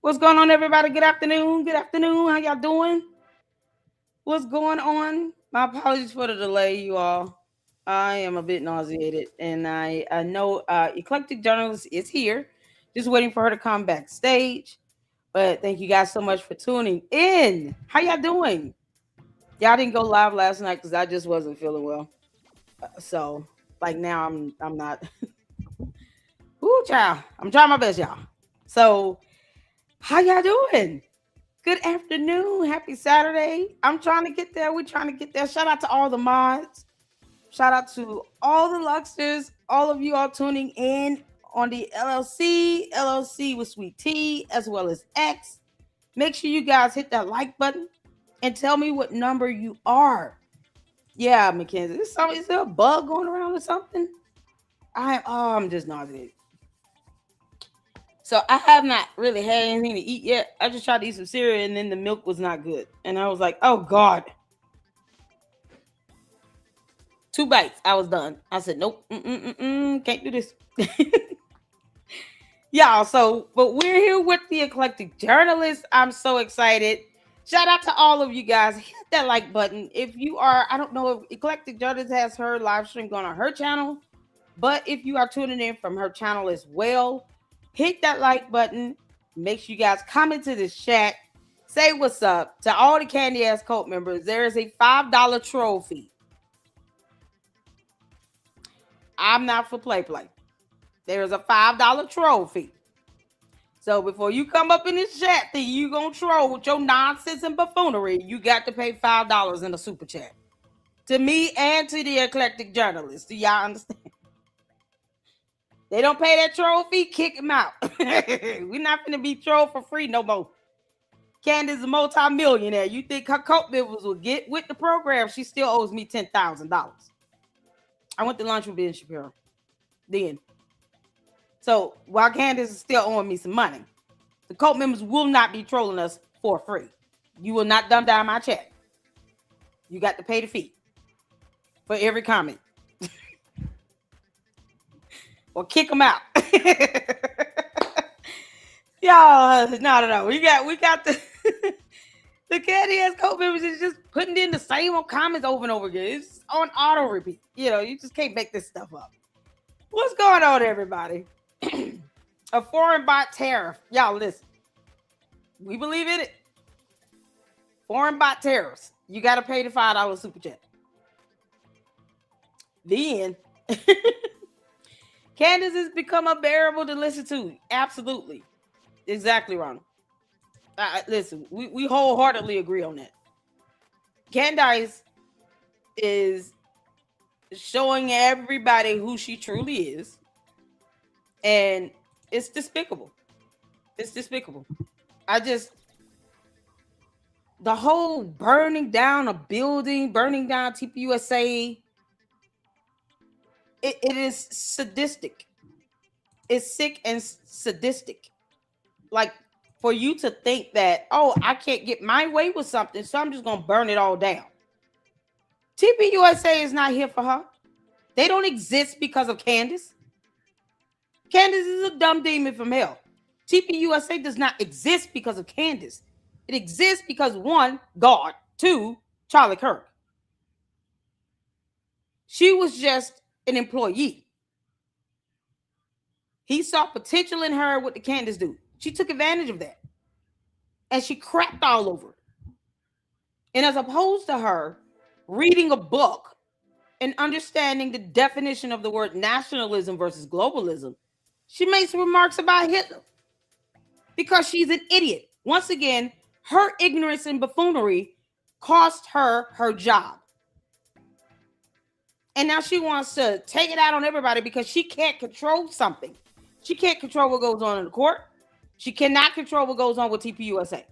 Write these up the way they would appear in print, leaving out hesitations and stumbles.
What's going on, everybody? Good afternoon. Good afternoon. How y'all doing? What's going on? My apologies for the delay, you all. I am a bit nauseated, and I know Eclectic Journalist is here, just waiting for her to come backstage. But thank you guys so much for tuning in. How y'all doing? Y'all didn't go live last night because I just wasn't feeling well. So like now I'm not. Ooh, child. I'm trying my best, y'all. So how y'all doing? Good afternoon. Happy Saturday. I'm trying to get there. We're trying to get there. Shout out to all the mods. Shout out to all the Luxters, all of you all tuning in on the LLC with Sweet Tea, as well as X. Make sure you guys hit that like button and tell me what number you are. Yeah, Mackenzie. Is there a bug going around or something? I'm just nauseated. So I have not really had anything to eat yet. I just tried to eat some cereal and then the milk was not good. And I was like, oh God. 2 bites. I was done. I said, nope. Can't do this. Y'all, but we're here with the Eclectic Journalist. I'm so excited. Shout out to all of you guys. Hit that like button. If you are, I don't know if Eclectic Journalist has her live stream going on her channel, but if you are tuning in from her channel as well, hit that like button. Make sure you guys comment to this chat. Say what's up to all the Candy Ass Cult members. There is a $5 trophy. I'm not for play. There's a $5 trophy. So before you come up in this chat thing, you gonna troll with your nonsense and buffoonery, you got to pay $5 in a super chat. To me and to the Eclectic Journalist. Do y'all understand? They don't pay that troll fee, kick him out. We're not gonna be trolled for free no more. Candace is a multi-millionaire. You think her cult members will get with the program? She still owes me $10,000. I went to lunch with Ben Shapiro. Then. So while Candace is still owing me some money, the cult members will not be trolling us for free. You will not dumb down my chat. You got to pay the fee for every comment. Or kick them out. Y'all, no. We got the the Candy Ass cult members is just putting in the same old comments over and over again. It's on auto repeat. You just can't make this stuff up. What's going on, everybody? A foreign bot tariff. Y'all listen. We believe in it. Foreign bot tariffs. You got to pay the $5 super chat. Then Candace has become unbearable to listen to. Absolutely. Exactly, Ronald. Listen, we wholeheartedly agree on that. Candace is showing everybody who she truly is. And it's despicable. It's despicable. The whole burning down a building, burning down TPUSA, it is sadistic. It's sick and sadistic. Like, for you to think that, oh, I can't get my way with something, so I'm just going to burn it all down. TPUSA is not here for her. They don't exist because of Candace. Candace is a dumb demon from hell. TPUSA does not exist because of Candace. It exists because, one, God, two, Charlie Kirk. She was just an employee. He saw potential in her with the Candace dude. She took advantage of that. And she crapped all over it. And as opposed to her reading a book and understanding the definition of the word nationalism versus globalism, she makes remarks about Hitler because she's an idiot. Once again, her ignorance and buffoonery cost her her job. And now she wants to take it out on everybody because she can't control something. She can't control what goes on in the court. She cannot control what goes on with TPUSA.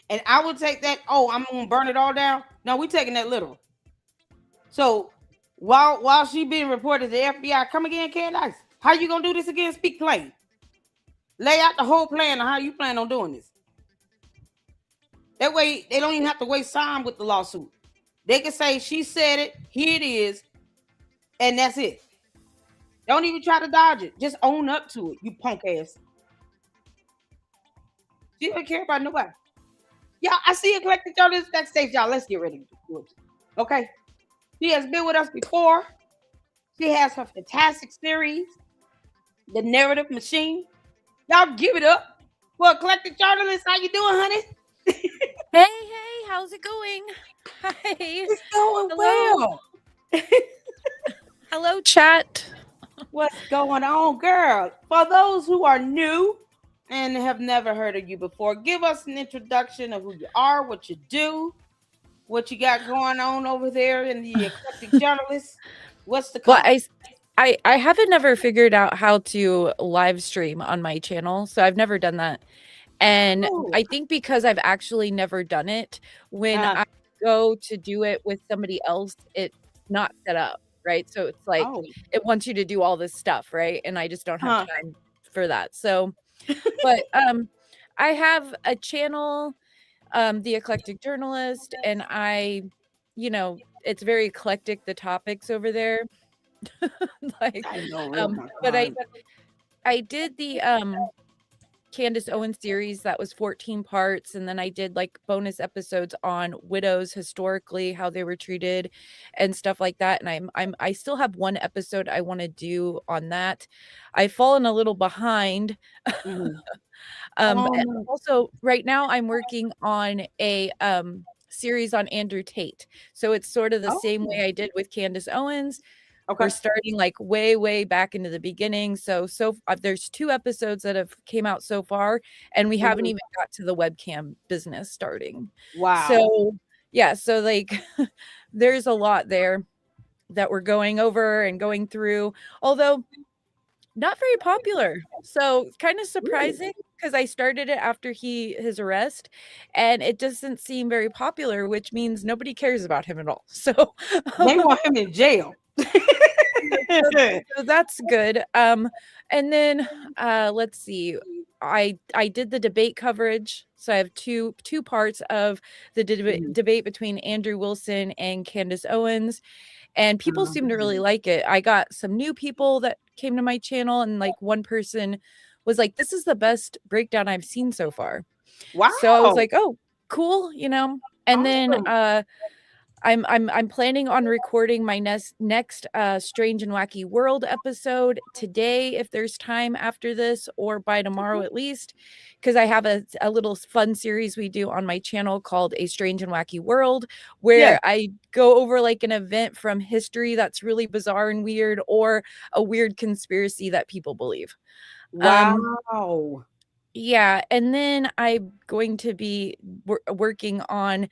And I would take that, oh, I'm going to burn it all down. No, we're taking that literal. So while she being reported to the FBI, come again, Candace. How you going to do this again? Speak plain. Lay out the whole plan on how you plan on doing this. That way, they don't even have to waste time with the lawsuit. They can say, she said it, here it is, and that's it. Don't even try to dodge it. Just own up to it, you punk ass. She don't care about nobody. Y'all, I see Eclectic Journalist backstage. Y'all, let's get ready to do it. Okay. She has been with us before. She has her fantastic series, The Narrative Machine. Y'all give it up for Eclectic Journalist. How you doing, honey? Hey, how's it going? Hi. It's going Hello. well. Hello, chat. What's going on, girl? For those who are new and have never heard of you before, give us an introduction of who you are, what you do, what you got going on over there in the Eclectic Journalist. What's the Well, call? I haven't never figured out how to live stream on my channel, so I've never done that. And Oh, I think because I've actually never done it, when uh, I go to do it with somebody else, it's not set up, right? So it's like oh, it wants you to do all this stuff, right? And I just don't have huh. time for that. So, but I have a channel, The Eclectic Journalist, and it's very eclectic, the topics over there. Like, I know it was my but I time. I did the Candace Owens series that was 14 parts, and then I did like bonus episodes on widows historically, how they were treated and stuff like that. And I still have one episode I want to do on that. I've fallen a little behind. Mhm. Oh And no. also right now I'm working on a series on Andrew Tate. So it's sort of the same Oh, way I did with Candace Owens. We're okay. starting like way back into the beginning. So there's 2 episodes that have came out so far, and we haven't Mhm. even got to the webcam business starting. Wow. So yeah, so like there's a lot there that we're going over and going through. Although not very popular. So, kind of Really? surprising because I started it after his arrest, and it doesn't seem very popular, which means nobody cares about him at all. So, They want him in jail. so so that's good. And then, let's see. I did the debate coverage, so I have two parts of the Mhm. debate between Andrew Wilson and Candace Owens, and people seem to really Mhm. like it. I got some new people that came to my channel, and like one person was like, "This is the best breakdown I've seen so far." So I was Wow. like, "Oh, cool," you know. And then Awesome. I'm planning on recording my next Strange and Wacky World episode today if there's time after this, or by tomorrow at least, because I have a little fun series we do on my channel called A Strange and Wacky World, Yes. where I go over like an event from history that's really bizarre and weird, or a weird conspiracy that people believe. Um Wow. yeah, and then I'm going to be working on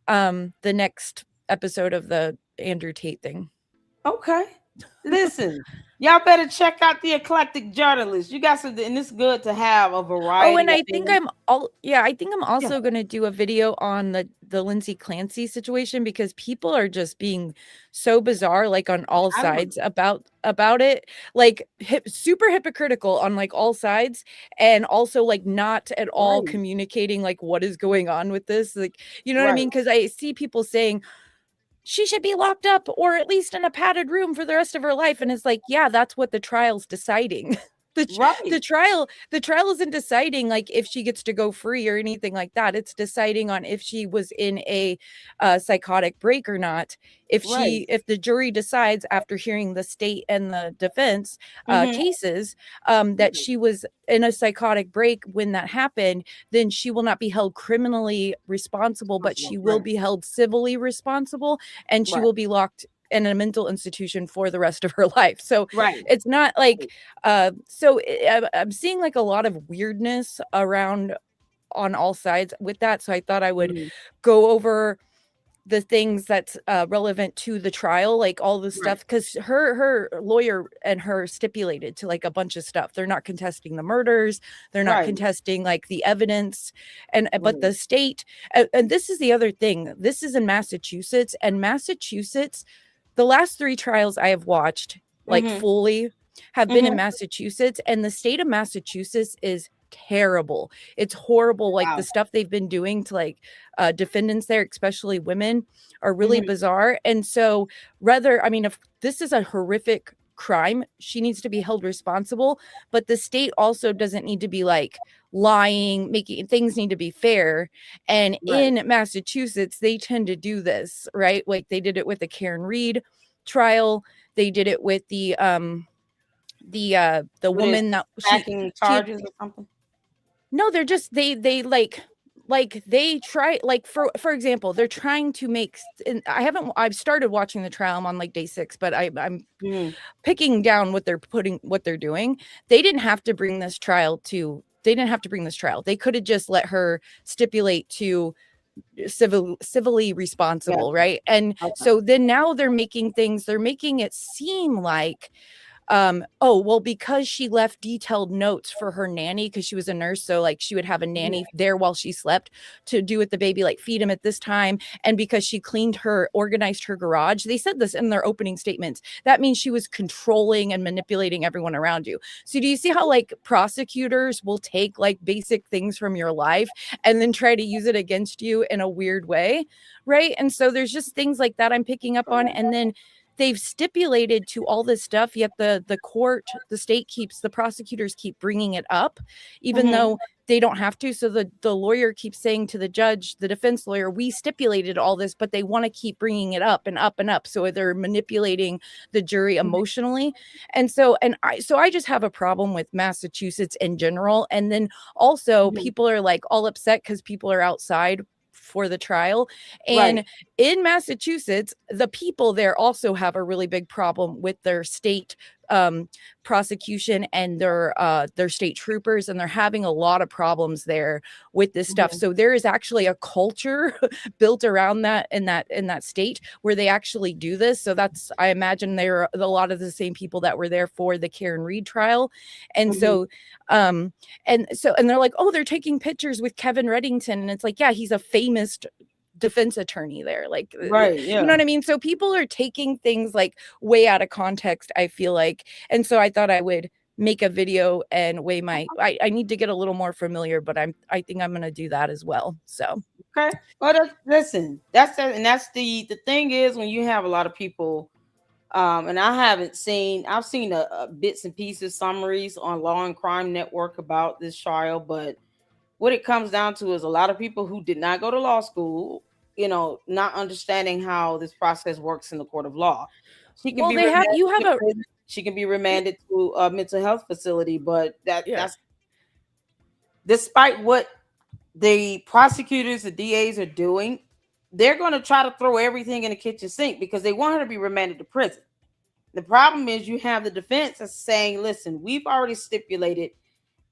the next episode of the Andrew Tate thing. Okay. Listen, y'all better check out the Eclectic Journalist. You got something, and it's good to have a Oh, variety and of I think things. I think I'm Yeah, also gonna do a video on the Lindsay Clancy situation, because people are just being so bizarre, like on all I know. sides about it, like super hypocritical on like all sides, and also like not at all Right. communicating like what is going on with this, like, you know what I Right. mean? Because I see people saying she should be locked up or at least in a padded room for the rest of her life, and it's like, yeah, that's what the trial's deciding. Right. The trial isn't deciding like if she gets to go free or anything like that. It's deciding on if she was in a psychotic break or not. Right. If the jury decides after hearing the state and the defense Mm-hmm. cases, that she was in a psychotic break when that happened, then she will not be held criminally responsible, but she will Right. be held civilly responsible, and she Right. will be locked in a mental institution for the rest of her life. So Right. it's not like I'm seeing like a lot of weirdness around on all sides with that. So I thought I would Mhm. go over the things that's relevant to the trial, like all the Right. stuff, because her lawyer and her stipulated to like a bunch of stuff. They're not contesting the murders, they're not Right. contesting like the evidence, and but Right. the state, and this is the other thing. This is in Massachusetts, and Massachusetts, the last 3 trials I have watched, like Mm-hmm. fully, have been in Mm-hmm. Massachusetts, and the state of Massachusetts is terrible. It's horrible. Like Wow. the stuff they've been doing to like defendants there, especially women, are really Mm-hmm. bizarre. And so, rather, I mean, if this is a horrific crime, she needs to be held responsible, but the state also doesn't need to be like lying, making things need to be fair. And Right. in Massachusetts, they tend to do this, right? Like they did it with the Karen Reed trial. They did it with the What is woman that stacking she charges or something? no, they're just they like they try, like for example, they're trying to make, and I've started watching the trial. I'm on like day 6, but I'm Mm-hmm. picking down what they're doing. They didn't have to bring this trial to they didn't have to bring this trial. They could have just let her stipulate to civilly Yeah. responsible, right? And Okay. so then now they're making it seem like oh well, because she left detailed notes for her nanny, because she was a nurse, so like she would have a Mhm. nanny there while she slept to do with the baby, like feed him at this time, and because she organized her garage. They said this in their opening statements, that means she was controlling and manipulating everyone around you. So do you see how like prosecutors will take like basic things from your life and then try to use it against you in a weird way, right? And so there's just things like that I'm picking up on. And then they've stipulated to all this stuff, yet the prosecutors keep bringing it up, even Mhm. though they don't have to. So the lawyer keeps saying to the judge, the defense lawyer, we stipulated all this, but they want to keep bringing it up and up and up. So they're manipulating the jury Mhm. emotionally. And I just have a problem with Massachusetts in general. And then also Mhm. people are like all upset because people are outside for the trial. Right. And in Massachusetts, the people there also have a really big problem with their state um, prosecution and their state troopers, and they're having a lot of problems there with this stuff. Mhm. So there is actually a culture built around that state where they actually do this. So that's, I imagine, they're a lot of the same people that were there for the Karen Reed trial, and Mhm. so um and they're like, oh, they're taking pictures with Kevin Reddington, and it's like, yeah, he's a famous defense attorney there, like Right. you know Yeah. what I mean? So people are taking things like way out of context, I feel like. And so I thought I would make a video and weigh I need to get a little more familiar, but I think I'm gonna do that as well. So Okay. Well, listen. And that's the thing is when you have a lot of people. And I've seen a bits and pieces summaries on Law and Crime Network about this trial, but what it comes down to is a lot of people who did not go to law school, not understanding how this process works in the court of law. She can well, be they have remanded you have to a prison. She can be you, remanded to a mental health facility, but yeah. that's despite what the prosecutors, the DAs are doing, they're going to try to throw everything in the kitchen sink because they want her to be remanded to prison. The problem is you have the defense that's saying, listen, we've already stipulated.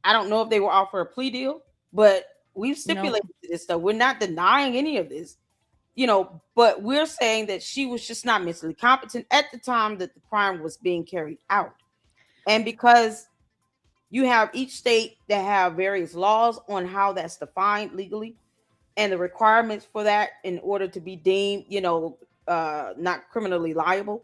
I don't know if they will offer a plea deal, but we've No. stipulated this stuff. We're not denying any of this, but we're saying that she was just not mentally competent at the time that the crime was being carried out. And because you have each state that have various laws on how that's defined legally and the requirements for that in order to be deemed, not criminally liable.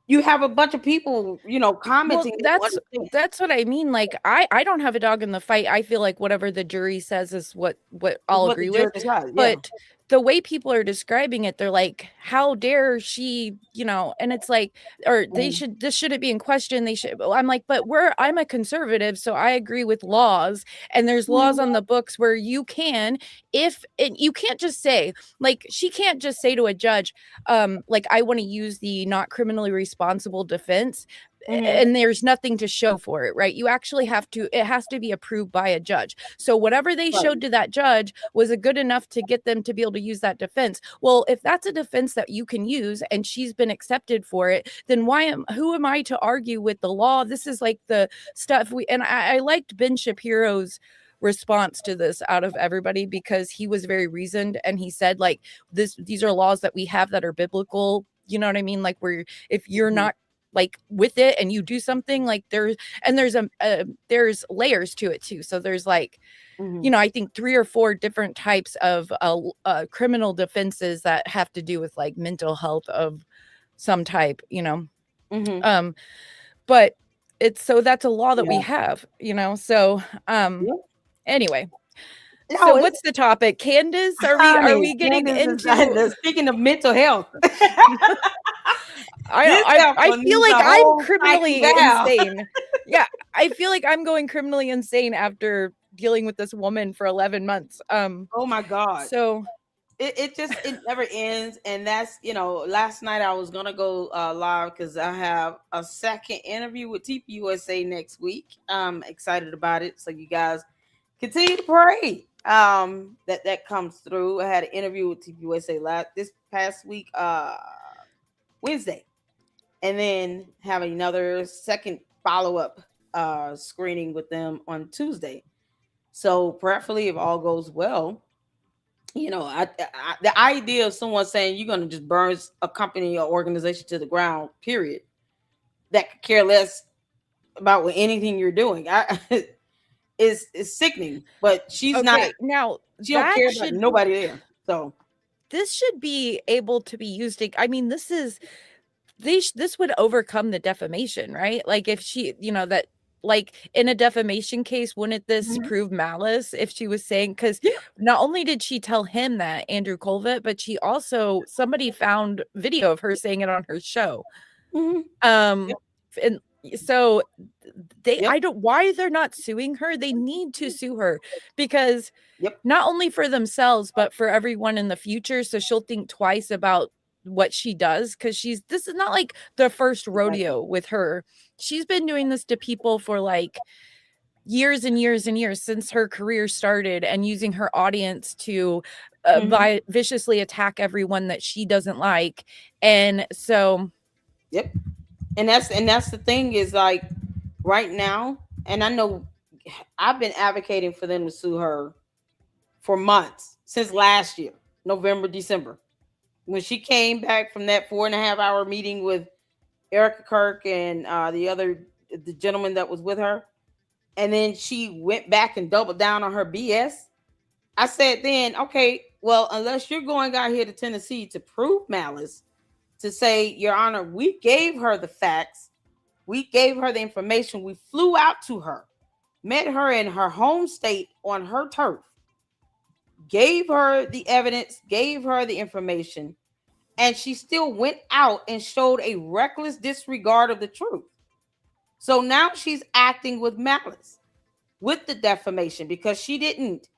You have a bunch of people, Well, commenting. They don't understand that's what I mean. Like I don't have a dog in the fight. I feel like whatever the jury says is what is I'll what the agree with. jury decides. Yeah. But the way people are describing it, they're like, how dare she, and it's like, or Mhm. this shouldn't be in question. They should. I'm like, but I'm a conservative, so I agree with laws, and there's laws Mhm. on the books where you can, if and you can't just say, like, she can't just say to a judge, like, I want to use the not criminally responsible defense, Mhm. and there's nothing to show for it, right? You actually it has to be approved by a judge. So whatever they Right. showed to that judge was a good enough to get them to be able to use that defense. Well, if that's a defense that you can use and she's been accepted for it, then who am I to argue with the law? This is like the stuff I liked Ben Shapiro's response to this out of everybody, because he was very reasoned, and he said, like, these are laws that we have that are biblical, you know what I mean? Like, where if you're Mhm. not like with it and you do something, like, there's layers to it too. So there's like, Mhm. I think 3 or 4 different types of criminal defenses that have to do with like mental health of some type. Mhm. um but it's, so that's a law that we Yeah. have, so Yeah. anyway. So No, it's what's the topic, Candace? Are we honey. getting Candace into is speaking of mental health. This I heifer feel needs like a I'm whole psyche criminally down. insane. Yeah, I feel like I'm going criminally insane after dealing with this woman for 11 months. Oh my God. So It just it never ends. And that's, last night I was gonna go live because I have a second interview with TPUSA next week. I'm excited about it. So you guys continue to pray that comes through. I had an interview with TPUSA this past week, Wednesday, and then have another second follow-up screening with them on Tuesday. So prayerfully, if all goes well, the idea of someone saying you're going to just burn a company or organization to the ground, period, that could care less about what anything you're doing, is sickening. But she's not. okay, now She don't that care about should nobody there. So. this should be able to be used. I mean, this would overcome the defamation, right? Like if she, that like in a defamation case, wouldn't this Mhm. prove malice if she was saying, because Yeah. not only did she tell him that, Andrew Colvett, but she also, somebody found video of her saying it on her show. Mhm. Um, Yep. and so I Yep. don't, why they're not suing her? They need to sue her because Yep. not only for themselves, but for everyone in the future. So she'll think twice about what she does because this is not like the first Exactly. rodeo with her. She's been doing this to people for like years and years and years since her career started and using her audience to Mhm. viciously attack everyone that she doesn't like. And so, Yep. And that's the thing is like right now, and I know I've been advocating for them to sue her for months since last year, November, December, when she came back from that 4.5 hour meeting with Erica Kirk and the gentleman that was with her, and then she went back and doubled down on her BS. I said then, okay, well, unless you're going out here to Tennessee to prove malice, to say, Your Honor, we gave her the facts, we gave her the information, we flew out to her, met her in her home state on her turf, gave her the evidence, gave her the information, and she still went out and showed a reckless disregard of the truth. So now she's acting with malice with the defamation because she didn't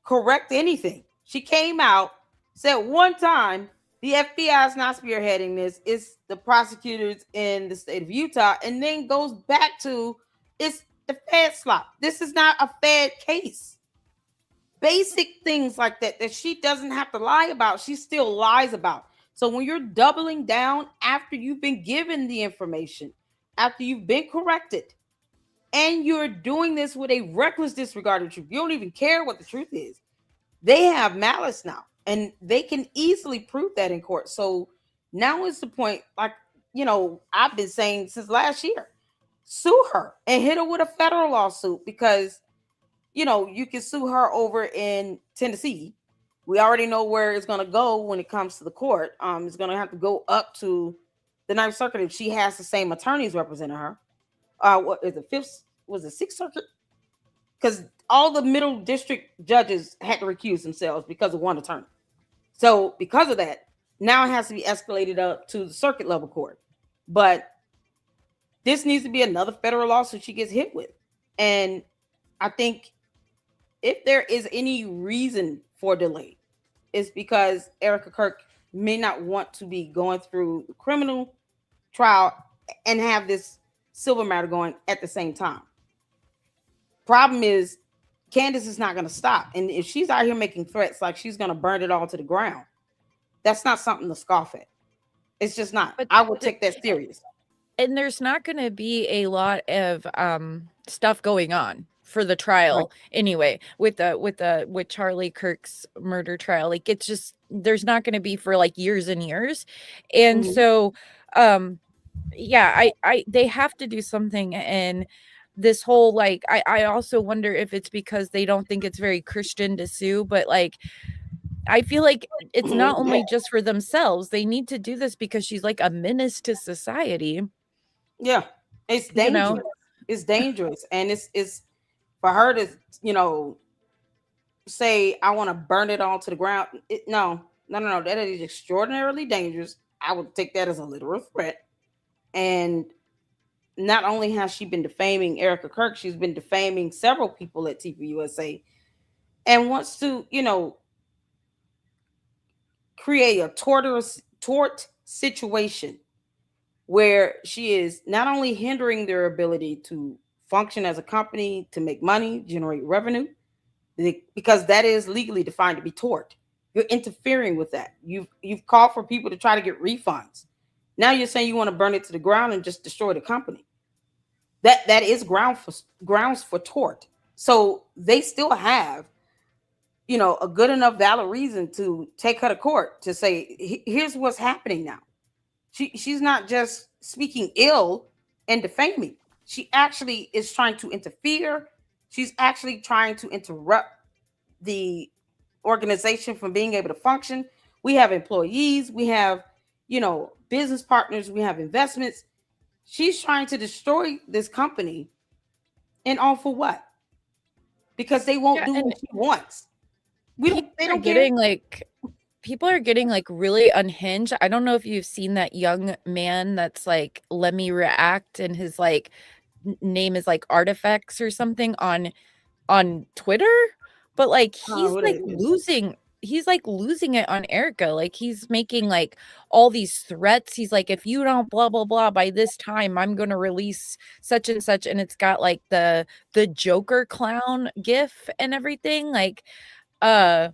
correct anything. She came out, said one time, the FBI is not spearheading this, it's the prosecutors in the state of Utah, and then goes back to it's the Fed slop. This is not a Fed case. Basic things like that she doesn't have to lie about, she still lies about. So when you're doubling down after you've been given the information, after you've been corrected, and you're doing this with a reckless disregard of the truth, you don't even care what the truth is. They have malice now, and they can easily prove that in court. So now is the point, like, I've been saying since last year, sue her and hit her with a federal lawsuit because you can sue her over in Tennessee. We already know where it's going to go when it comes to the court. It's going to have to go up to the Ninth Circuit if she has the same attorneys representing her. What is the fifth? Was it Sixth Circuit? Because all the middle district judges had to recuse themselves because of one attorney. So because of that, now it has to be escalated up to the circuit level court. But this needs to be another federal lawsuit she gets hit with. And I think if there is any reason for delay, it's because Erica Kirk may not want to be going through the criminal trial and have this civil matter going at the same time. Problem is, Candace is not going to stop. And if she's out here making threats like she's going to burn it all to the ground, that's not something to scoff at. It's just not. but I would take that serious. and there's not going to be a lot of stuff going on for the Right. trial anyway with Charlie Kirk's murder trial. Like it's just there's not going to be for like years and years. And Mhm. so um yeah, I they have to do something. And this whole like I also wonder if it's because they don't think it's very Christian to sue, but like I feel like it's not only just for themselves. They need to do this because she's like a menace to society, Yeah, it's you know. dangerous. It's dangerous, and it's for her to you know say I want to burn it all to the ground. No, no, no, no. That is extraordinarily dangerous. I would take that as a literal threat. And not only has she been defaming Erica Kirk, she's been defaming several people at TPUSA and wants to, create a tort situation where she is not only hindering their ability to function as a company, to make money, generate revenue, because that is legally defined to be tort. You're interfering with that. You've called for people to try to get refunds. Now you're saying you want to burn it to the ground and just destroy the company. That is grounds for tort. So they still have, a good enough valid reason to take her to court to say, here's what's happening now. She's not just speaking ill and defaming. She actually is trying to interfere. She's actually trying to interrupt the organization from being able to function. We have employees, we have, business partners, we have investments. She's trying to destroy this company, and all for what? Because they won't Yeah, do and what she wants. people They are don't care. getting like people are getting like really unhinged. I don't know if you've seen that young man that's like let me react and his like name is like artifacts or something on Twitter, but like Who that is? he's like losing it on Erica. Like he's making like all these threats. He's like, if you don't blah blah blah by this time, I'm gonna release such and such, and it's got like the Joker clown gif and everything. Like uh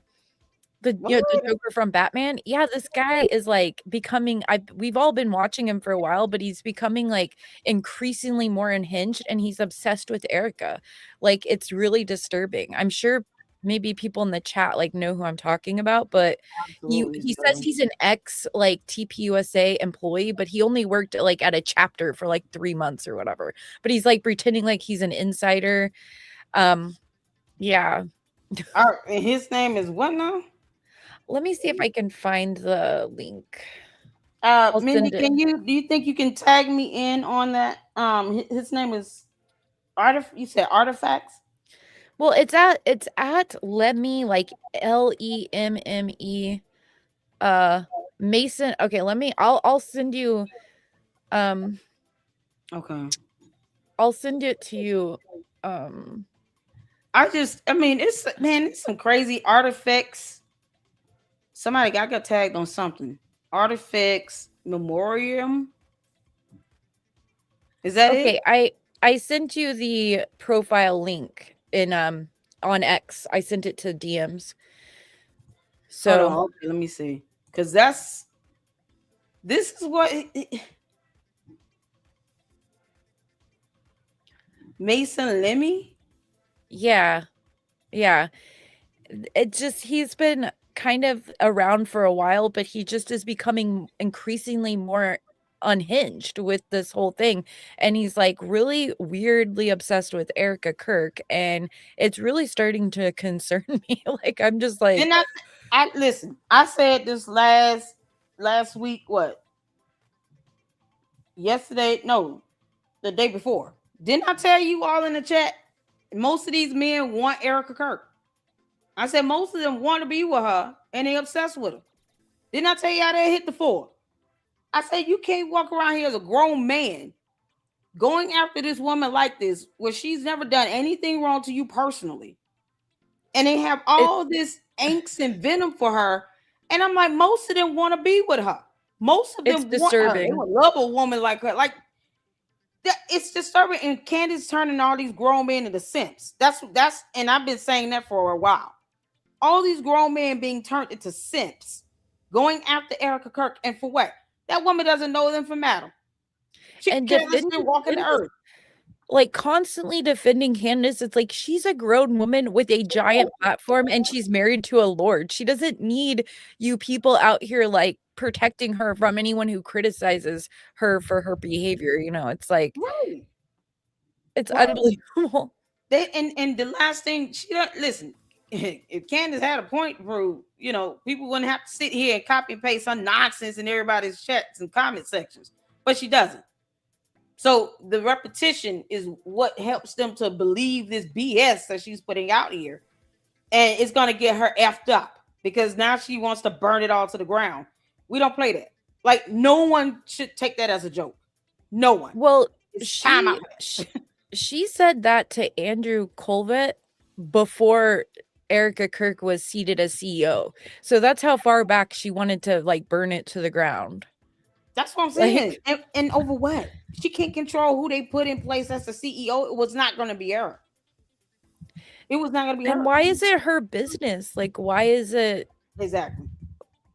the What? Joker from Batman. Yeah, this guy is like becoming we've all been watching him for a while, but he's becoming like increasingly more unhinged and he's obsessed with Erica. Like it's really disturbing. I'm sure maybe people in the chat like know who I'm talking about, but Absolutely he says disturbing. he's an ex like TPUSA employee, but he only worked like at a chapter for like 3 months or whatever. But he's like pretending like he's an insider. Um yeah. And his name is what now? Let me see if I can find the link. I'll Mindy, send it. do you think you can tag me in on that? His name is you said Artifacts? Well, it's at Lemme, like Lemme, uh, Mason. Okay, I'll send you, um, Okay. I'll send it to you, um I mean, it's some crazy artifacts. Somebody got tagged on something. Artifacts Memoriam. Is that it? okay, I sent you the profile link in, on X. I sent it to DMs. Hold So, on. Okay, let me see. Because this is what Mason Lemmy. yeah, yeah. It just he's been kind of around for a while, but he just is becoming increasingly more unhinged with this whole thing. And he's like really weirdly obsessed with Erica Kirk. And it's really starting to concern me. Like, I'm just like, Then I listen. I said this last week. What? Yesterday? No, the day before. Didn't I tell you all in the chat? Most of these men want Erica Kirk. I said most of them want to be with her and they obsessed with her. Didn't I tell you how they hit the floor? I said you can't walk around here as a grown man going after this woman like this where she's never done anything wrong to you personally. And they have it, all this angst and venom for her. And I'm like, most of them want to be with her. Most of it's them want her. They disturbing. would love a woman like her. Like that, it's disturbing. And Candace turning all these grown men into simps. And I've been saying that for a while. All these grown men being turned into simps, going after Erica Kirk, and for what? That woman doesn't know them from Adam. She And can't listen defending walking the Candace, earth. like constantly defending Candace, it's like she's a grown woman with a giant platform and she's married to a lord. She doesn't need you people out here like protecting her from anyone who criticizes her for her behavior. It's like Right. it's Right. unbelievable. And the last thing she don't listen. If Candace had a point to prove, people wouldn't have to sit here and copy and paste some nonsense in everybody's chats and comment sections. But she doesn't. So the repetition is what helps them to believe this BS that she's putting out here. And it's gonna get her effed up because now she wants to burn it all to the ground. We don't play that. Like no one should take that as a joke. No one. Well, It's time out she for sh that. she said that to Andrew Colvett before Erica Kirk was seated as CEO. So that's how far back she wanted to, like, burn it to the ground. That's what I'm saying. Like, And over what? She can't control who they put in place as the CEO. It was not going to be her. It was not going to be and her. why is it her business? Like, why is it Exactly.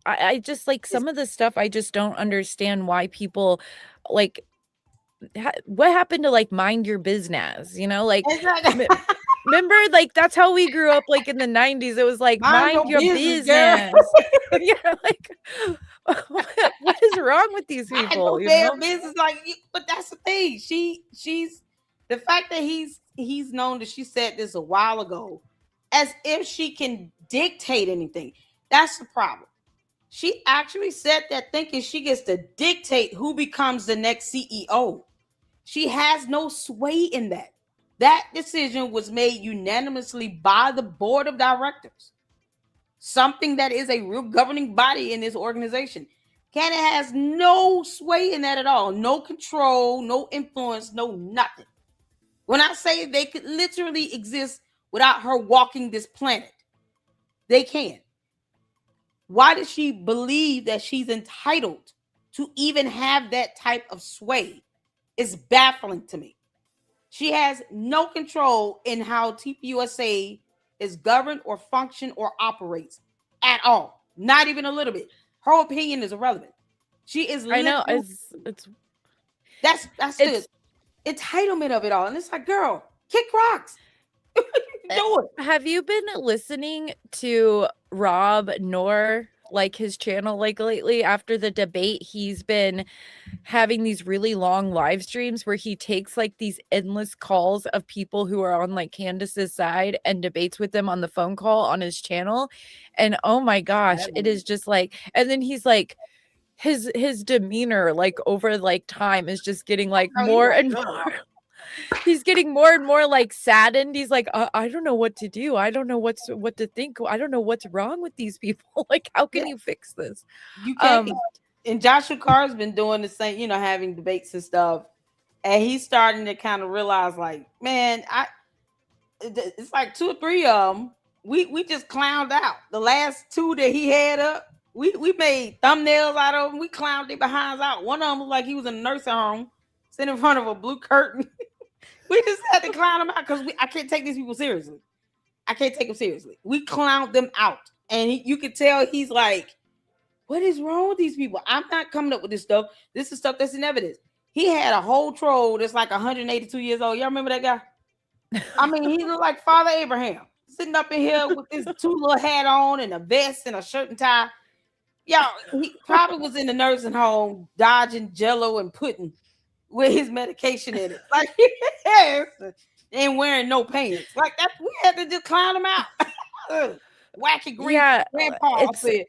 I just like It's, some of the stuff I just don't understand why people like what happened to like mind your business, you know? Like exactly. remember like that's how we grew up like in the 90s. It was like Mind mind your your business, girl. business. Yeah, like what is wrong with these Mind people, your you know? damn business. Like, but that's the thing. She's the fact that he's known that she said this a while ago, as if she can dictate anything. That's the problem. She actually said that thinking she gets to dictate who becomes the next CEO. She has no sway in that. That decision was made unanimously by the board of directors, something that is a real governing body in this organization. Canada has no sway in that at all, no control, no influence, no nothing. When I say they could literally exist without her walking this planet, they can. Why does she believe that she's entitled to even have that type of sway? It's baffling to me. She has no control in how TPUSA is governed or function or operates at all. Not even a little bit. Her opinion is irrelevant. She is I know literally it's that's the it's entitlement of it all. And it's like, girl, kick rocks. Eh, Do it. have you been listening to Rob Noor, like his channel, like lately after the debate? He's been having these really long live streams where he takes like these endless calls of people who are on like Candace's side and debates with them on the phone call on his channel. And oh my gosh, it is just like, and then he's like, his demeanor like over like time is just getting like Oh, you more like, and girl. more he's getting more and more like saddened. He's like, I don't know what to do. I don't know what to think. I don't know what's wrong with these people. Like, how Yeah, can you fix this? you can't. Um, And Joshua Carr's been doing the same, having debates and stuff. And he's starting to kind of realize, like, man, it's like two or three of them. We just clowned out. The last two that he had up, we made thumbnails out of them. We clowned their behinds out. One of them was like he was in a nursing home, sitting in front of a blue curtain. We just had to clown them out because I can't take these people seriously. I can't take them seriously. We clowned them out, and you could tell he's like, "What is wrong with these people? I'm not coming up with this stuff. This is stuff that's in evidence." He had a whole troll that's like 182 years old. Y'all remember that guy? I mean, he looked like Father Abraham sitting up in here with this two little hat on and a vest and a shirt and tie. Y'all, he probably was in the nursing home dodging jello and pudding with his medication in it. Like, yes, and wearing no pants. Like that, we had to just clown him out. Wacky green yeah, grandpa up it's there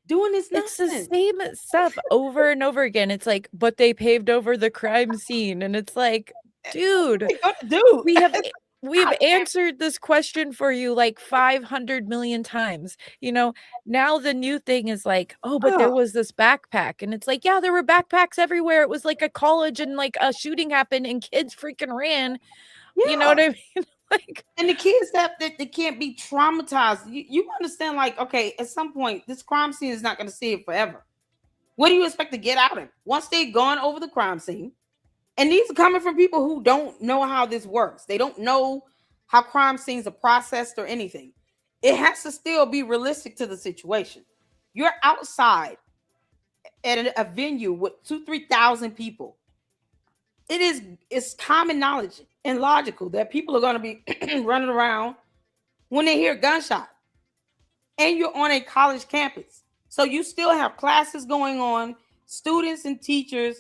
doing this it's the nonsense. same stuff over and over again. It's like, but they paved over the crime scene, and it's like, dude, What are they gonna do? we have we've I can't. answered this question for you like 500 million times. You know, now the new thing is like, oh, but Oh, there was this backpack. And it's like, yeah, there were backpacks everywhere. It was like a college and like a shooting happened and kids freaking ran. You know what yeah. I mean? Like, And the kids that they can't be traumatized. You understand, like, okay, at some point, this crime scene is not going to see it forever. What do you expect to get out of it? Once they've gone over the crime scene, and these are coming from people who don't know how this works. They don't know how crime scenes are processed or anything. It has to still be realistic to the situation. You're outside at a venue with 2,000 3,000 people. It's common knowledge and logical that people are going to be running around when they hear gunshot, and you're on a college campus, so you still have classes going on, students and teachers,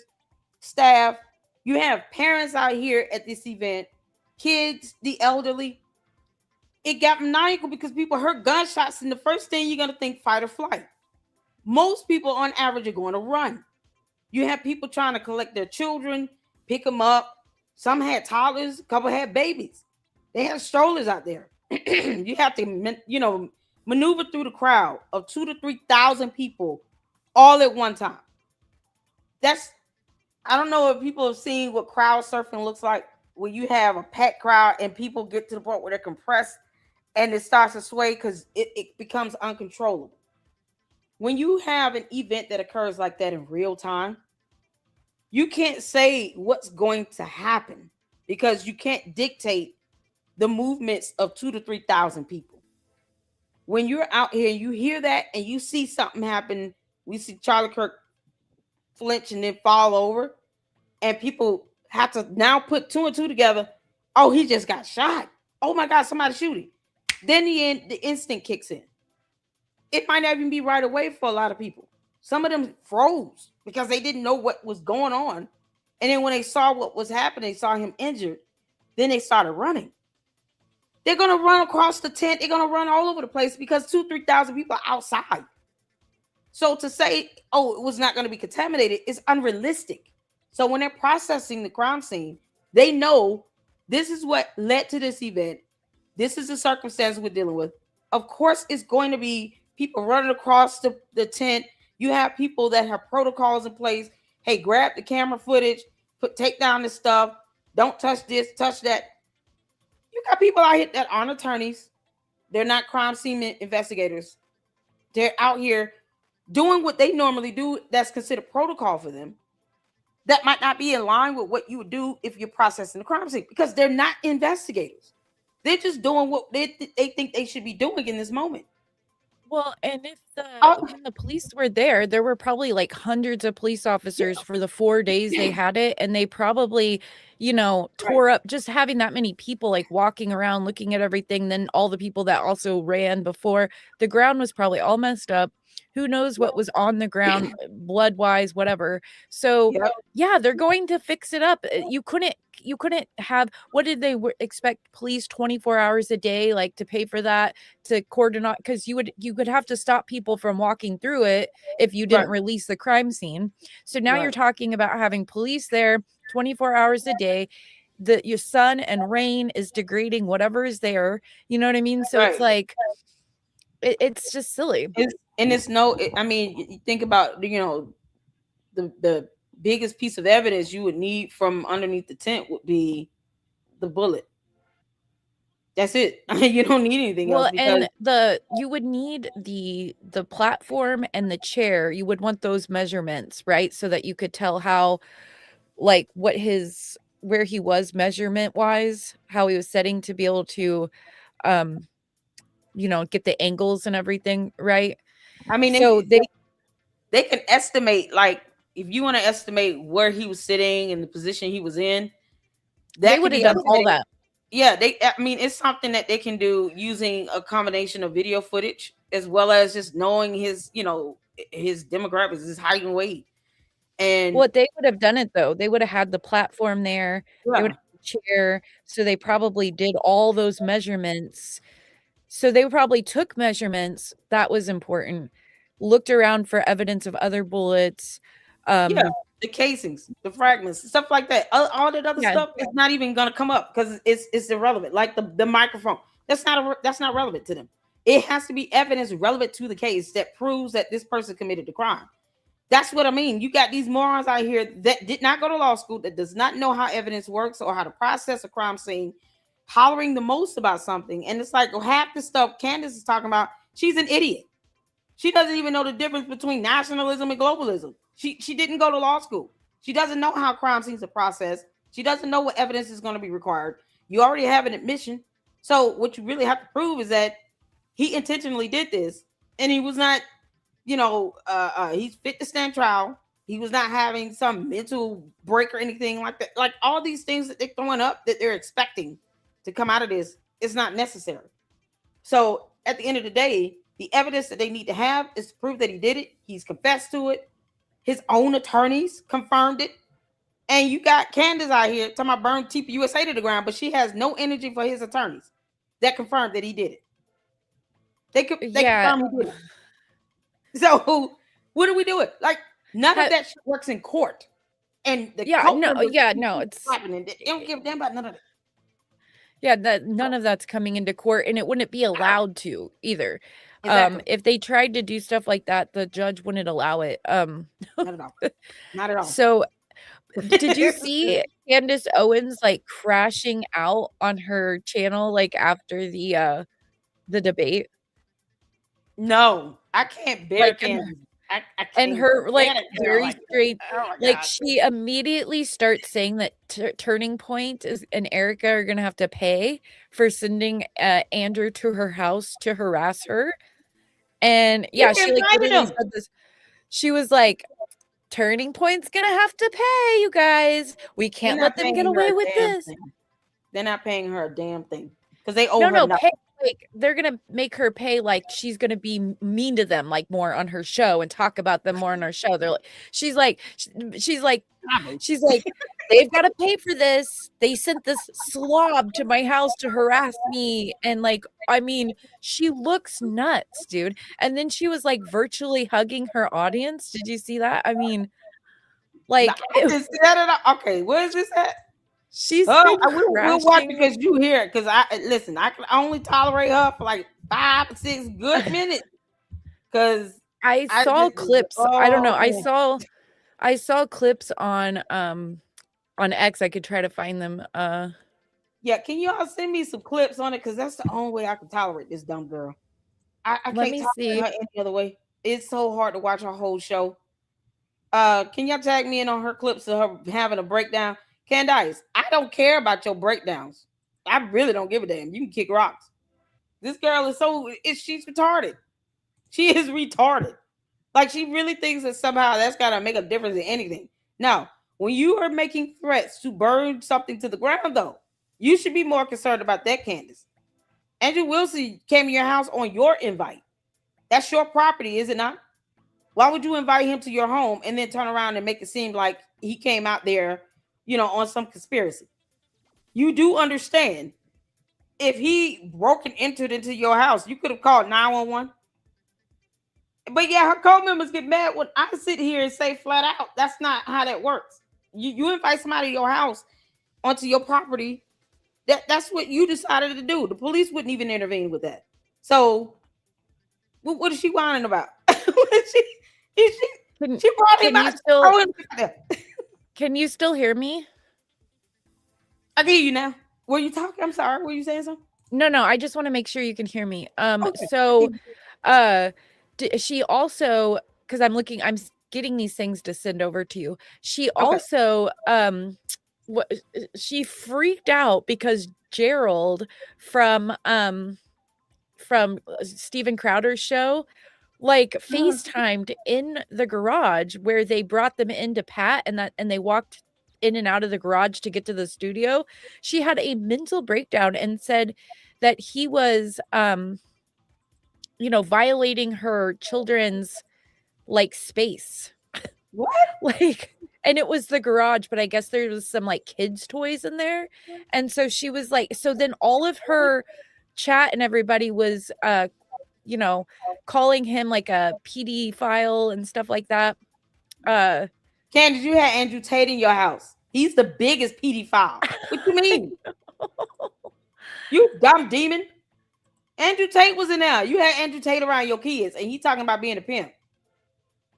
staff. You have parents out here at this event, kids, the elderly. It got maniacal because people heard gunshots, and the first thing you're going to think fight or flight. Most people on average are going to run. You have people trying to collect their children, pick them up. Some had toddlers, a couple had babies. They had strollers out there. You have to, maneuver through the crowd of 2 to 3,000 people all at one time. That's I don't know if people have seen what crowd surfing looks like, when you have a packed crowd and people get to the point where they're compressed and it starts to sway because it becomes uncontrollable. When you have an event that occurs like that in real time, you can't say what's going to happen because you can't dictate the movements of 2 to 3 thousand people. When you're out here and you hear that and you see something happen, we see Charlie Kirk flinch and then fall over, and people have to now put two and two together. Oh, he just got shot. Oh my God, somebody shooting. Then the instinct kicks in. It might not even be right away for a lot of people. Some of them froze because they didn't know what was going on. And then when they saw what was happening, they saw him injured, then they started running. They're gonna run across the tent, they're gonna run all over the place because 2, 3 thousand people are outside. So to say, oh, it was not going to be contaminated is unrealistic. So when they're processing the crime scene, they know this is what led to this event. This is the circumstance we're dealing with. Of course, it's going to be people running across the tent. You have people that have protocols in place. Hey, grab the camera footage, take down this stuff. Don't touch this, touch that. You got people out here that aren't attorneys. They're not crime scene investigators. They're out here doing what they normally do that's considered protocol for them, that might not be in line with what you would do if you're processing the crime scene, because they're not investigators. They're just doing what they think they should be doing in this moment. Well, and if Oh, when the police were there were probably like hundreds of police officers for the 4 days they had it, and they probably, right, tore up just having that many people like walking around looking at everything, then all the people that also ran before. The ground was probably all messed up. Who knows what was on the ground, blood-wise, whatever. So, yep, yeah, they're going to fix it up. You couldn't have, what did they expect police 24 hours a day like to pay for that, to cordon off, because you could have to stop people from walking through it if you right, didn't release the crime scene. So now you're right, talking about having police there 24 hours a day. Your sun and rain is degrading whatever is there. You know what I mean? So it's right. like it's just silly. And it's no. I mean, you think about the biggest piece of evidence you would need from underneath the tent would be the bullet. That's it. You don't need anything else Well, because and you would need the platform and the chair. You would want those measurements, right? So that you could tell how, like, where he was measurement wise, how he was setting to be able to um get the angles and everything right. I mean So they can estimate, like, if you want to estimate where he was sitting and the position he was in, they that could would have be done all estimated. that. Yeah, I mean, it's something that they can do using a combination of video footage as well as just knowing his demographics, his height and weight. And What they would have done it though, they would have had the platform there, they would yeah, have the chair, so they probably did all those measurements. So they probably took measurements, that was important, looked around for evidence of other bullets. yeah, um the casings, the fragments, stuff like that. All that other yeah, stuff is not even gonna come up because it's irrelevant. Like the microphone, that's not relevant to them. It has to be evidence relevant to the case that proves that this person committed the crime. That's what I mean. You got these morons out here that did not go to law school, that does not know how evidence works or how to process a crime scene, hollering the most about something. And it's like, well, half the stuff Candace is talking about, she's an idiot. She doesn't even know the difference between nationalism and globalism. She didn't go to law school. She doesn't know how crime scenes are processed. She doesn't know what evidence is going to be required. You already have an admission. So what you really have to prove is that he intentionally did this, and he was not, he's fit to stand trial. He was not having some mental break or anything like that. Like all these things that they're throwing up that they're expecting to come out of this is not necessary. So at the end of the day, the evidence that they need to have is to prove that he did it. He's confessed to it. His own attorneys confirmed it. And you got Candace out here talking about burn TPUSA to the ground, but she has no energy for his attorneys that confirmed that he did it. They yeah. confirmed he did it. So what do we do it? Like, none of ha- that shit works in court. And the yeah, cult no, members yeah, no, it's happening. They don't give a damn about none of that. yeah, that none of that's coming into court, and it wouldn't be allowed to either. Exactly. If they tried to do stuff like that, the judge wouldn't allow it. Not at all. Not at all. So Did you see Candace Owens, like, crashing out on her channel, like, after the debate? No, I can't bear Like, Candace. I and can't her, like, stand a girl very like that. straight Oh my like, god. she immediately starts saying that Turning Point is and Erica are gonna have to pay for sending, Andrew to her house to harass her, and, You yeah, she, like, invited literally him. said this. She was like, "Turning Point's gonna have to pay, you guys. We They're can't not let them get paying her away a with damn this." thing. They're not paying her a damn thing because they owe No, her no, pay nothing. like, they're gonna make her pay, like, she's gonna be mean to them, like, more on her show and talk about them more on her show. They're like she's like sh she's like Probably. she's like, "They've gotta pay for this. They sent this slob to my house to harass me," and, like, I mean, she looks nuts, dude, and then she was, like, virtually hugging her audience. Did you see that? I mean, Now, like, I didn't see that at all. Okay, where is this at? she's Oh, been we'll watch crashing. because you hear it. Because I listen, I can only tolerate her for like 5 or 6 good minutes. Because I I saw just, clips. I don't know. oh I saw clips on X. I could try to find them. yeah. Can y'all send me some clips on it? Because that's the only way I can tolerate this dumb girl. I Let can't me tolerate see. her any other way. It's so hard to watch her whole show. Can y'all tag me in on her clips of her having a breakdown? Candace, I don't care about your breakdowns. I really don't give a damn. You can kick rocks. This girl is she's retarded. She is retarded. Like she really thinks that somehow that's gotta make a difference in anything. Now, when you are making threats to burn something to the ground, though, you should be more concerned about that, Candace. Andrew Wilson came to your house on your invite. That's your property, is it not? Why would you invite him to your home and then turn around and make it seem like he came out there, on some conspiracy? You do understand if he broke and entered into your house, you could have called 911. But yeah, her co-members get mad when I sit here and say flat out, that's not how that works. You invite somebody to your house onto your property. That's what you decided to do. The police wouldn't even intervene with that. So what is she whining about? What is she Can she brought him can you out. still Oh, there. can you still hear me? I can hear you now. Were you talking? I'm sorry. Were you saying something? No, no. I just want to make sure you can hear me. Okay. So, uh, she also because getting these things to send over to you. She Okay. also what she freaked out because Gerald from Steven Crowder's show, like, FaceTimed in the garage where they brought them in to Pat and they walked in and out of the garage to get to the studio. She had a mental breakdown and said that he was, violating her children's, like, space. What? Like and it was the garage, but I guess there was some, like, kids' toys in there, and so she was like so then all of her chat and everybody was, you know, calling him, like, a PD file and stuff like that. Candace, you had Andrew Tate in your house. He's the biggest pedophile. What you mean? You dumb demon. Andrew Tate was in there. You had Andrew Tate around your kids, and he talking about being a pimp.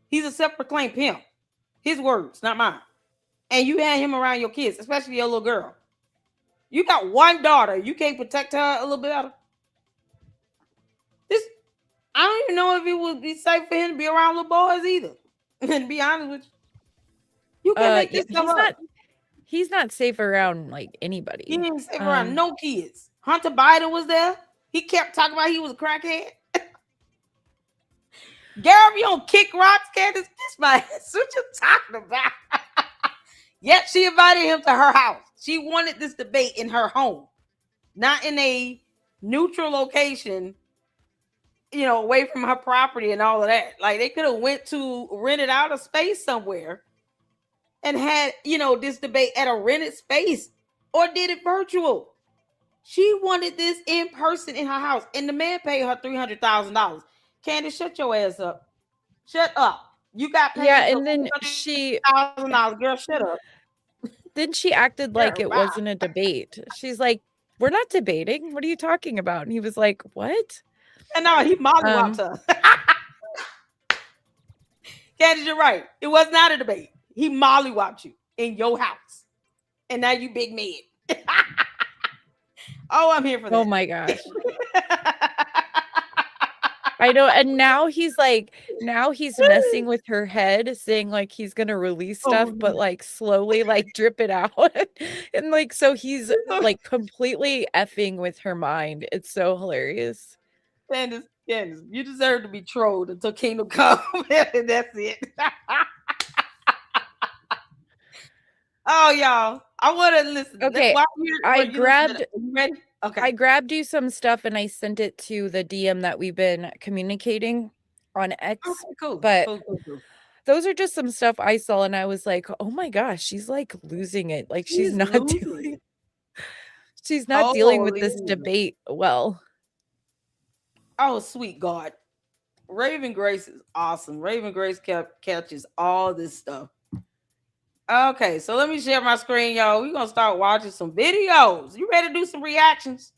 He's a self-proclaimed pimp. His words, not mine. And you had him around your kids, especially your little girl. You got one daughter. You can't protect her a little bit better. This, I don't even know if it would be safe for him to be around little boys either. And to be honest with you, you can't make Yeah, this stuff up. he's not safe around, like, He anybody. ain't safe around no kids. Hunter Biden was there. He kept talking about he was a crackhead. Gary, you don't kick rocks, Candace. This my ass. What you talking about? Yet she invited him to her house. She wanted this debate in her home, not in a neutral location, away from her property and all of that. Like they could have went to rented out a space somewhere and had, this debate at a rented space or did it virtual. She wanted this in person in her house, and the man paid her $300,000. Candace, shut your ass up. Shut up. You got paid Yeah, your and then $300,000. Girl, shut up. then she acted like Girl, it wow. wasn't a debate. She's like, "We're not debating. What are you talking about?" And he was like, "What?" And no, he mollywopped her. Candace, you're right. It was not a debate. He mollywopped you. in your house, and now you big mad. Oh, I'm here for Oh that. my gosh. I know, and now he's messing with her head, saying, like, he's gonna release Oh, stuff, but, like, slowly, like, drip it out, and, like, so he's, like, completely effing with her mind. It's so hilarious. Candace, you deserve to be trolled until Kingdom Come. And that's it. Oh, y'all, I want to listen. Okay, While you I what you listen to that. grabbed Are you ready? Okay. I grabbed you some stuff, and I sent it to the DM that we've been communicating on X, Okay. Cool. but Cool. Cool. Cool. those are just some stuff I saw, and I was like, "Oh my gosh, she's, like, losing it." Like, She's losing it. she's not dealing with Holy. this debate well. Oh, sweet God. Raven Grace is awesome. Raven Grace catches all this stuff. Okay, so let me share my screen, y'all. We're gonna start watching some videos. You ready to do some reactions?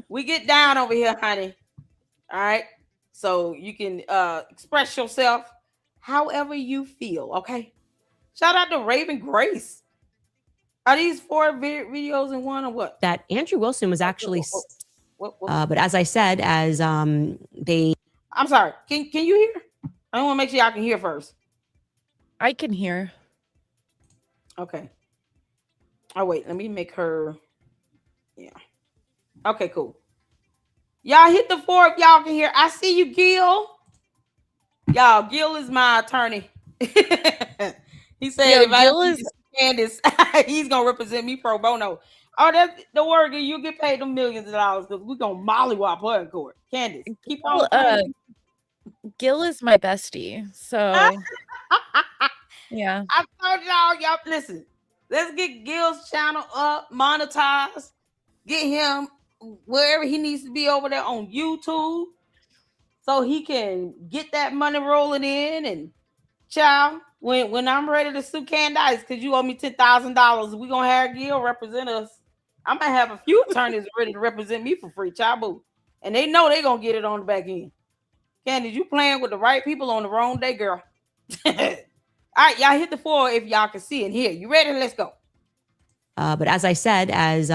We get down over here, honey. All right. So you can express yourself however you feel. Okay. Shout out to Raven Grace. Are these four videos in one or what? That Andrew Wilson was actually, What? but as I said, as they. I'm sorry. Can you hear? I want to make sure y'all can hear first. I can hear. Okay. Oh wait, let me make her. Yeah. Okay, cool. Y'all hit the four if y'all can hear. I see you, Gil. Y'all, Gil is my attorney. He said Yeah, if Gil I is Candace, he's gonna represent me pro bono. Oh, that's don't worry, you get paid them millions of dollars because we're gonna mollywop her in court. Candace, keep on praying. Gil is my bestie, so yeah. I told y'all listen. Let's get Gil's channel up, monetized, get him wherever he needs to be over there on YouTube, so he can get that money rolling in. And child, when I'm ready to sue Candace because you owe me $10,000, we gonna have Gil represent us. I might have a few attorneys ready to represent me for free, child boo, and they know they gonna get it on the back end. Candace, you playing with the right people on the wrong day, girl. All right, y'all hit the four if y'all can see and hear. You ready? Let's go. But as I said, as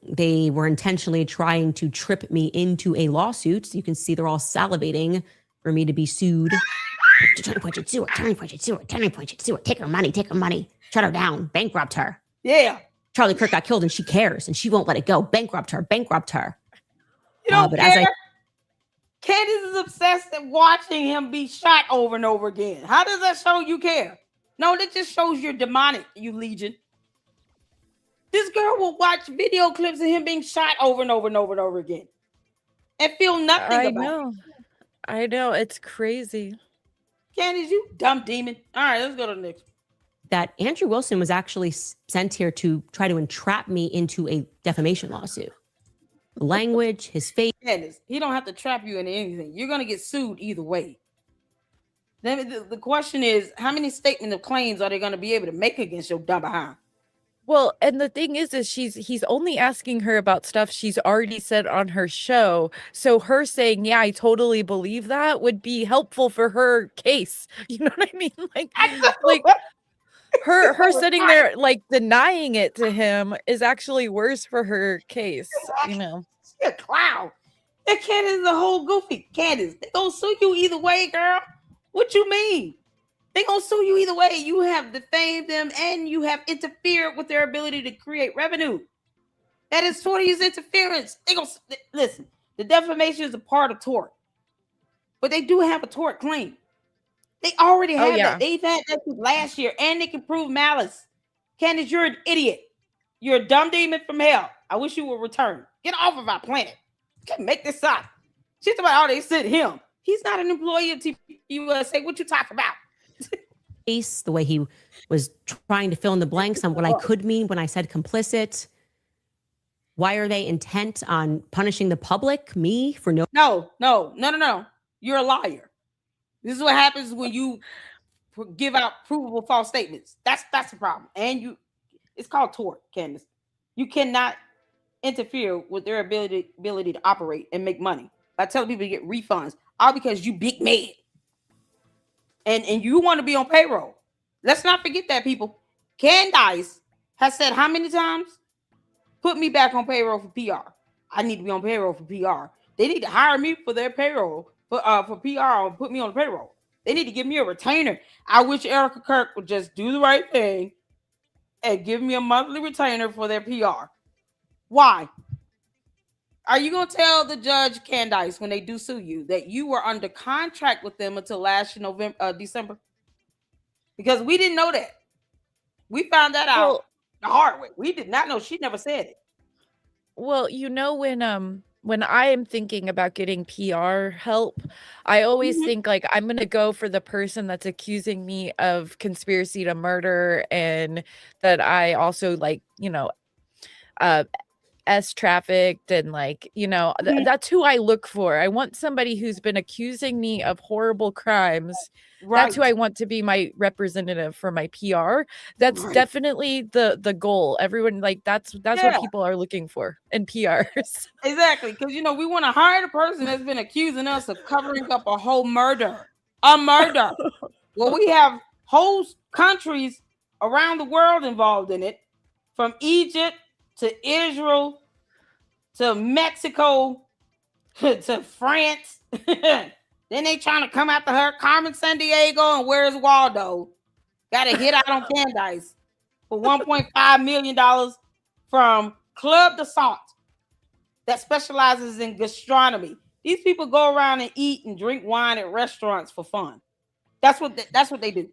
they were intentionally trying to trip me into a lawsuit, you can see they're all salivating for me to be sued. Turning point it, sue her, turning point it, sue her, turning point it, sue her. Take her money, shut her down, bankrupt her. Yeah. Charlie Kirk got killed and she cares and she won't let it go. Bankrupt her. You don't care? Candace is obsessed at watching him be shot over and over again. How does that show you care? No, that just shows you're demonic, you legion. This girl will watch video clips of him being shot over and over and over and over again and feel nothing about it. I know. It's crazy. Candace, you dumb demon. All right, let's go to the next. That Andrew Wilson was actually sent here to try to entrap me into a defamation lawsuit. Language, his face. Candace, he don't have to trap you into anything. You're going to get sued either way. Then the question is, how many statement of claims are they going to be able to make against your dumb behind? Well, and the thing is he's only asking her about stuff she's already said on her show. So her saying, "Yeah, I totally believe that," would be helpful for her case. You know what I mean? Like her sitting there like denying it to him is actually worse for her case. You know, she a clown. That Candace is a whole goofy. Candace, they gonna sue you either way, girl. What you mean? They gonna sue you either way. You have defamed them and you have interfered with their ability to create revenue. That is tort is interference. They gonna listen. The defamation is a part of tort, but they do have a tort claim. They already have that. They've had that since last year, and they can prove malice. Candace, you're an idiot. You're a dumb demon from hell. I wish you would return. Get off of our planet. You can't make this up. She's about they sent him. He's not an employee of TPUSA. What you talking about? The way he was trying to fill in the blanks on what I could mean when I said complicit. Why are they intent on punishing the public? Me for no. No. You're a liar. This is what happens when you give out provable false statements. That's the problem. And it's called tort, Candace. You cannot interfere with their ability to operate and make money by telling people to get refunds, all because you big mad. And you want to be on payroll. Let's not forget that, people. Candace has said how many times? Put me back on payroll for PR. I need to be on payroll for PR. They need to hire me for their payroll for PR and put me on the payroll. They need to give me a retainer. I wish Erica Kirk would just do the right thing and give me a monthly retainer for their PR. Why? Are you gonna tell the judge, Candace, when they do sue you, that you were under contract with them until last December? Because we didn't know that. We found that out the hard way. We did not know. She never said it. Well, when I am thinking about getting PR help, I always think like I'm gonna go for the person that's accusing me of conspiracy to murder and that I also like, uh trafficked and like, that's who I look for. I want somebody who's been accusing me of horrible crimes. Right. That's who I want to be my representative for my PR. That's Right. definitely the goal. Everyone like that's what people are looking for in PRs. Exactly, because we want to hire the person that's been accusing us of covering up a whole murder. A murder. Well, we have whole countries around the world involved in it, from Egypt to Israel to Mexico to France. Then they trying to come after her. Carmen Sandiego and Where's Waldo got a hit out on Candace for $1.5 million from Club de Salt that specializes in gastronomy. These people go around and eat and drink wine at restaurants for fun. That's what they do.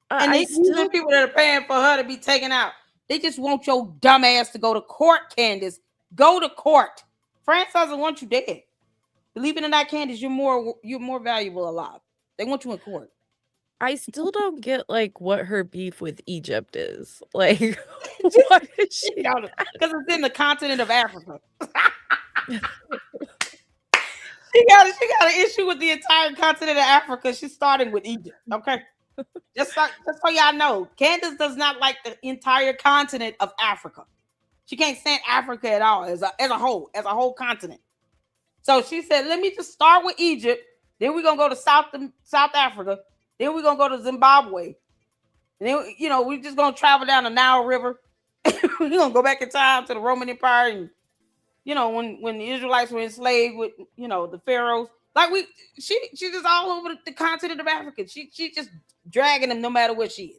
And these people that are paying for her to be taken out, they just want your dumb ass to go to court, Candace. Go to court. France doesn't want you dead. Believe it or not, Candace, you're more valuable alive. They want you in court. I still don't get like what her beef with Egypt is. Like, what is she? Because it's in the continent of Africa. She got an issue with the entire continent of Africa. She's starting with Egypt. Okay, just so y'all know, Candace does not like the entire continent of Africa. She can't stand Africa at all as a whole continent. So she said, let me just start with Egypt. Then we're gonna go to South Africa. Then we're gonna go to Zimbabwe. And then we're just gonna travel down the Nile River. We're gonna go back in time to the Roman Empire, and when the Israelites were enslaved with the pharaohs. Like she's just all over the continent of Africa. She's just dragging them no matter where she is.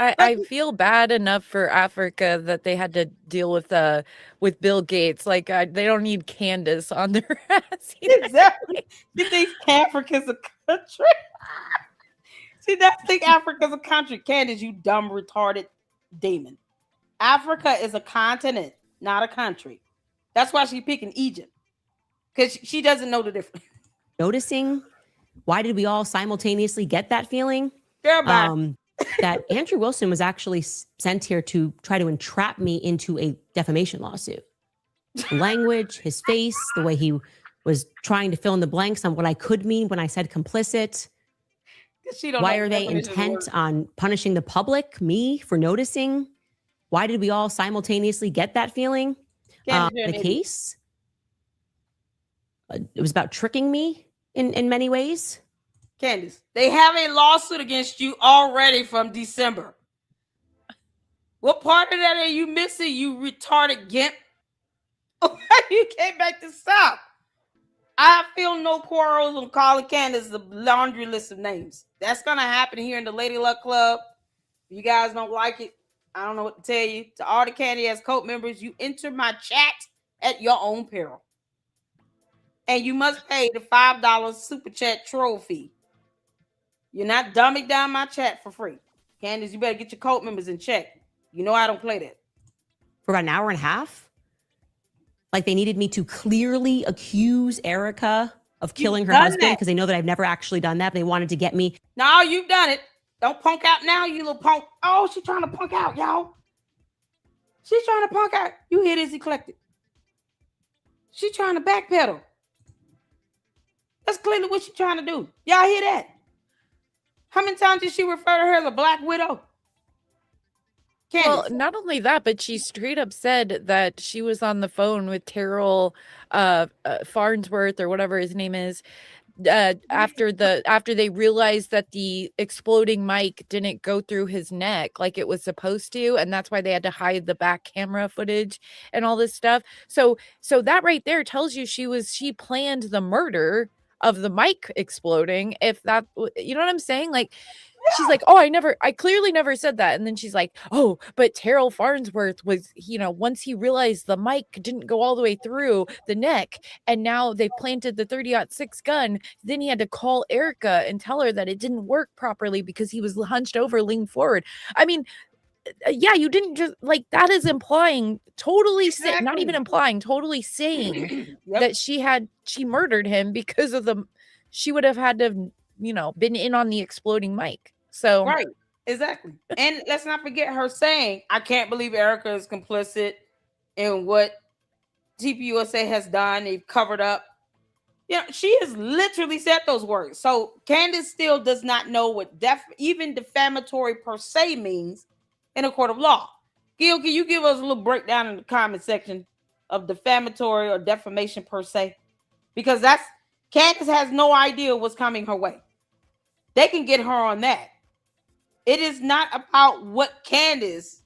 I feel bad enough for Africa that they had to deal with Bill Gates. Like they don't need Candace on their ass. Exactly. You think Africa's a country? She doesn't think Africa's a country. Candace, you dumb, retarded demon. Africa is a continent, not a country. That's why she's picking Egypt. Because she doesn't know the difference. Noticing, why did we all simultaneously get that feeling? That Andrew Wilson was actually sent here to try to entrap me into a defamation lawsuit. Language, his face, the way he was trying to fill in the blanks on what I could mean when I said complicit. Why are they intent on punishing the public, me, for noticing? Why did we all simultaneously get that feeling? The case, it was about tricking me in many ways. Candace, they have a lawsuit against you already from December. What part of that are you missing, you retarded gimp? You came back to stop. I feel no quarrels on calling Candace the laundry list of names. That's going to happen here in the Lady Luck Club. If you guys don't like it, I don't know what to tell you. To all the Candy Ass Cult members, you enter my chat at your own peril. And you must pay the $5 super chat troll fee. You're not dumbing down my chat for free. Candace, you better get your cult members in check. You know I don't play that. For about an hour and a half? Like they needed me to clearly accuse Erica of killing her husband because they know that I've never actually done that. But they wanted to get me. No, you've done it. Don't punk out now, you little punk. Oh, she's trying to punk out, y'all. She's trying to punk out. You hear this, Eclectic? She's trying to backpedal. That's clearly what she's trying to do. Y'all hear that? How many times did she refer to her as a black widow? Candace. Well, not only that, but she straight up said that she was on the phone with Terrell Farnsworth or whatever his name is, after they realized that the exploding mic didn't go through his neck like it was supposed to, and that's why they had to hide the back camera footage and all this stuff. So that right there tells you she planned the murder of the mic exploding. If that, you know what I'm saying? Like, she's like, oh, I clearly never said that. And then she's like, oh, but Terrell Farnsworth was, once he realized the mic didn't go all the way through the neck, and now they planted the 30-06 gun, then he had to call Erica and tell her that it didn't work properly because he was hunched over, leaned forward. I mean, yeah, you didn't just, like, that is implying totally, not even implying, totally saying that she murdered him because of she would have had to, been in on the exploding mic. So right, exactly. And let's not forget her saying, I can't believe Erica is complicit in what TPUSA has done. They've covered up. She has literally said those words. So Candace still does not know what even defamatory per se means in a court of law. Gil, can you give us a little breakdown in the comment section of defamatory or defamation per se? Because Candace has no idea what's coming her way. They can get her on that. It is not about what Candace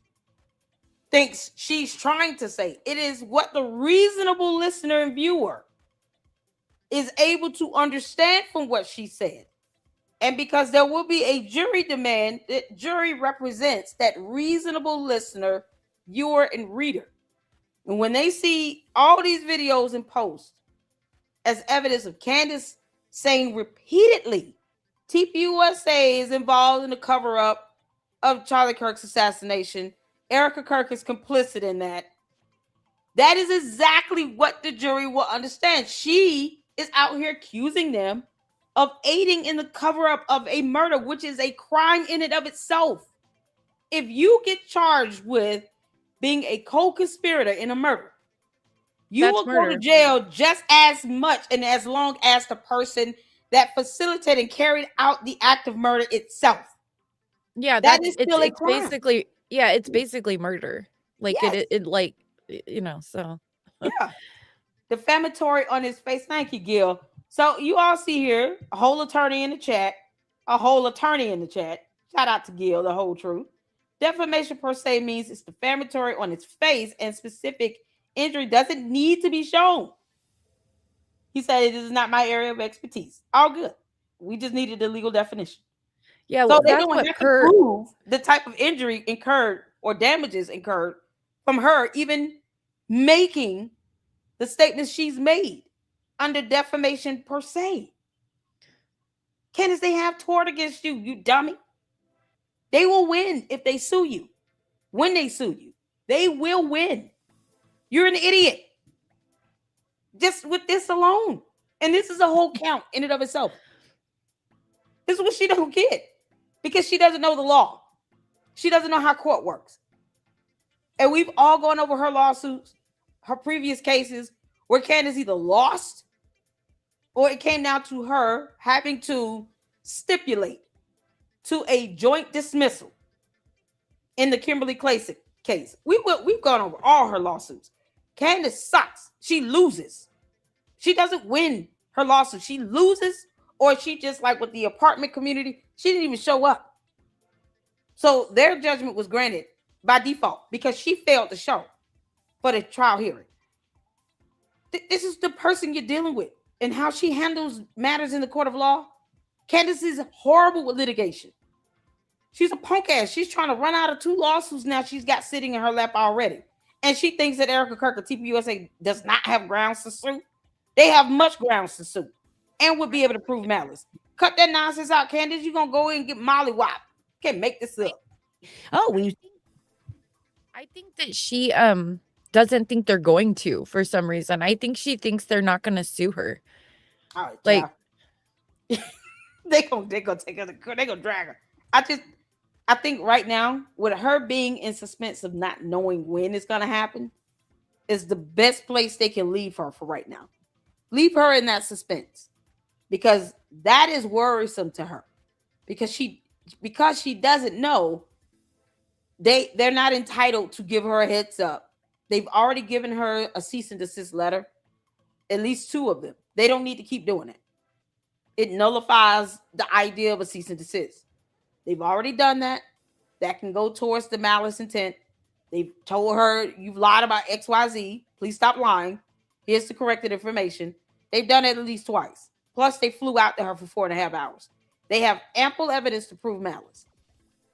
thinks she's trying to say. It is what the reasonable listener and viewer is able to understand from what she said. And because there will be a jury demand, the jury represents that reasonable listener, viewer, and reader. And when they see all these videos and posts as evidence of Candace saying repeatedly, TPUSA is involved in the cover-up of Charlie Kirk's assassination, Erica Kirk is complicit in that. That is exactly what the jury will understand. She is out here accusing them of aiding in the cover-up of a murder, which is a crime in and of itself. If you get charged with being a co-conspirator in a murder, you will go to jail just as much and as long as the person that facilitated and carried out the act of murder itself. Yeah, that is still a crime. Basically, yeah, it's basically murder. Like, yes. it like, so. Yeah. Defamatory on his face. Thank you, Gil. So you all see here a whole attorney in the chat. Shout out to Gil, the whole truth. Defamation per se means it's defamatory on its face and specific injury doesn't need to be shown. He said it is not my area of expertise. All good. We just needed the legal definition. Yeah, so they don't have to prove the type of injury incurred or damages incurred from her even making the statements she's made under defamation per se. Candace, they have tort against you, you dummy. They will win if they sue you. When they sue you, they will win. You're an idiot. Just with this alone. And this is a whole count in and of itself. This is what she don't get. Because she doesn't know the law. She doesn't know how court works. And we've all gone over her lawsuits, her previous cases, where Candace either lost or it came down to her having to stipulate to a joint dismissal in the Kimberly Classic case. We've gone over all her lawsuits. Candace sucks. She loses. She doesn't win her lawsuit. She loses, or she just like with the apartment community, she didn't even show up. So their judgment was granted by default because she failed to show for the trial hearing. This is the person you're dealing with and how she handles matters in the court of law. Candace is horrible with litigation. She's a punk ass. She's trying to run out of 2 lawsuits now she's got sitting in her lap already. And she thinks that Erica Kirk or TPUSA does not have grounds to sue. They have much grounds to sue and would be able to prove malice. Cut that nonsense out, Candace. You're going to go in and get mollywop. Can't make this up. Oh, I think that she doesn't think they're going to for some reason. I think she thinks they're not going to sue her. All right, like they gonna take her. They gonna drag her. I think right now with her being in suspense of not knowing when it's gonna happen is the best place they can leave her for right now. Leave her in that suspense because that is worrisome to her because she doesn't know. They're not entitled to give her a heads up. They've already given her a cease and desist letter, at least 2 of them. They don't need to keep doing it. It nullifies the idea of a cease and desist. They've already done that. That can go towards the malice intent. They've told her, you've lied about XYZ. Please stop lying. Here's the corrected information. They've done it at least twice. Plus, they flew out to her for 4.5 hours. They have ample evidence to prove malice.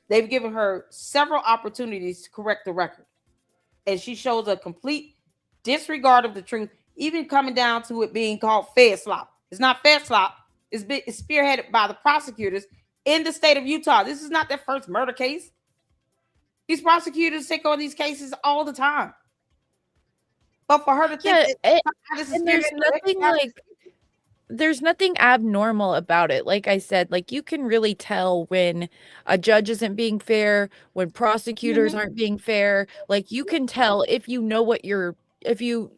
They've given her several opportunities to correct the record. And she shows a complete disregard of the truth, even coming down to it being called Fed slop. It's not Fed slop. It's spearheaded by the prosecutors in the state of Utah. This is not their first murder case. These prosecutors take on these cases all the time. But for her to think that this is and there's nothing abnormal about it. Like I said, like you can really tell when a judge isn't being fair, when prosecutors aren't being fair. Like you can tell if you know what you're, if you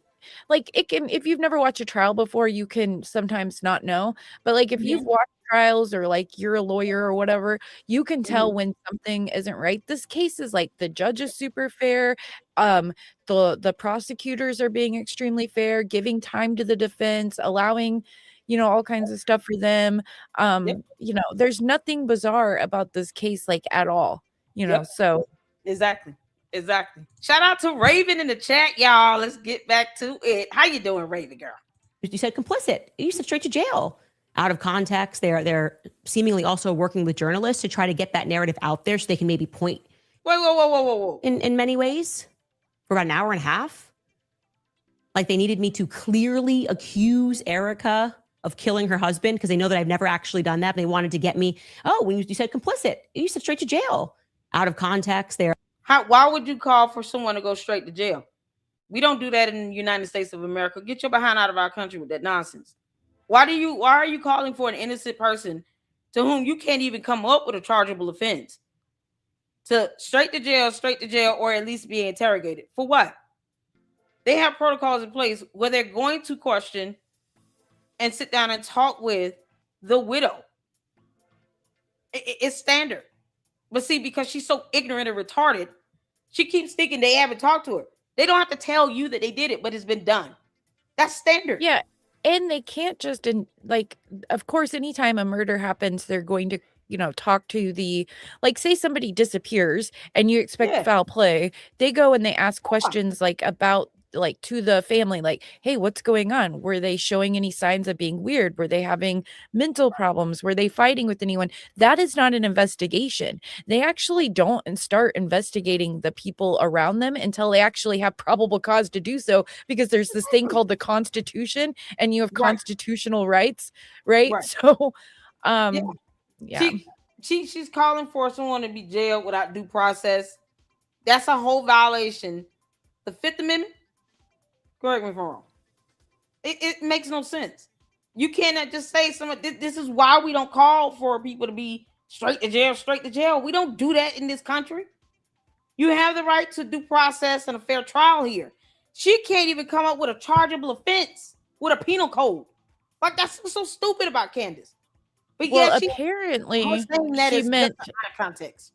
like it can, if you've never watched a trial before, you can sometimes not know. But like if you've watched trials or like you're a lawyer or whatever, you can tell when something isn't right. This case is like the judge is super fair. The prosecutors are being extremely fair, giving time to the defense, allowing all kinds of stuff for them. There's nothing bizarre about this case, like at all, so. Exactly. Shout out to Raven in the chat, y'all. Let's get back to it. How you doing, Raven girl? You said complicit. You said straight to jail. Out of context, they're seemingly also working with journalists to try to get that narrative out there so they can maybe point. Whoa. In many ways, for about an hour and a half. Like they needed me to clearly accuse Erica of killing her husband because they know that I've never actually done that. They wanted to get me. Oh, when you said complicit, you said straight to jail. Out of context, why would you call for someone to go straight to jail? We don't do that in the United States of America. Get your behind out of our country with that nonsense. Why are you calling for an innocent person to whom you can't even come up with a chargeable offense to straight to jail, or at least be interrogated? For what? They have protocols in place where they're going to question and sit down and talk with the widow. It's standard. But see, because she's so ignorant and retarded, she keeps thinking they haven't talked to her. They don't have to tell you that they did it, but it's been done. That's standard. Yeah. And they can't just, of course, anytime a murder happens, they're going to, talk to say somebody disappears and you expect foul play. They go and they ask questions about to the family, hey, what's going on? Were they showing any signs of being weird? Were they having mental problems? Were they fighting with anyone? That is not an investigation. They actually don't start investigating the people around them until they actually have probable cause to do so, because there's this thing called the Constitution and you have constitutional rights, right? So she's calling for someone to be jailed without due process. That's a whole violation. The Fifth Amendment. Correct me if I'm wrong. It makes no sense. You cannot just say this is why we don't call for people to be straight to jail. We don't do that in this country. You have the right to due process and a fair trial here. She can't even come up with a chargeable offense with a penal code. Like, that's so stupid about Candace. But apparently she meant out of context.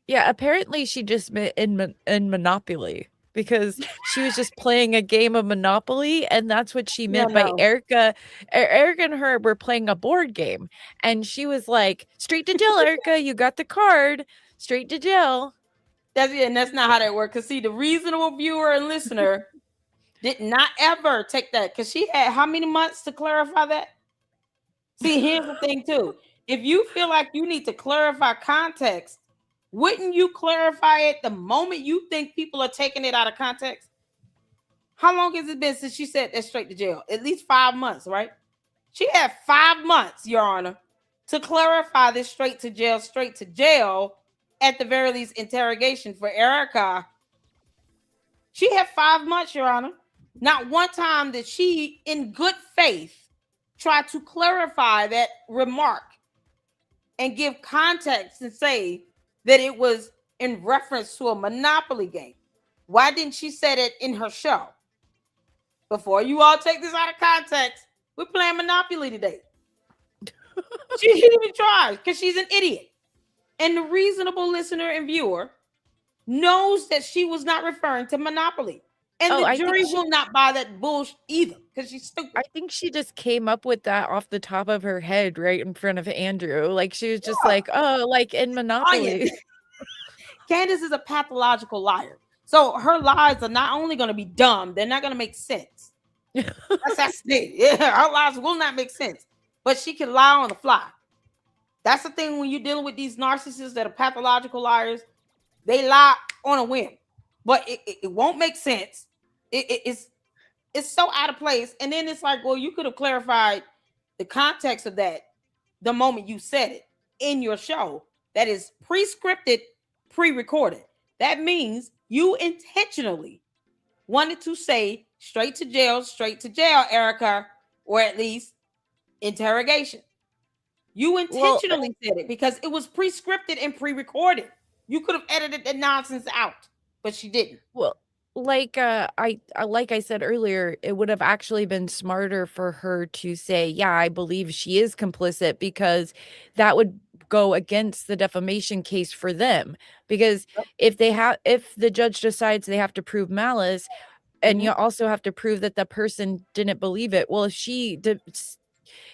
Yeah, apparently she just meant in Monopoly, because she was just playing a game of Monopoly, and that's what she meant by Erica. Erica and her were playing a board game, and she was like, straight to jail, Erica, you got the card, straight to jail. And that's not how that works. Because see, the reasonable viewer and listener did not ever take that, because she had how many months to clarify that? See, here's the thing too. If you feel like you need to clarify context, wouldn't you clarify it the moment you think people are taking it out of context? How long has it been since she said that straight to jail? At least 5 months, right? She had 5 months, Your Honor, to clarify this straight to jail, at the very least interrogation for Erica. She had 5 months, Your Honor. Not one time did she, in good faith, try to clarify that remark and give context and say that it was in reference to a Monopoly game. Why didn't she say it in her show? Before you all take this out of context, we're playing Monopoly today. She didn't even try, because she's an idiot. And the reasonable listener and viewer knows that she was not referring to Monopoly. And the I think jury will not buy that bullshit either because she's stupid. I think she just came up with that off the top of her head right in front of Andrew. Like, she was just like, "Oh, like in Monopoly." Candace is a pathological liar. So her lies are not only going to be dumb, they're not going to make sense. That's the thing. Yeah, her lies will not make sense. But she can lie on the fly. That's the thing when you're dealing with these narcissists that are pathological liars. They lie on a whim, but it won't make sense. It's so out of place. And then it's like, well, you could have clarified the context of that the moment you said it in your show. That is pre-scripted, pre-recorded. That means you intentionally wanted to say straight to jail, Erica, or at least interrogation. You intentionally said it because it was pre-scripted and pre-recorded. You could have edited that nonsense out, but she didn't. Well, like I said earlier, it would have actually been smarter for her to say, "Yeah, I believe she is complicit," because that would go against the defamation case for them. Because if the judge decides they have to prove malice, and you also have to prove that the person didn't believe it. Well,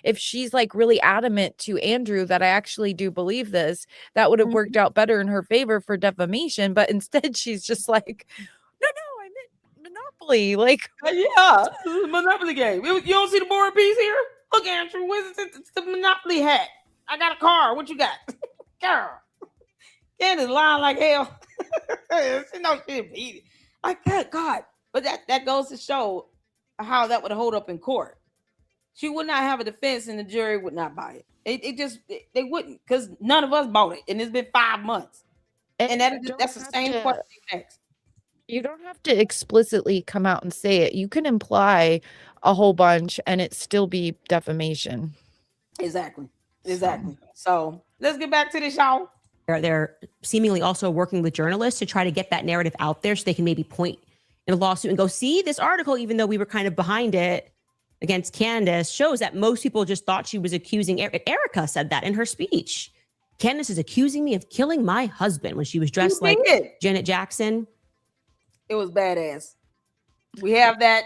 if she's like really adamant to Andrew that I actually do believe this, that would have worked out better in her favor for defamation. But instead, she's just like, no, I meant Monopoly. Like, yeah, this is a Monopoly game. You don't see the board piece here? Look, Andrew, it's the Monopoly hat. I got a car. What you got? Girl. Candace lying like hell. She knows she didn't beat it. Like, God. But that goes to show how that would hold up in court. She would not have a defense and the jury would not buy it. They wouldn't, because none of us bought it. And it's been 5 months. And that's the same question next. You don't have to explicitly come out and say it. You can imply a whole bunch and it still be defamation. Exactly. So let's get back to this, y'all. They're seemingly also working with journalists to try to get that narrative out there so they can maybe point in a lawsuit and go, see, this article, even though we were kind of behind it against Candace, shows that most people just thought she was accusing Erica said that in her speech. Candace is accusing me of killing my husband when she was dressed like Janet Jackson. It was badass. We have that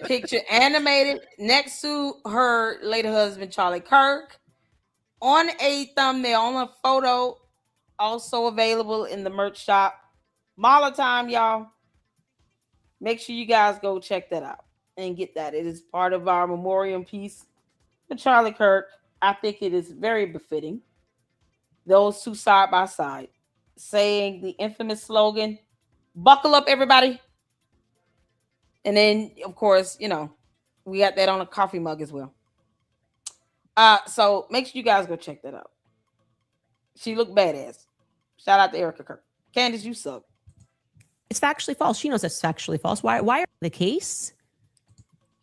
picture animated next to her late husband, Charlie Kirk, on a thumbnail, on a photo, also available in the merch shop. Mala time, y'all. Make sure you guys go check that out and get that. It is part of our memoriam piece for Charlie Kirk. I think it is very befitting. Those two side by side, saying the infamous slogan, "Buckle up, everybody." And then, of course, we got that on a coffee mug as well. So make sure you guys go check that out. She looked badass. Shout out to Erica Kirk. Candace, you suck. It's factually false. She knows it's factually false. Why are the case?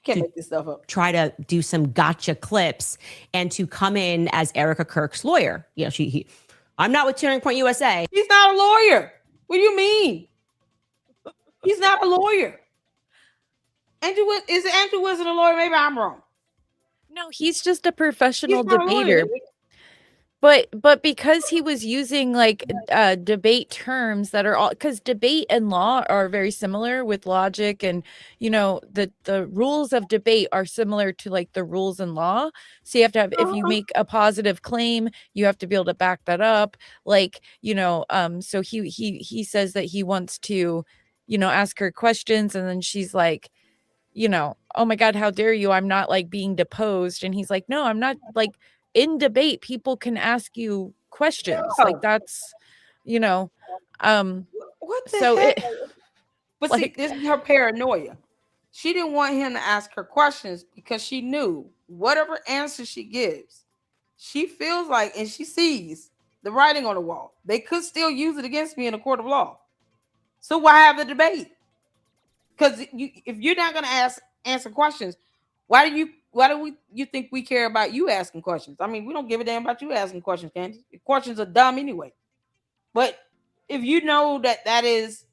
Can't make this stuff up. Try to do some gotcha clips and to come in as Erica Kirk's lawyer. I'm not with Turning Point USA. He's not a lawyer. What do you mean? He's not a lawyer. Andrew wasn't a lawyer? Maybe I'm wrong. No, he's just a professional debater. But because he was using like debate terms that are all, because debate and law are very similar with logic, and the rules of debate are similar to like the rules in law. So you have to have, if you make a positive claim, you have to be able to back that up. Like, so he says that he wants to, ask her questions, and then she's like, oh my God, how dare you? I'm not like being deposed. And he's like, no, I'm not. Like, in debate, people can ask you questions. Like, that's, what the heck? But like, see, this is her paranoia. She didn't want him to ask her questions because she knew whatever answer she gives, she feels like, and she sees the writing on the wall. They could still use it against me in a court of law. So why have the debate? Because if you're not going to answer questions, why do you think we care about you asking questions? I mean, we don't give a damn about you asking questions, Candace. Questions are dumb anyway. But if you know that is,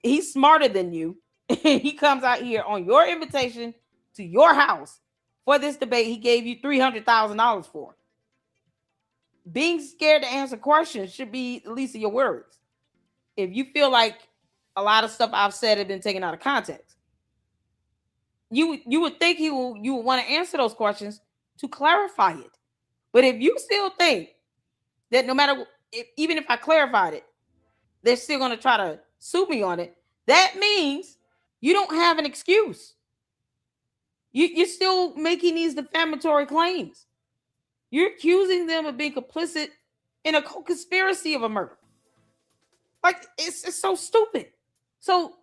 he's smarter than you, and he comes out here on your invitation to your house for this debate he gave you $300,000 for. Being scared to answer questions should be the least of your worries. If you feel like a lot of stuff I've said has been taken out of context. You would think you would want to answer those questions to clarify it. But if you still think that no matter even if I clarified it, they're still going to try to sue me on it, that means you don't have an excuse. You're still making these defamatory claims. You're accusing them of being complicit in a co-conspiracy of a murder. Like, it's so stupid. So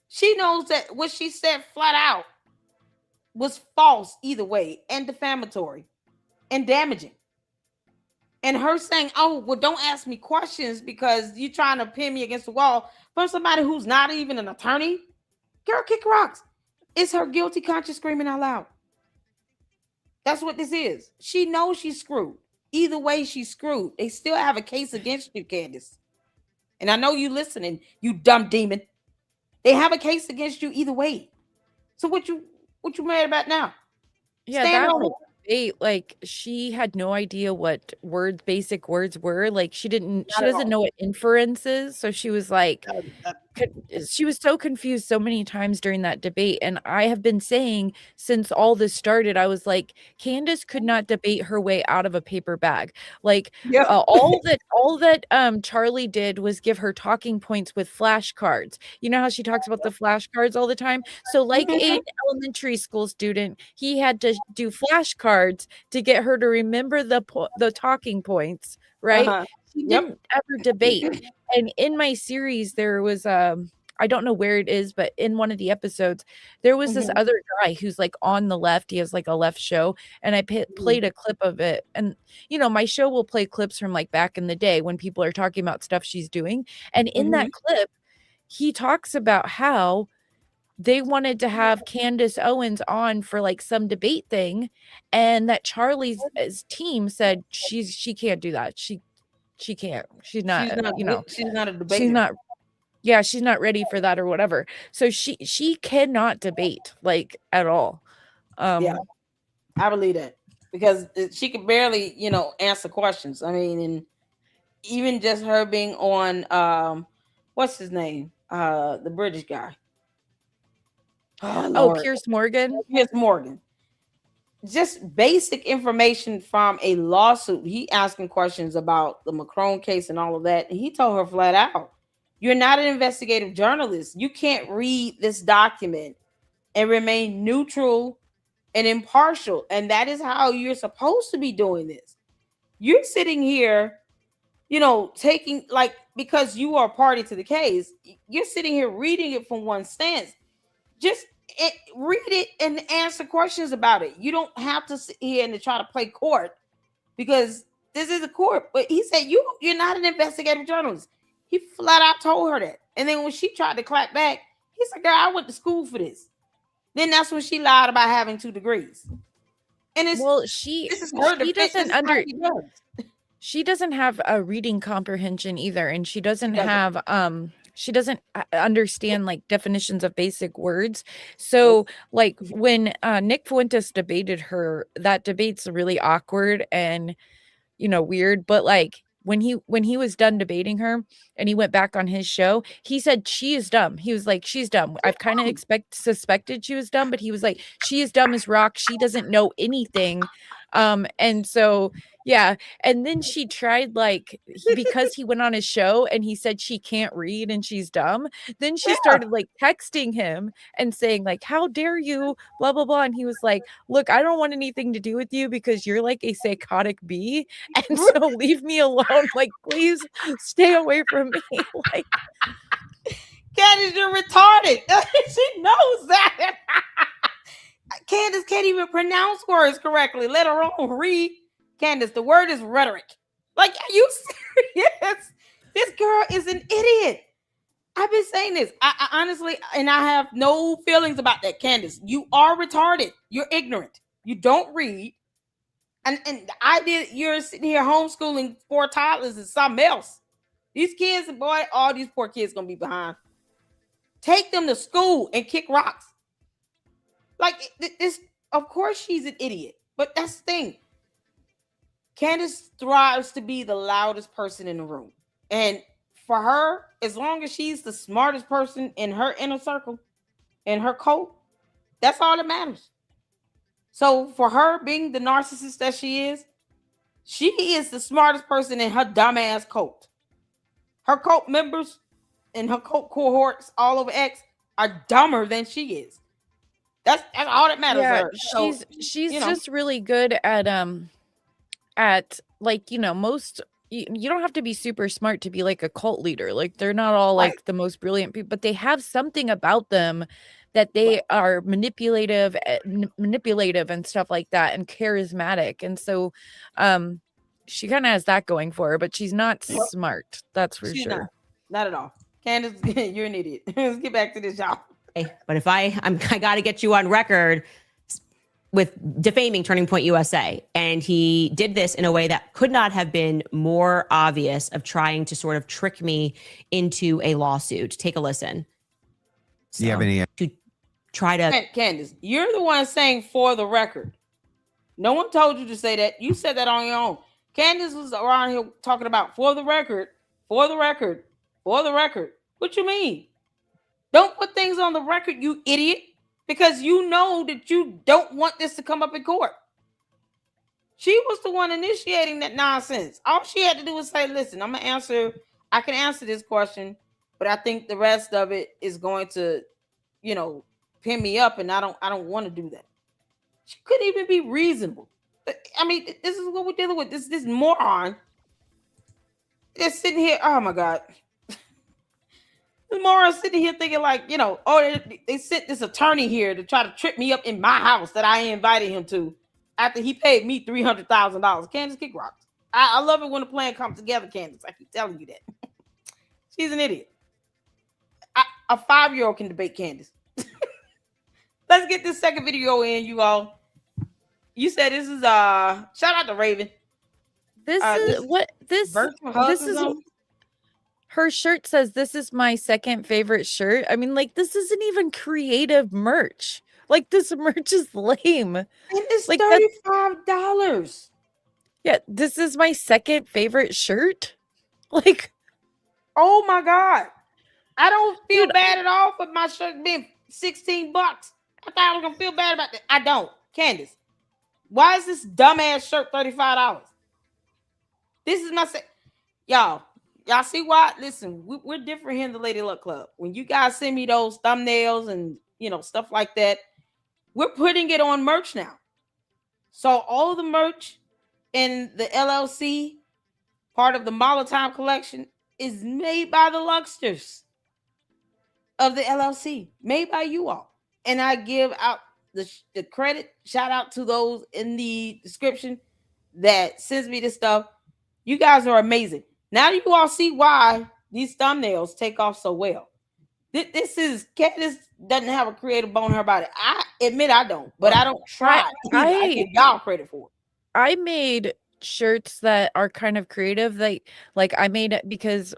she knows that what she said flat out was false either way, and defamatory and damaging. And her saying, "Oh, well, don't ask me questions because you're trying to pin me against the wall," from somebody who's not even an attorney. Girl, kick rocks. It's her guilty conscience screaming out loud. That's what this is. She knows she's screwed. Either way, she's screwed. They still have a case against you, Candace. And I know you listening, you dumb demon. They have a case against you either way. So what you mad about now? Yeah, Stand that on it. whole debate, like, she had no idea what basic words were. Like, she Not at doesn't all. know what inference is. So she was like, she was so confused so many times during that debate. And I have been saying since all this started, I was like, Candace could not debate her way out of a paper bag. Like, Yep. all that Charlie did was give her talking points with flashcards. You know how she talks about the flashcards all the time? So like Mhm. a elementary school student, he had to do flashcards to get her to remember the talking points, right? Uh-huh. She Yep. didn't ever debate. And in my series, there was I don't know where it is, but in one of the episodes, there was this Mhm. other guy who's like on the left. He has like a left show, and I played a clip of it. And my show will play clips from like back in the day when people are talking about stuff she's doing. And in Mhm. that clip, he talks about how they wanted to have Candace Owens on for like some debate thing, and that Charlie's team said she can't do that. She can't. She's not, She's not good. She's not a she's debater. not yeah, she's not ready for that or whatever. So she cannot debate like at all. Yeah, Um I believe that because she could barely, answer questions. I mean, and even just her being on, what's his name? The British guy. Oh oh, Lord, Pierce Morgan. Piers Morgan. Just basic information from a lawsuit. He asking questions about the Macron case and all of that. And he told her flat out, "You're not an investigative journalist. You can't read this document and remain neutral and impartial. And that is how you're supposed to be doing this. You're sitting here, taking like because you are party to the case, you're sitting here reading it from one stance. Just read it and answer questions about it. You don't have to sit here and to try to play court because this is a court." But he said, you're not an investigative journalist. He flat out told her that. And then when she tried to clap back, he said, "Girl, I went to school for this." Then that's when she lied about having 2 degrees. And Well, this is her she defense. This doesn't is how she does. she doesn't have a reading comprehension either, and she She doesn't doesn't. have she doesn't understand like definitions of basic words. Nope. So like when Nick Fuentes debated her, that debate's really awkward and weird, but like when he was done debating her and he went back on his show, he said she is dumb. He was like, she's dumb. I've kind of suspected she was dumb, but he was like, she is dumb as rock. She doesn't know anything. And so yeah, and then she tried like because he went on his show and he said she can't read and she's dumb. Then she Yeah. started like texting him and saying like, how dare you, blah blah blah. And he was like, look, I don't want anything to do with you because you're like a psychotic bee. And so leave me alone. Like, please stay away from me. Like, Candace, you're retarded. She knows that. Candace can't even pronounce words correctly, let alone read. Candace, the word is rhetoric. Like, are you serious? This girl is an idiot. I've been saying this. I honestly, and I have no feelings about that, Candace. You are retarded. You're ignorant. You don't read. And you're sitting here homeschooling 4 toddlers and something else. These kids, boy, all these poor kids gonna be behind. Take them to school and kick rocks. Like this, of course she's an idiot. But that's the thing. Candace thrives to be the loudest person in the room. And for her, as long as she's the smartest person in her inner circle, in her cult, that's all that matters. So for her being the narcissist that she is the smartest person in her dumbass cult. Her cult members and her cult cohorts all over X are dumber than she is. That's all that matters to Yeah, her. So, she's you know, just really good at like, most you don't have to be super smart to be like a cult leader. Like they're not all right, like the most brilliant people, but they have something about them that right. they are manipulative and stuff like that and charismatic. And so she kind of has that going for her, but she's not Nope, smart. That's for she's sure. not at all. Candace, you're an idiot. Let's get back to this, y'all. But if I got to get you on record with defaming Turning Point USA. And he did this in a way that could not have been more obvious of trying to sort of trick me into a lawsuit. Take a listen. Do you have any? To try to... Candace, you're the one saying for the record. No one told you to say that. You said that on your own. Candace was around here talking about for the record, for the record, for the record. What you mean? Don't put things on the record, you idiot, because you know that you don't want this to come up in court. She was the one initiating that nonsense. All she had to do was say, listen, I can answer this question, but I think the rest of it is going to, pin me up, and I don't want to do that. She couldn't even be reasonable. I mean, this is what we're dealing with. This moron is sitting here. Oh my God. This moron sitting here thinking like, they sent this attorney here to try to trip me up in my house that I invited him to after he paid me $300,000. Candace, kick rocks. I love it when the plan comes together, Candace. I keep telling you that. She's an idiot. A 5-year-old can debate Candace. Let's get this second video in, you all. You said this is shout out to Raven. This is her shirt says this is my second favorite shirt. I mean, like, this isn't even creative merch. Like, this merch is lame. And it's like $35. Yeah, this is my second favorite shirt. Like, oh my God. I don't feel bad at all for my shirt being $16. I thought I was gonna feel bad about that. I don't. Candace, why is this dumbass shirt $35? This is my y'all see why? Listen, we're different here in the Lady Luck Club. When you guys send me those thumbnails and stuff like that, we're putting it on merch now. So all the merch in the LLC, part of the Molotov collection, is made by the Lucksters of the LLC, made by you all. And I give out the credit, shout out to those in the description that sends me this stuff. You guys are amazing. Now you all see why these thumbnails take off so well. This is Candace doesn't have a creative bone in her body. I admit I don't, but I don't try. I give y'all credit for it. I made shirts that are kind of creative. Like I made it because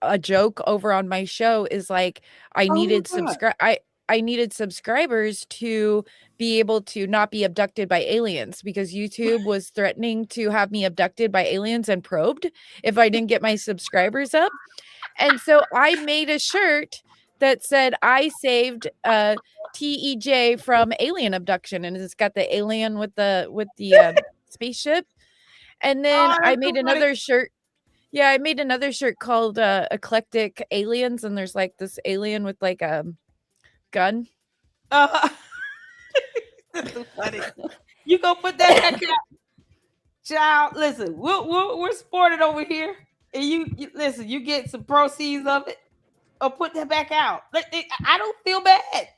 a joke over on my show is like I needed subscribers to be able to not be abducted by aliens because YouTube was threatening to have me abducted by aliens and probed if I didn't get my subscribers up. And so I made a shirt that said I saved TEJ from alien abduction, and it's got the alien with the spaceship. And then I made another shirt. Yeah, I made another shirt called Eclectic Aliens, and there's like this alien with like a gun. This is funny. You go put that back out. Child, listen, we're supported over here. And you listen, you get some proceeds of it or put that back out. I don't feel bad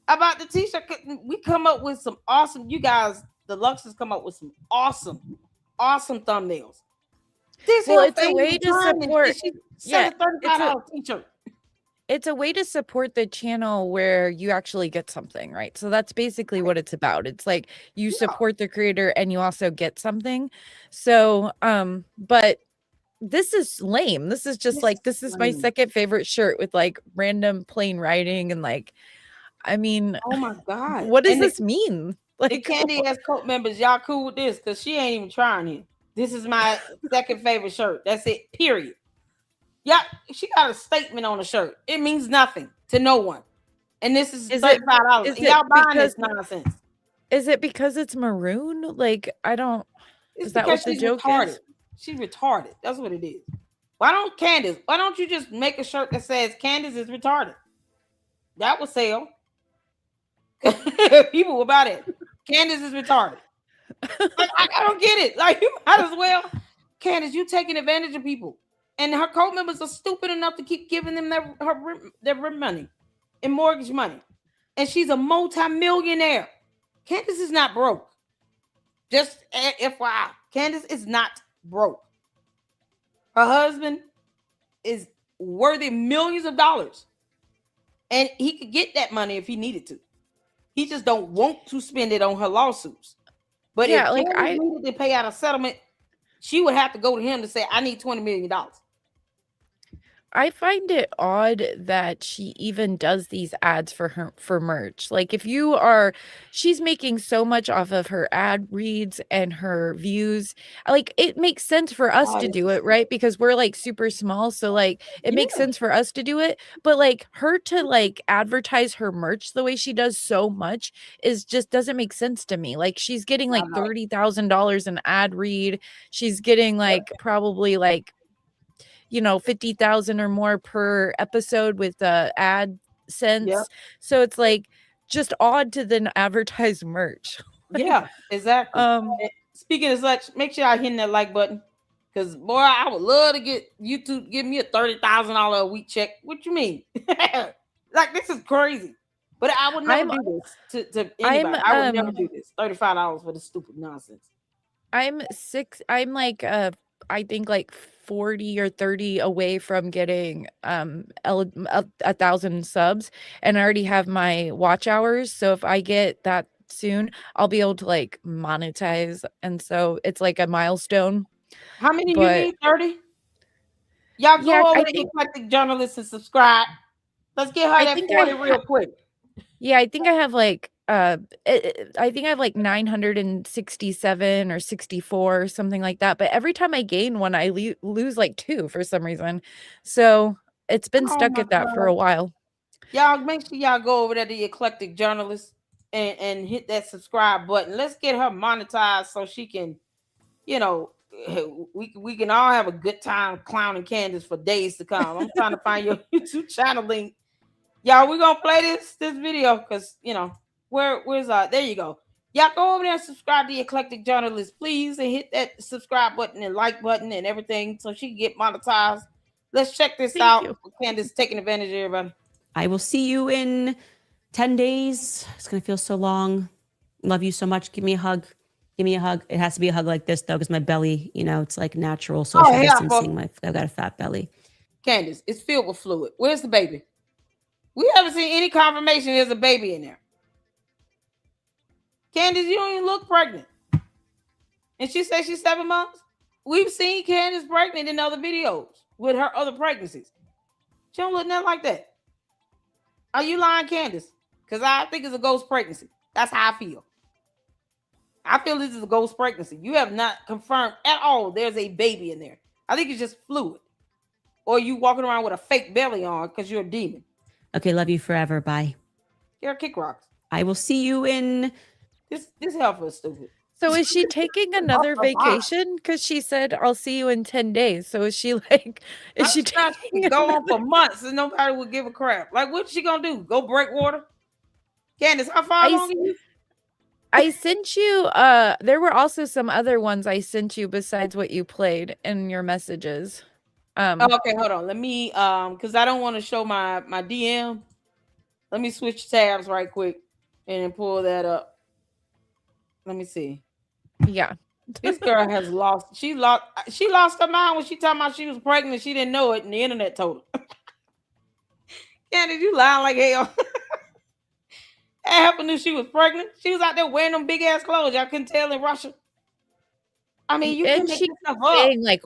about the t-shirt. We come up with some awesome, you guys, the Luxers come up with some awesome thumbnails. It's a way to support. $35 t-shirt. It's a way to support the channel where you actually get something, right? So that's basically what it's about. It's like you support the creator and you also get something. So, but this is lame. This is just this is my second favorite shirt with like random plain writing and like, I mean, oh my God, what does this mean? Like, the Candy ass cult members, y'all cool with this? Because she ain't even trying here. This is my second favorite shirt. That's it. Period. Yeah, she got a statement on the shirt. It means nothing to no one. And this is Is it $35. is And it y'all buying because this nonsense. is it because it's maroon? Like, I don't It's is that because what the she's joke retarded. is? She's retarded. That's what it is. Why don't you just make a shirt that says Candace is retarded? That would sell. People will buy that. Candace is retarded. Like, I don't get it. Like, you might as well. Candace, you taking advantage of people. And her co-members are stupid enough to keep giving them their rent money and mortgage money. And she's a multi-millionaire. Candace is not broke. Just FYI, Candace is not broke. Her husband is worthy millions of dollars. And he could get that money if he needed to. He just don't want to spend it on her lawsuits. But if Yeah, like Candace needed to pay out a settlement, she would have to go to him to say, I need $20 million. I find it odd that she even does these ads for merch. Like, she's making so much off of her ad reads and her views. Like, it makes sense for us to do it, right? Because we're like super small, so like it makes sense for us to do it. But like her to like advertise her merch the way she does so much is just doesn't make sense to me. Like, she's getting like $30,000 an ad read. She's getting like probably like 50,000 or more per episode with AdSense. Yep. So it's like just odd to then advertise merch. Yeah, exactly. Speaking of such, make sure y'all hitting that like button. Because boy, I would love to get YouTube give me a $30,000 a week check. What you mean? Like, this is crazy. But I would never do this to anybody. I would never do this. $35 for this stupid nonsense. I'm like I think like 40 or 30 away from getting a 1,000 subs, and I already have my watch hours. So if I get that soon, I'll be able to like monetize, and so it's like a milestone. How many you need? 30? Y'all go over to Eclectic Journalist and subscribe. Let's get her that 40 real quick. Yeah, I think I have like I think I have like 967 or 64 or something like that. But every time I gain one, I lose like 2 for some reason. So it's been stuck at that for a while. Y'all make sure y'all go over there to the Eclectic Journalist and hit that subscribe button. Let's get her monetized so she can, we can all have a good time clowning Candace for days to come. I'm trying to find your YouTube channel link. Y'all, we're gonna play this video because where's there you go. Y'all go over there and subscribe to the Eclectic Journalist, please, and hit that subscribe button and like button and everything so she can get monetized. Let's check this out. Candace taking advantage of everybody. I will see you in 10 days. It's gonna feel so long. Love you so much. Give me a hug. Give me a hug. It has to be a hug like this though, because my belly, it's like natural social distancing. I've got a fat belly. Candace, it's filled with fluid. Where's the baby? We haven't seen any confirmation there's a baby in there. Candace, you don't even look pregnant. And she says she's 7 months. We've seen Candace pregnant in other videos with her other pregnancies. She don't look nothing like that. Are you lying, Candace? Because I think it's a ghost pregnancy. That's how I feel. I feel this is a ghost pregnancy. You have not confirmed at all there's a baby in there. I think it's just fluid. Or you walking around with a fake belly on because you're a demon. Okay, love you forever. Bye. You're kick rocks. I will see you in... This helper is stupid. So is she taking another vacation? Because she said, I'll see you in 10 days. So is she like... Is she taking go on for months and nobody would give a crap? Like, what's she going to do? Go break water? Candace, how far along are you? I sent you... there were also some other ones I sent you besides what you played in your messages. Okay, hold on. Let me because I don't want to show my DM. Let me switch tabs right quick and pull that up. Let me see. Yeah. This girl has lost. She lost her mind when she talking about she was pregnant. She didn't know it, and the internet told her. Candace, you lying like hell. That happened when she was pregnant. She was out there wearing them big ass clothes. Y'all couldn't tell in Russia. I mean, you can make this stuff up. Saying like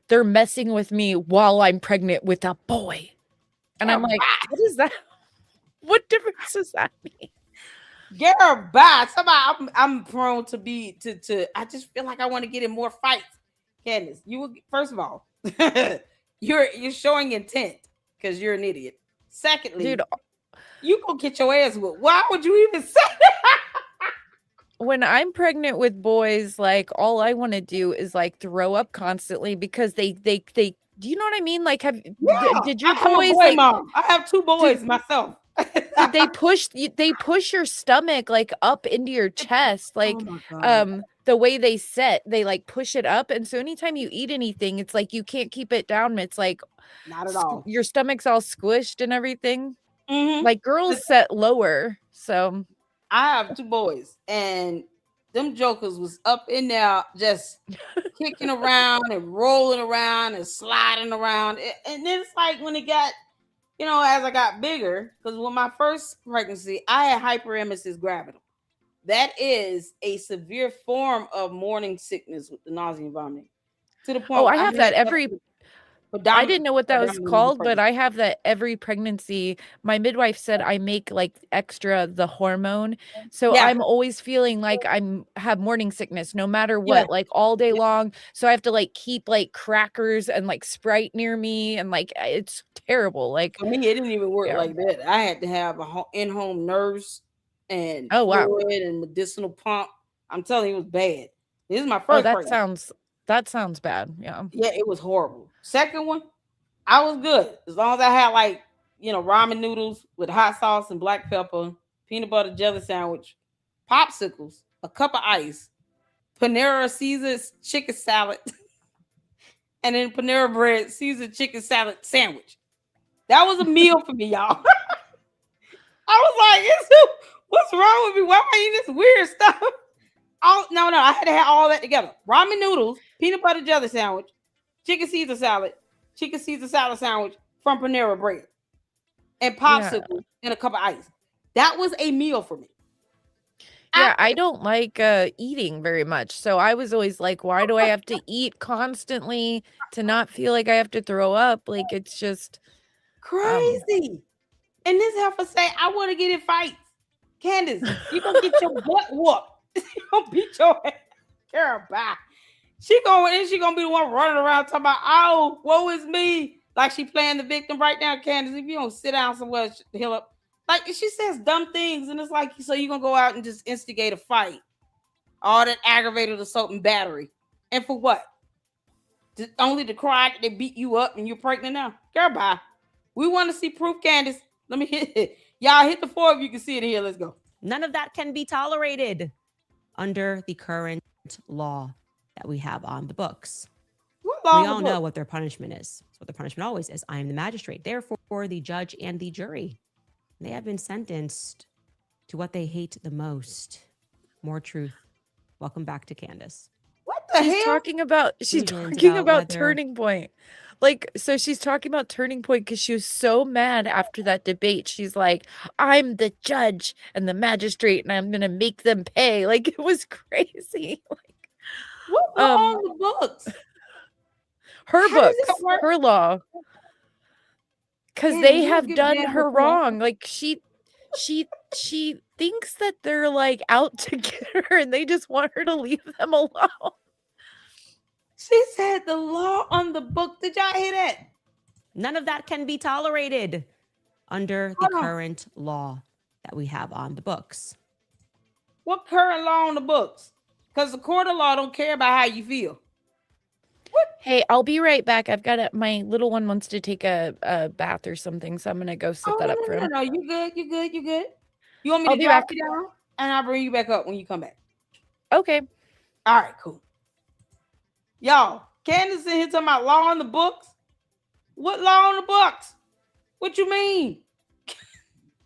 they're messing with me while I'm pregnant with a boy. And I'm like, what is that? What difference does that mean? Girl, bye. Somebody, I'm prone to be to. I just feel like I want to get in more fights. Candace, you will first of all, you're showing intent because you're an idiot. Secondly, Dude, you gonna get your ass whooped. Why would you even say that? when I'm pregnant with boys, like all I want to do is like throw up constantly because they do you know what I mean? Like Yeah, did your I'm a boys boy like mom. I have 2 boys myself. dude, they push your stomach like up into your chest, Oh like my god. the way they set, they like push it up, and so anytime you eat anything, it's like you can't keep it down. It's like Not at all. your stomach's all squished and everything. Mm-hmm. Like girls set lower, so I have 2 boys, and them jokers was up in there just kicking around and rolling around and sliding around. And then it's like when it got, as I got bigger, because with my first pregnancy, I had hyperemesis gravidum. That is a severe form of morning sickness with the nausea and vomiting. To the point oh, where I I have had that to every I didn't know what that was called, but I have that every pregnancy. My midwife said I make like extra the hormone. So Yeah, I'm always feeling like I'm have morning sickness no matter yeah. what, like all day long. So I have to like keep like crackers and like Sprite near me and like it's terrible. Like, For me, it didn't even work yeah. like that. I had to have a in-home nurse and Oh wow. fluid and medicinal pump. I'm telling you, it was bad. This is my Oh, first pregnancy. that sounds bad. Yeah. Yeah, it was horrible. Second one, I was good as long as I had like ramen noodles with hot sauce and black pepper, peanut butter jelly sandwich, popsicles, a cup of ice, Panera Caesar's chicken salad, and then Panera bread Caesar chicken salad sandwich. That was a meal for me, y'all. I was like, what's wrong with me? Why am I eating this weird stuff? Oh no, I had to have all that together. Ramen noodles, peanut butter jelly sandwich, chicken Caesar salad sandwich from Panera bread, and Yeah. popsicle and a cup of ice. That was a meal for me. Yeah, I don't like eating very much. So I was always like, why do I have to eat constantly to not feel like I have to throw up? Like it's just Crazy. And this heifer say, I want to get in fights. Candace, you gonna get your butt whooped. You gonna beat your ass. Girl, bye. She gonna be the one running around talking about, oh, woe is me. Like she playing the victim right now, Candace. If you don't sit down somewhere, heal up. Like she says dumb things, and it's like, so you gonna go out and just instigate a fight. All that aggravated assault and battery. And for what? Only to cry that they beat you up and you're pregnant now. Girl, bye. We want to see proof, Candace. Let me hit it. Y'all hit the 4 if you can see it here. Let's go. None of that can be tolerated under the current law that we have on the books. What law We all book? know what their punishment is. That's what their punishment always is. I am the magistrate. Therefore, the judge and the jury, they have been sentenced to what they hate the most. More truth. Welcome back to Candace. What the she's hell? talking about Turning Point. Like, so she's talking about Turning Point because she was so mad after that debate. She's like, I'm the judge and the magistrate, and I'm gonna make them pay. Like, it was crazy. Like, What law on the books? her How does books, that work? her law. Because Candace, they you don't have give a done damn her what you want. wrong. Like she thinks that they're like out to get her and they just want her to leave them alone. She said the law on the book. Did y'all hear that? None of that can be tolerated under the current law that we have on the books. What current law on the books? Because the court of law don't care about how you feel. Hey, I'll be right back. I've got my little one wants to take a bath or something, so I'm gonna go set that up for him. No, you good. You want me I'll to be drop back. you down? And I'll bring you back up when you come back. Okay. All right, cool. Y'all, Candace in here talking about law on the books. What law on the books? What you mean?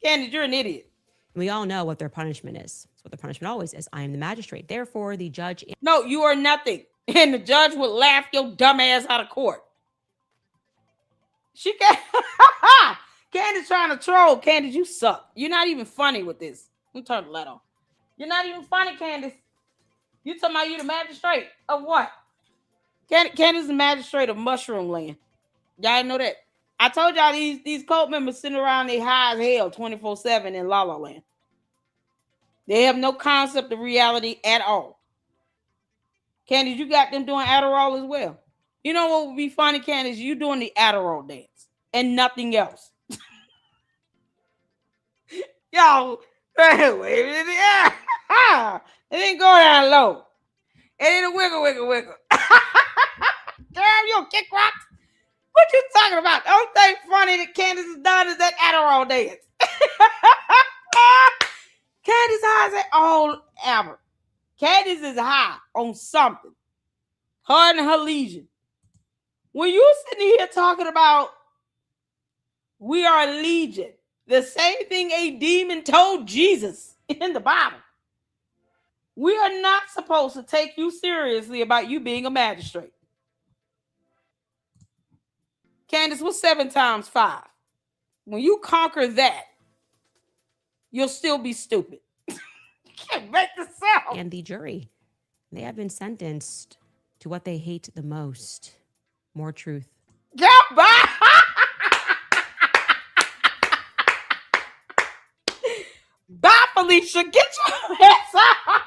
Candace, you're an idiot. We all know what their punishment is. That's what their punishment always is. I am the magistrate. Therefore, the judge... No, you are nothing. And the judge would laugh your dumb ass out of court. She can't... Candace trying to troll. Candace, you suck. You're not even funny with this. Let me turn the light on. You're not even funny, Candace. You talking about you the magistrate of what? Candace is the magistrate of Mushroom Land. Y'all know that. I told y'all these cult members sitting around they high as hell 24/7 in La La Land. They have no concept of reality at all. Candace, you got them doing Adderall as well. You know what would be funny, Candace? You doing the Adderall dance and nothing else. Yo, wave it in the air. It didn't go down low. It ain't a wiggle, wiggle, wiggle. Girl, you don't kick rocks? What you talking about? The only thing funny that Candace has done is that Adderall dance. Candace high as that all ever. Candace is high on something. Her and her legion. When you sitting here talking about we are a legion, the same thing a demon told Jesus in the Bible. We are not supposed to take you seriously about you being a magistrate. Candace, what's 7 times 5? When you conquer that, you'll still be stupid. You can't make this out. And the jury, they have been sentenced to what they hate the most. More truth. Girl, bye. Bye, Felicia. Get your ass out.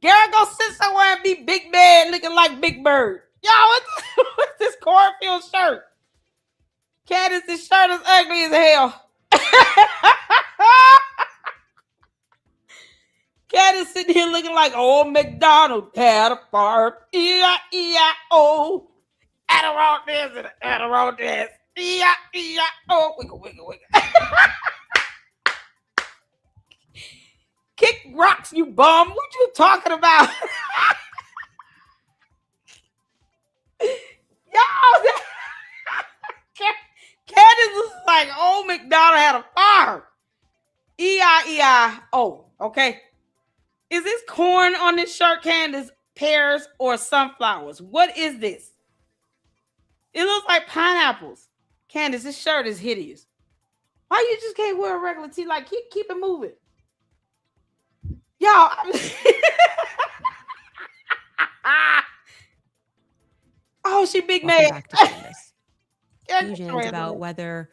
Girl, go sit somewhere and be Big Man looking like Big Bird. Yo, what's this cornfield shirt? Candace's shirt is ugly as hell. Candace sitting here looking like old McDonald had a farm. E-I-E-I-O. Adderall this and Adderall this. E-I-E-I-O. Wiggle, wiggle, wiggle. Kick rocks, you bum. What you talking about? Yo, Candace was like old McDonald had a farm. E-I-E-I-O. Okay. Is this corn on this shirt, Candace? Pears or sunflowers? What is this? It looks like pineapples. Candace, this shirt is hideous. Why you just can't wear a regular tee? Like, keep it moving. Y'all. Oh, she big Welcome mad. back to Candace. Yeah, Confusions about whether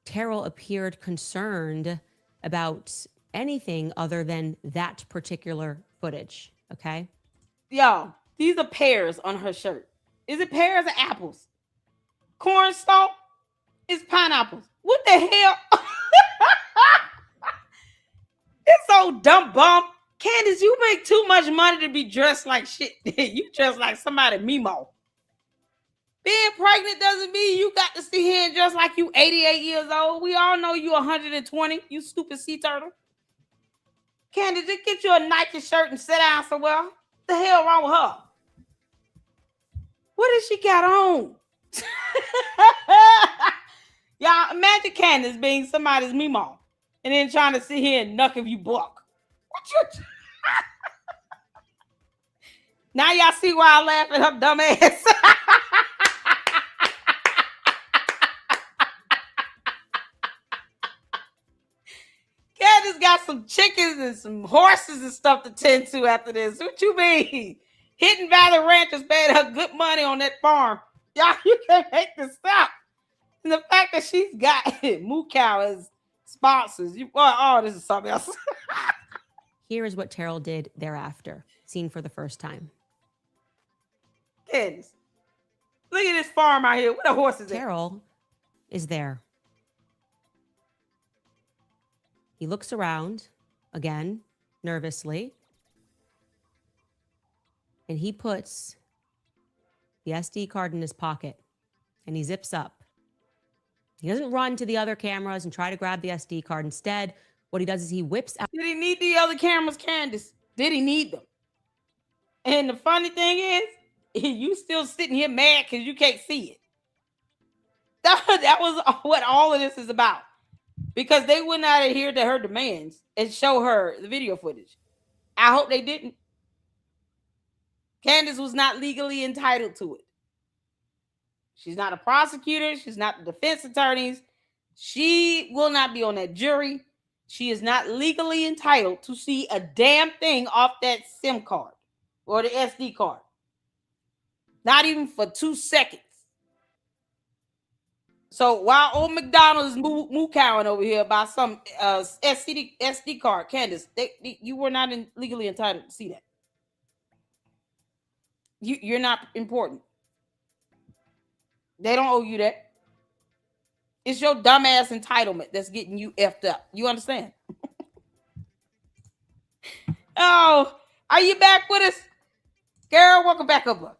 Terrell appeared concerned about anything other than that particular footage. Okay. Y'all, these are pears on her shirt. Is it pears or apples? Corn stalk is pineapples. What the hell? It's so dumb bum. Candace, you make too much money to be dressed like shit. You dress like somebody Mimo. Being pregnant doesn't mean you got to sit here and dress like you 88 years old. We all know you 120, you stupid sea turtle. Candace, just get you a Nike shirt and sit down somewhere. What the hell wrong with her? What does she got on? Y'all, imagine Candace being somebody's Mimo and then trying to sit here and knuck if you buck. What you... Now y'all see why I laugh at her dumb ass. Candace got some chickens and some horses and stuff to tend to after this. What you mean? Hidden Valley Ranchers paid her good money on that farm. Y'all, you can't make this stop. And the fact that she's got Moo Cow as sponsors. This is something else. Here is what Terrell did thereafter, seen for the first time. Candace, look at this farm out here. Where the horses at? Terrell is there. He looks around again, nervously, and he puts the SD card in his pocket and he zips up. He doesn't run to the other cameras and try to grab the SD card. Instead, what he does is he whips out. Did he need the other cameras, Candace? Did he need them? And the funny thing is, you still sitting here mad because you can't see it. That was what all of this is about. Because they would not adhere to her demands and show her the video footage. I hope they didn't. Candace was not legally entitled to it. She's not a prosecutor. She's not the defense attorneys. She will not be on that jury. She is not legally entitled to see a damn thing off that SIM card or the SD card. Not even for 2 seconds. So while old McDonald is moo cowing over here by some SD card, Candace, you were not legally entitled to see that. You're not important. They don't owe you that. It's your dumbass entitlement that's getting you effed up. You understand? Oh, are you back with us? Girl, welcome back up.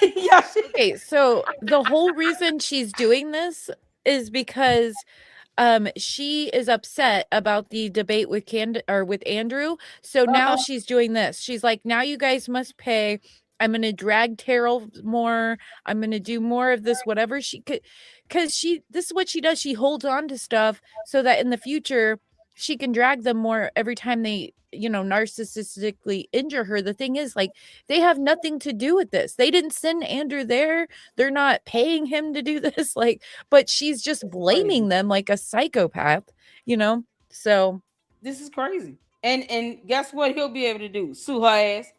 Yeah, Okay, so the whole reason she's doing this is because she is upset about the debate with with Andrew. So now she's doing this. She's like, now you guys must pay. I'm gonna drag Terrell more. I'm gonna do more of this, whatever she could, because this is what she does. She holds on to stuff so that in the future she can drag them more every time they, narcissistically injure her. The thing is, like, they have nothing to do with this. They didn't send Andrew there. They're not paying him to do this. Like, but she's just blaming them like a psychopath, So this is crazy. And guess what he'll be able to do? Sue her ass.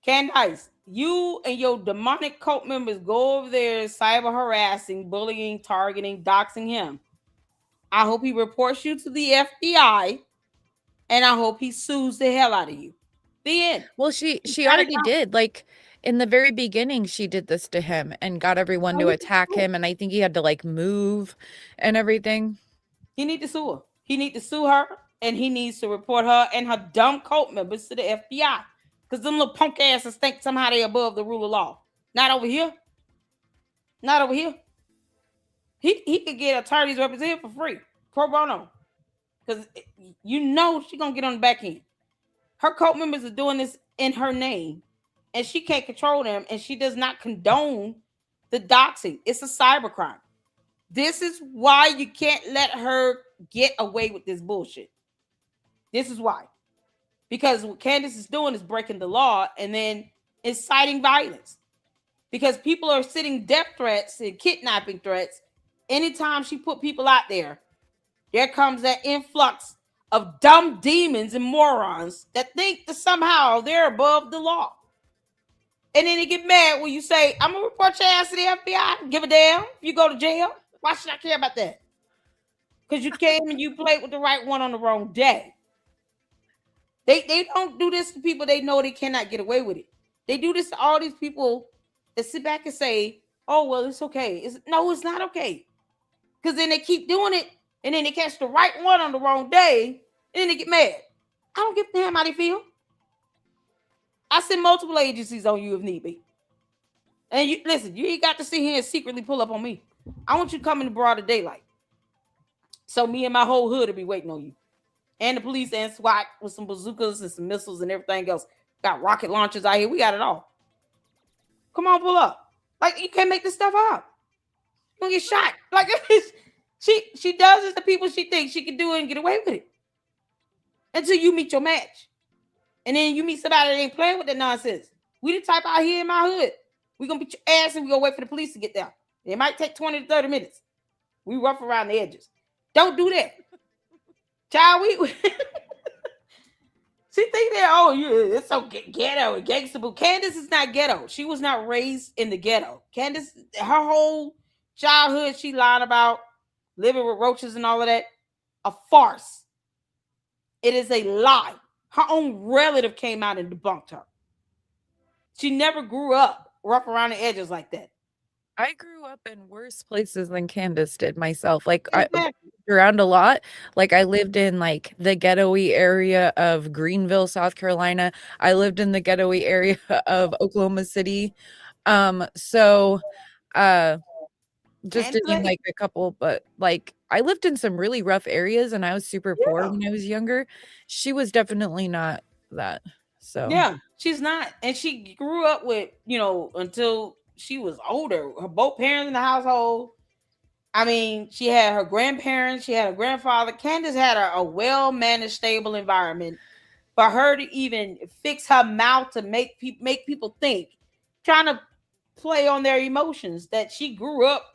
Candace, you and your demonic cult members go over there cyber harassing, bullying, targeting, doxing him. I hope he reports you to the FBI, and I hope he sues the hell out of you. The end. Well, she already did. Like, in the very beginning, she did this to him and got everyone to attack him, and I think he had to like move and everything. He need to sue her. He need to sue her, and he needs to report her and her dumb cult members to the FBI. Because them little punk asses think somehow they above the rule of law. Not over here. Not over here. He could get attorneys represented for free. Pro bono. Because she's going to get on the back end. Her cult members are doing this in her name. And she can't control them. And she does not condone the doxing. It's a cybercrime. This is why you can't let her get away with this bullshit. This is why. Because what Candace is doing is breaking the law and then inciting violence. Because people are sending death threats and kidnapping threats. Anytime she put people out there comes that influx of dumb demons and morons that think that somehow they're above the law. And then they get mad when you say, I'm going to report your ass to the FBI. Give a damn if you go to jail. Why should I care about that? Because you came and you played with the right one on the wrong day. They don't do this to people they know they cannot get away with it. They do this to all these people that sit back and say, oh, well, it's okay. No, it's not okay. Because then they keep doing it, and then they catch the right one on the wrong day, and then they get mad. I don't give a damn how they feel. I send multiple agencies on you if need be. And you listen, you ain't got to sit here and secretly pull up on me. I want you to come in the broader daylight. So me and my whole hood will be waiting on you. And the police and SWAT with some bazookas and some missiles and everything else. Got rocket launchers out here. We got it all. Come on, pull up. Like, you can't make this stuff up. You're gonna get shot. Like, she does this to people she thinks she can do it and get away with it. Until you meet your match. And then you meet somebody that ain't playing with that nonsense. We the type out here in my hood. We gonna beat your ass and we gonna wait for the police to get there. It might take 20 to 30 minutes. We rough around the edges. Don't do that. Child, she think that, oh, yeah, it's so ghetto and gangster. But Candace is not ghetto. She was not raised in the ghetto. Candace, her whole childhood, she lied about living with roaches and all of that. A farce. It is a lie. Her own relative came out and debunked her. She never grew up rough around the edges like that. I grew up in worse places than Candace did myself. Like, exactly. I moved around a lot. Like, I lived in like the ghetto-y area of Greenville, South Carolina. I lived in the ghetto-y area of Oklahoma City. So just to name like a couple, but like I lived in some really rough areas and I was super poor when I was younger. She was definitely not that. So yeah, she's not. And she grew up with, until she was older, her both parents in the household. I mean, she had her grandparents, she had her grandfather. Candace had a well-managed, stable environment. For her to even fix her mouth to make people think, trying to play on their emotions, that she grew up,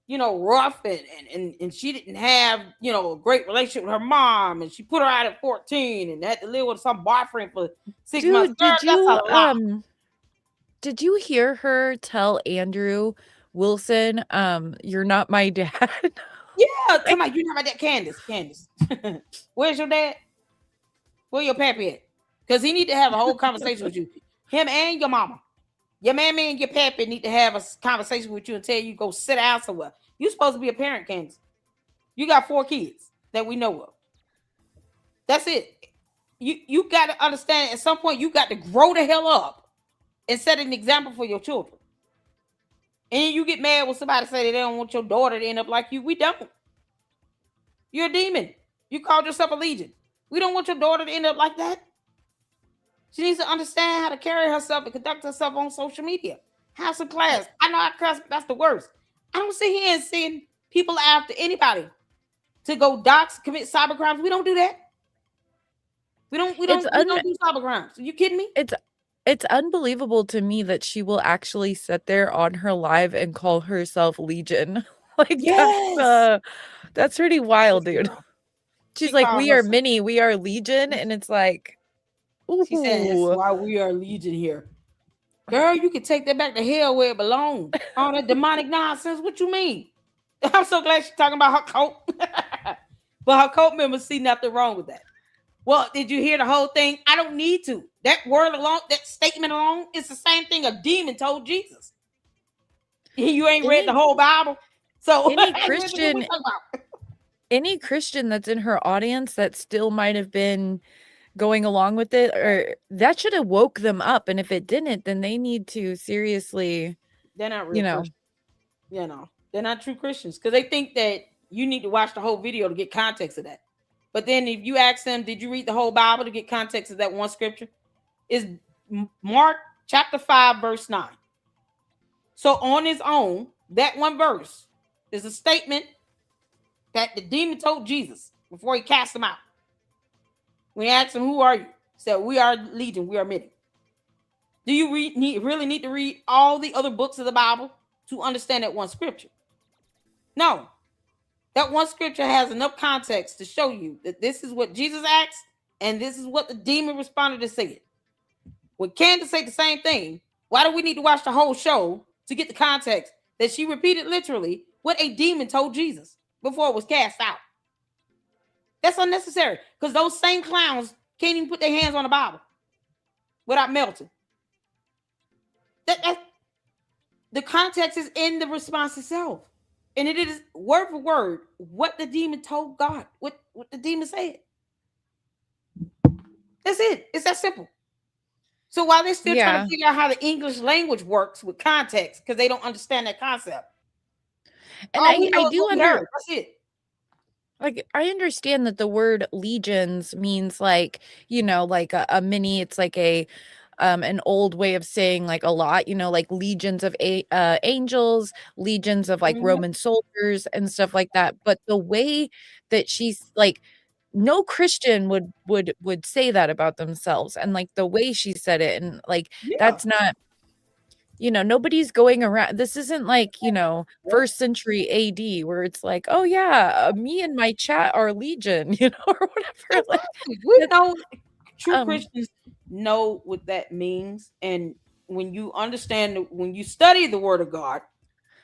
rough and she didn't have, a great relationship with her mom, and she put her out at 14 and had to live with some boyfriend for 6 months. Did you hear her tell Andrew Wilson, you're not my dad? Yeah, come on, you're not my dad. Candace. Where's your dad? Where your pappy at? Because he need to have a whole conversation with you. Him and your mama. Your mammy and your pappy need to have a conversation with you and tell you go sit down somewhere. You're supposed to be a parent, Candace. You got 4 kids that we know of. That's it. You got to understand at some point you got to grow the hell up and set an example for your children. And you get mad when somebody say they don't want your daughter to end up like you. We don't. You're a demon. You called yourself a legion. We don't want your daughter to end up like that. She needs to understand how to carry herself and conduct herself on social media. Have some class. I know I cuss, but that's the worst. I don't sit here and send people after anybody to go dox, commit cyber crimes. We don't do that. We don't do cyber crimes. Are you kidding me? It's unbelievable to me that she will actually sit there on her live and call herself Legion. Like, yes. That's pretty wild, dude. She's like, we are many, we are Legion, and it's like, ooh. She said, "That's why we are Legion here." Girl, you can take that back to hell where it belongs. All that demonic nonsense. What you mean? I'm so glad she's talking about her cult. But her cult members see nothing wrong with that. Well, did you hear the whole thing? I don't need to. That word alone, that statement alone, it's the same thing a demon told Jesus. You ain't read the whole Bible. So any Christian that's in her audience that still might have been going along with it, or that should have woke them up. And if it didn't, then they need to seriously, they're not real Christians. They're not true Christians because they think that you need to watch the whole video to get context of that. But then if you ask them, did you read the whole Bible to get context of that one scripture? Is Mark chapter 5, verse 9. So on his own, that one verse is a statement that the demon told Jesus before he cast him out. When he asked him, who are you? He said, we are Legion, we are many. Do you really need to read all the other books of the Bible to understand that one scripture? No. That one scripture has enough context to show you that this is what Jesus asked and this is what the demon responded to say it. When Candace said the same thing, why do we need to watch the whole show to get the context that she repeated literally what a demon told Jesus before it was cast out? That's unnecessary because those same clowns can't even put their hands on the Bible without melting. The context is in the response itself. And it is word for word what the demon told God, what the demon said. That's it. It's that simple. So while they're still trying to figure out how the English language works with context, because they don't understand that concept. And I do understand. That's it. Like, I understand that the word legions means like, like a mini, it's like an old way of saying like a lot, like legions of angels, legions of like Roman soldiers and stuff like that. But the way that she's like, no Christian would say that about themselves. And like the way she said it, and like, that's not, nobody's going around. This isn't like, 1st century AD where it's like, oh yeah, me and my chat are Legion, or whatever. Like, we know true Christians know what that means. And when you understand, when you study the word of God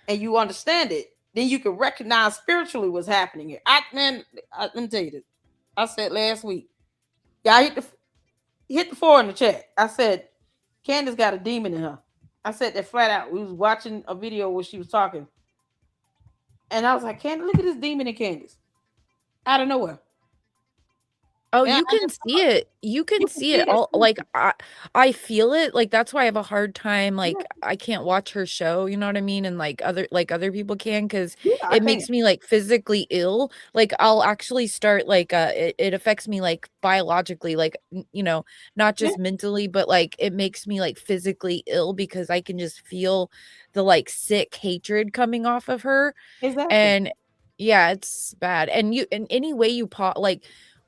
and you understand it, then you can recognize spiritually what's happening here. Let me tell you this. I said last week, I hit the 4 in the chat. I said, Candace got a demon in her. I said that flat out. We was watching a video where she was talking. And I was like, Candace, look at this demon in Candace. Out of nowhere. Oh, you can see it. You can see it all. Like, I feel it. Like, that's why I have a hard time. Like, I can't watch her show. You know what I mean? And like other people can, because it makes me like physically ill. Like, I'll actually start like it affects me like biologically, like not just mentally, but like it makes me like physically ill because I can just feel the like sick hatred coming off of her. Exactly. And yeah, it's bad. And in any way you like.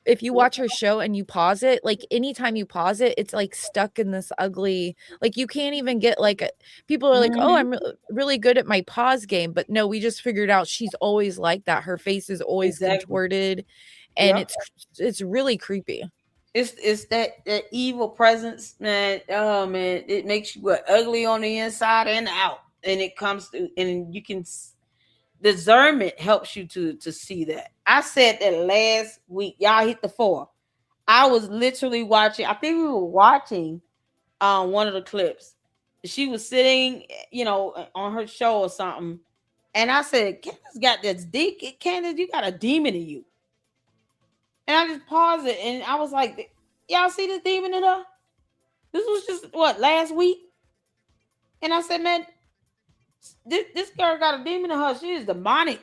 If you watch her show and you pause it, like anytime you pause it, it's like stuck in this ugly, like you can't even get like, people are like, oh, I'm really good at my pause game. But no, we just figured out she's always like that. Her face is always contorted and it's really creepy. It's that evil presence, man. Oh man, it makes you ugly on the inside and out. And it comes to, and you can, discernment helps you to see that. I said that last week. Y'all hit the 4. I was literally watching. I think we were watching one of the clips, She was sitting, on her show or something, and I said, Candace got this Candace, you got a demon in you. And I just paused it, and I was like, y'all see this demon in her? This was just what, last week? And I said, man, this girl got a demon in her. She is demonic.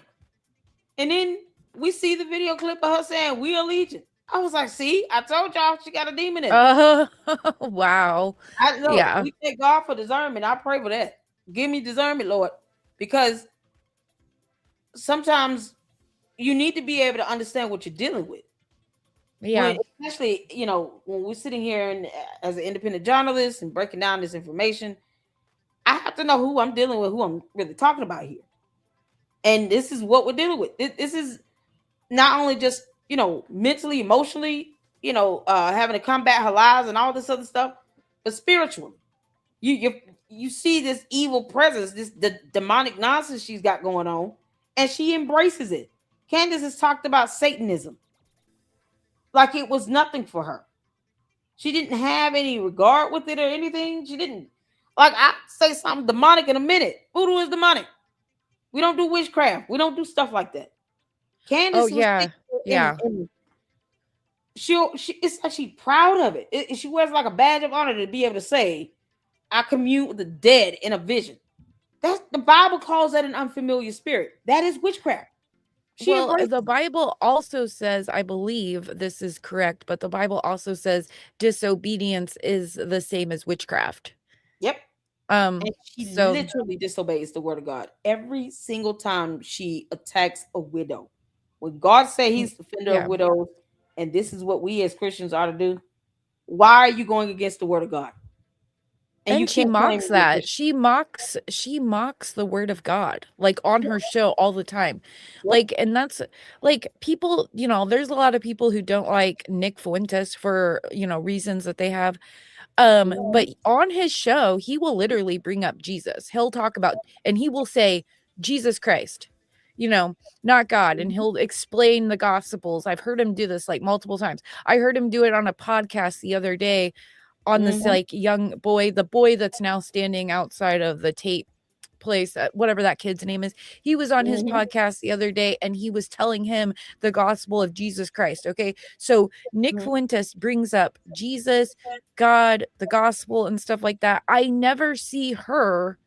And then we see the video clip of her saying, we are legion. I was like, see, I told y'all she got a demon in her. Wow. I know. Yeah. We thank God for discernment. I pray for that. Give me discernment, Lord. Because sometimes you need to be able to understand what you're dealing with. Yeah. Especially, when we're sitting here and as an independent journalist and breaking down this information, I have to know who I'm dealing with, who I'm really talking about here. And this is what we're dealing with. This is not only just, mentally, emotionally, having to combat her lies and all this other stuff, but spiritually. You see this evil presence, the demonic nonsense she's got going on, and she embraces it. Candace has talked about Satanism like it was nothing for her. She didn't have any regard with it or anything. She didn't, like, I say something demonic in a minute. Voodoo is demonic. We don't do witchcraft. We don't do stuff like that. Candace was yeah. Yeah. it's like she's proud of it. She wears like a badge of honor to be able to say, I commune with the dead in a vision. That's the Bible calls that an unfamiliar spirit. That is witchcraft. Well, the Bible also says, I believe this is correct, but the Bible also says disobedience is the same as witchcraft. Yep. And she literally disobeys the word of God every single time she attacks a widow. When God said he's the defender of widows, and this is what we as Christians ought to do, why are you going against the word of God? And she mocks that. She mocks the word of God, like on her show all the time. Like, and that's like people, there's a lot of people who don't like Nick Fuentes for, reasons that they have. But on his show, he will literally bring up Jesus. He'll talk about, and he will say, Jesus Christ, not God. And he'll explain the gospels. I've heard him do this like multiple times. I heard him do it on a podcast the other day on this like young boy, the boy that's now standing outside of the Tate place, whatever that kid's name is. He was on his podcast the other day and he was telling him the gospel of Jesus Christ. Okay. So Nick Fuentes brings up Jesus, God, the gospel and stuff like that. I never see her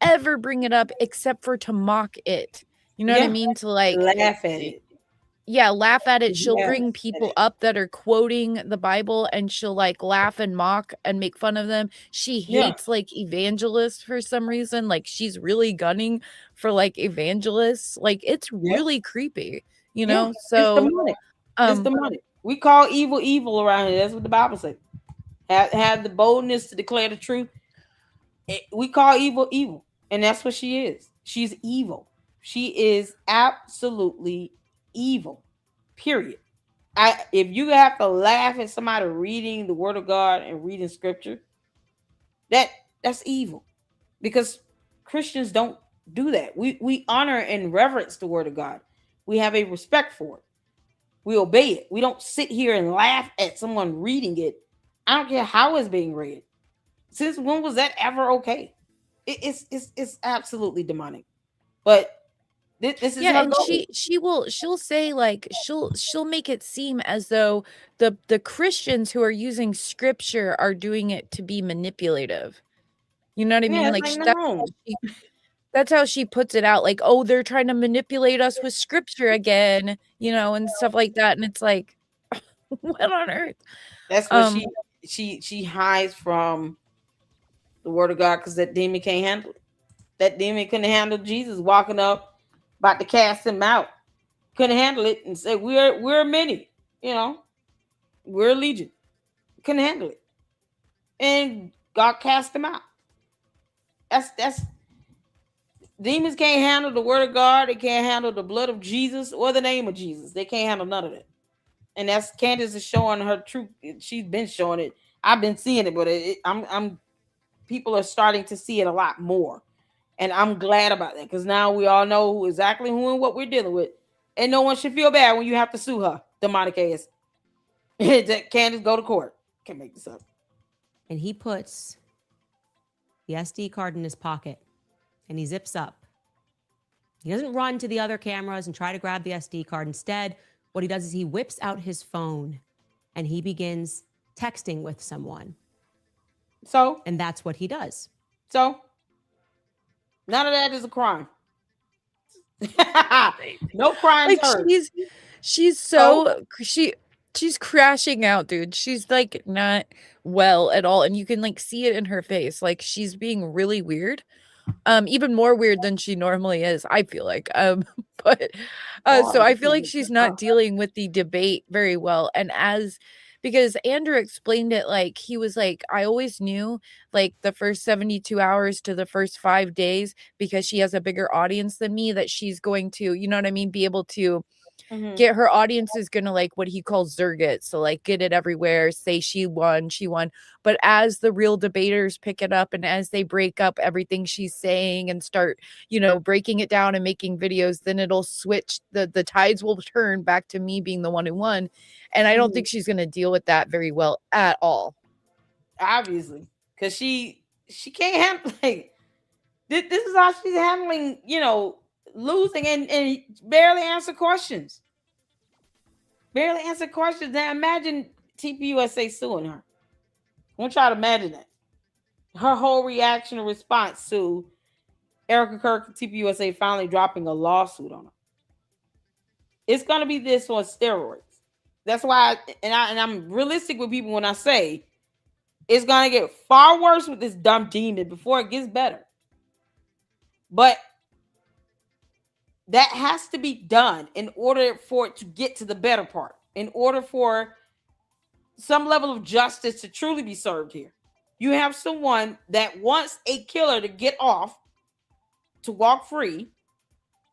ever bring it up except for to mock it. You know what I mean? To like laugh at it. Yeah, laugh at it. She'll bring people up that are quoting the Bible and she'll like laugh and mock and make fun of them. She hates like evangelists for some reason. Like she's really gunning for like evangelists. Like it's really creepy, So it's demonic. It's demonic. We call evil evil around here. That's what the Bible says. Have the boldness to declare the truth. We call evil evil, and that's what she is. She's evil. She is absolutely evil, period. If you have to laugh at somebody reading the word of God and reading scripture, that's evil, because Christians don't do that. We honor and reverence the word of God. We have a respect for it. We obey it. We don't sit here and laugh at someone reading it. I don't care how it's being read. Since when was that ever okay? It's absolutely demonic. But this is her and goal. she'll say like she'll make it seem as though the Christians who are using scripture are doing it to be manipulative. You know what I mean? Like that's how she puts it out. Like, oh, they're trying to manipulate us with scripture again, and stuff like that. And it's like, what on earth? That's what she hides from the word of God, because that demon can't handle it. That demon couldn't handle Jesus walking up, about to cast him out. Couldn't handle it and say, we're many, we're a legion. Couldn't handle it. And God cast him out. That's demons can't handle the word of God. They can't handle the blood of Jesus or the name of Jesus. They can't handle none of that. And that's Candace is showing her truth. She's been showing it. I've been seeing it, but I'm people are starting to see it a lot more. And I'm glad about that, because now we all know exactly who and what we're dealing with. And no one should feel bad when you have to sue her, demonic ass. Candace, go to court. Can't make this up. And he puts the SD card in his pocket and he zips up. He doesn't run to the other cameras and try to grab the SD card. Instead, what he does is he whips out his phone and he begins texting with someone. And that's what he does. So none of that is a crime. No crime. Like she's so she's crashing out, dude. She's like not well at all, and you can like see it in her face. Like she's being really weird. Even more weird than she normally is, I feel like. But so I feel like she's not dealing with the debate very well. And because Andrew explained it, like he was like, I always knew like the first 72 hours to the first 5 days, because she has a bigger audience than me, that she's going to, you know what I mean, be able to get her audience is gonna like what he calls zerg it, so like get it everywhere, say she won. But as the real debaters pick it up and as they break up everything she's saying and start, you know, breaking it down and making videos, then it'll switch, the tides will turn back to me being the one who won. And I don't think she's gonna deal with that very well at all. Obviously, because she can't handle, like, this is how she's handling, you know, losing and barely answer questions. Now imagine TPUSA suing her. I want y'all to imagine that. Her whole reaction or response to Erica Kirk and TPUSA finally dropping a lawsuit on her. It's gonna be this on steroids. That's why I'm realistic with people when I say it's gonna get far worse with this dumb demon before it gets better. But that has to be done in order for it to get to the better part, in order for some level of justice to truly be served here. You have someone that wants a killer to get off, to walk free,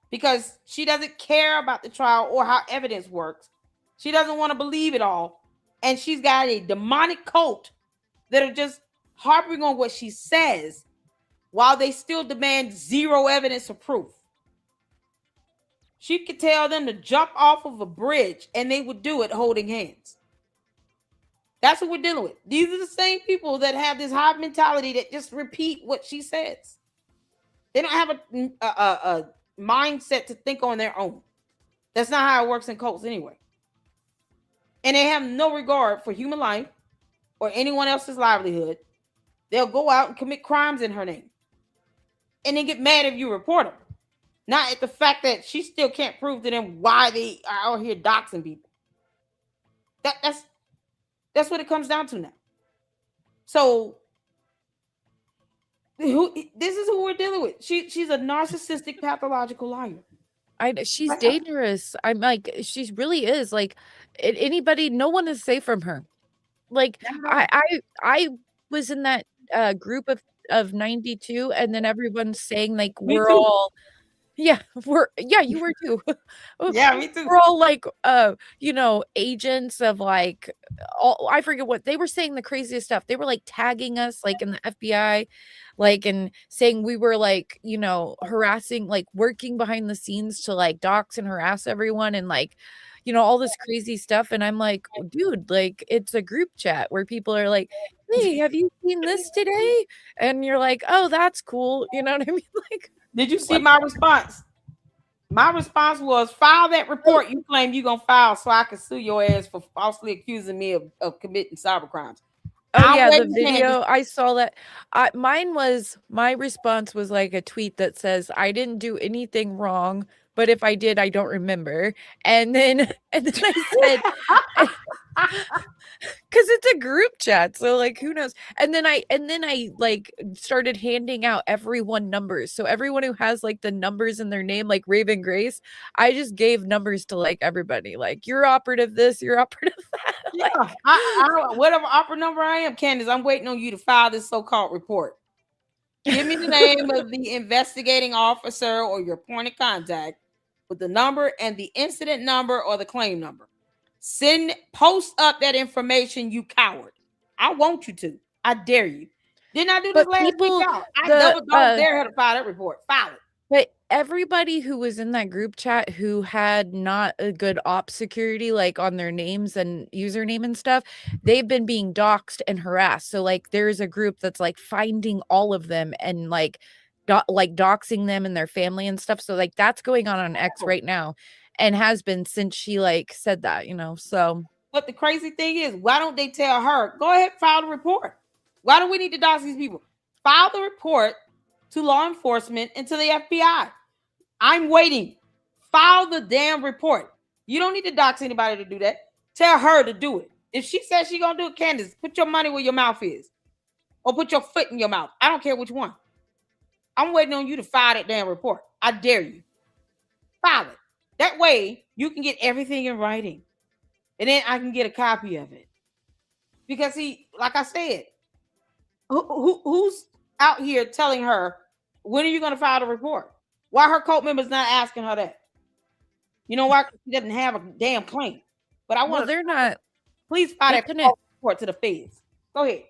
because she doesn't care about the trial or how evidence works. She doesn't want to believe it all. And she's got a demonic cult that are just harping on what she says while they still demand zero evidence or proof. She could tell them to jump off of a bridge and they would do it holding hands. That's what we're dealing with. These are the same people that have this hive mentality that just repeat what she says. They don't have a mindset to think on their own. That's not how it works in cults anyway. And they have no regard for human life or anyone else's livelihood. They'll go out and commit crimes in her name. And then get mad if you report them. Not at the fact that she still can't prove to them why they are out here doxing people. That's what it comes down to now. So this is who we're dealing with. She's a narcissistic, pathological liar. She's dangerous. I'm like, she really is. Like anybody, no one is safe from her. Like I was in that group of 92, and then everyone's saying like we're all. Yeah, you were too. Yeah, me too. We're all like, you know, agents of like, I forget what they were saying, the craziest stuff. They were like tagging us like in the FBI, like, and saying we were like, you know, harassing, like working behind the scenes to like dox and harass everyone and like, you know, all this crazy stuff. And I'm like, dude, like it's a group chat where people are like, hey, have you seen this today? And you're like, oh, that's cool. You know what I mean? Like, did you see my response? My response was, file that report you claim you're going to file so I can sue your ass for falsely accusing me of committing cyber crimes. Oh, yeah, the video, I saw that. My response was like a tweet that says, I didn't do anything wrong, but if I did, I don't remember. And then I said, because it's a group chat, so like who knows. And then I like started handing out everyone numbers, so everyone who has like the numbers in their name, like Raven Grace, I just gave numbers to like everybody, like you're operative this, you're operative that. Yeah, like, whatever operative number I am, Candace, I'm waiting on you to file this so-called report. Give me the name of the investigating officer or your point of contact with the number and the incident number or the claim number. Post up that information, you coward. I want you to. I dare you. Didn't I do this last week, y'all? I double dare her to file that report. File it. But everybody who was in that group chat who had not a good op security, like on their names and username and stuff, they've been being doxxed and harassed. So like there's a group that's like finding all of them and like doxing them and their family and stuff. So like that's going on X right now and has been since she like said that, so. But the crazy thing is, why don't they tell her, go ahead, file the report? Why do we need to dox these people? File the report to law enforcement and to the FBI. I'm waiting. File the damn report. You don't need to dox anybody to do that. Tell her to do it. If she says she's going to do it, Candace, put your money where your mouth is. Or put your foot in your mouth. I don't care which one. I'm waiting on you to file that damn report. I dare you. File it. That way, you can get everything in writing. And then I can get a copy of it. Because like I said, who's out here telling her, when are you going to file the report? Why her cult members not asking her that? You know why? She doesn't have a damn claim. But I want they're not. Please file that report to the feds. Go ahead.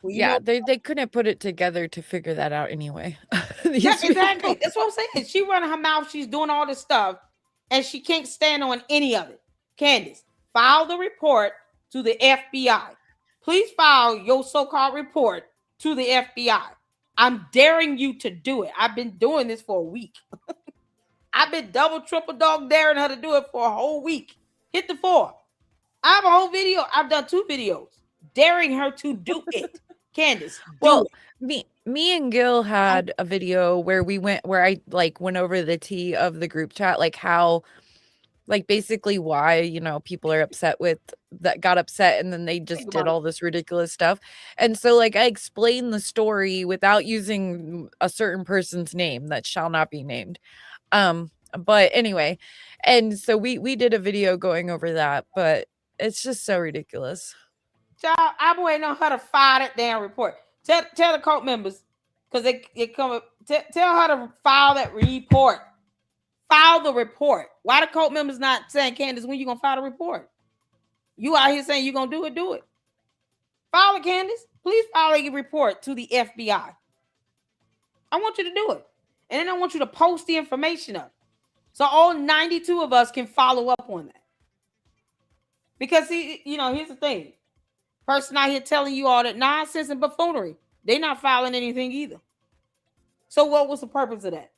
Well, yeah, they couldn't put it together to figure that out anyway. Yeah, exactly. That's what I'm saying. She running her mouth. She's doing all this stuff, and she can't stand on any of it. Candace, file the report to the FBI. Please file your so-called report to the FBI. I'm daring you to do it. I've been doing this for a week. I've been double, triple dog daring her to do it for a whole week. Hit the 4. I have a whole video. I've done 2 videos daring her to do it. Candace, well, me and Gil had a video where I like went over the tea of the group chat, like how, like basically why, people are upset with that, got upset, and then they just did all this ridiculous stuff. And so like I explained the story without using a certain person's name that shall not be named. But anyway, and so we did a video going over that, but it's just so ridiculous. Child, I'm waiting on her to file that damn report. Tell the cult members, because they come. Tell her to file that report. File the report. Why the cult members not saying, Candace, when you gonna file the report? You out here saying you gonna do it, do it. File it, Candace. Please file a report to the FBI. I want you to do it. And then I want you to post the information up. So all 92 of us can follow up on that. Because here's the thing. Person out here telling you all that nonsense and buffoonery. They're not filing anything either. So what was the purpose of that?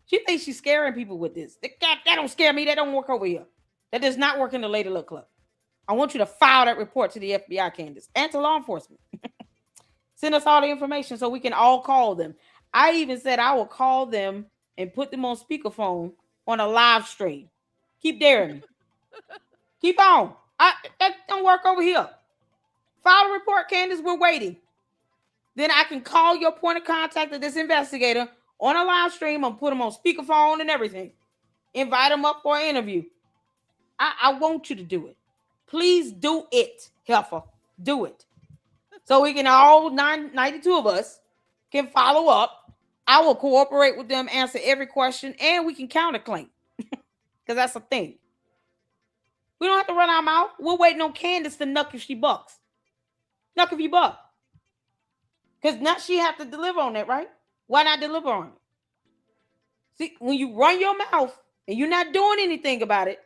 She thinks she's scaring people with this. That don't scare me. That don't work over here. That does not work in the Lady Luck Club. I want you to file that report to the FBI, Candace, and to law enforcement. Send us all the information so we can all call them. I even said I will call them and put them on speakerphone on a live stream. Keep daring me. Keep on. That don't work over here. File a report, Candace. We're waiting. Then I can call your point of contact of this investigator on a live stream and put them on speakerphone and everything. Invite them up for an interview. I want you to do it. Please do it, Heifer. Do it. So we can all 92 of us can follow up. I will cooperate with them, answer every question, and we can counterclaim. Because that's the thing. We don't have to run our mouth. We're waiting on Candace to knuck if she bucks. Knuck if you buck. Because now she have to deliver on that, right? Why not deliver on it? See, when you run your mouth and you're not doing anything about it,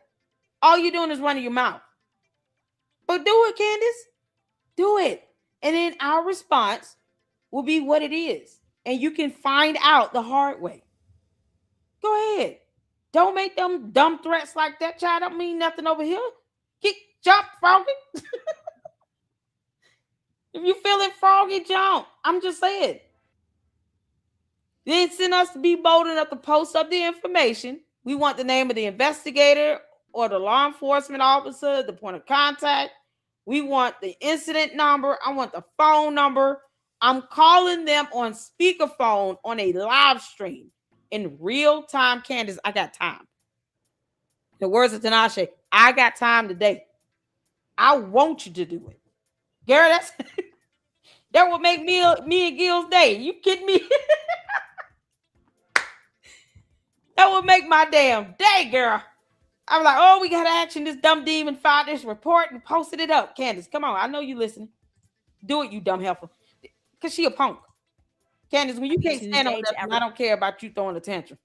all you're doing is running your mouth. But do it, Candace. Do it. And then our response will be what it is. And you can find out the hard way. Go ahead. Don't make them dumb threats like that, child. Don't mean nothing over here. Jump, froggy. If you feeling froggy, jump. I'm just saying. Then send us to be bold enough to post up the information. We want the name of the investigator or the law enforcement officer, the point of contact. We want the incident number. I want the phone number. I'm calling them on speakerphone on a live stream in real time. Candace, I got time. The words of Tinashe, I got time today. I want you to do it. Gary, that would make me and Gil's day. You kidding me? That would make my damn day, girl. I was like, oh, we got to action. This dumb demon filed this report and posted it up. Candace, come on. I know you listening. Do it, you dumb heifer. Because she a punk. Candace, when you can't stand on Tuesday to nothing, I don't care about you throwing a tantrum.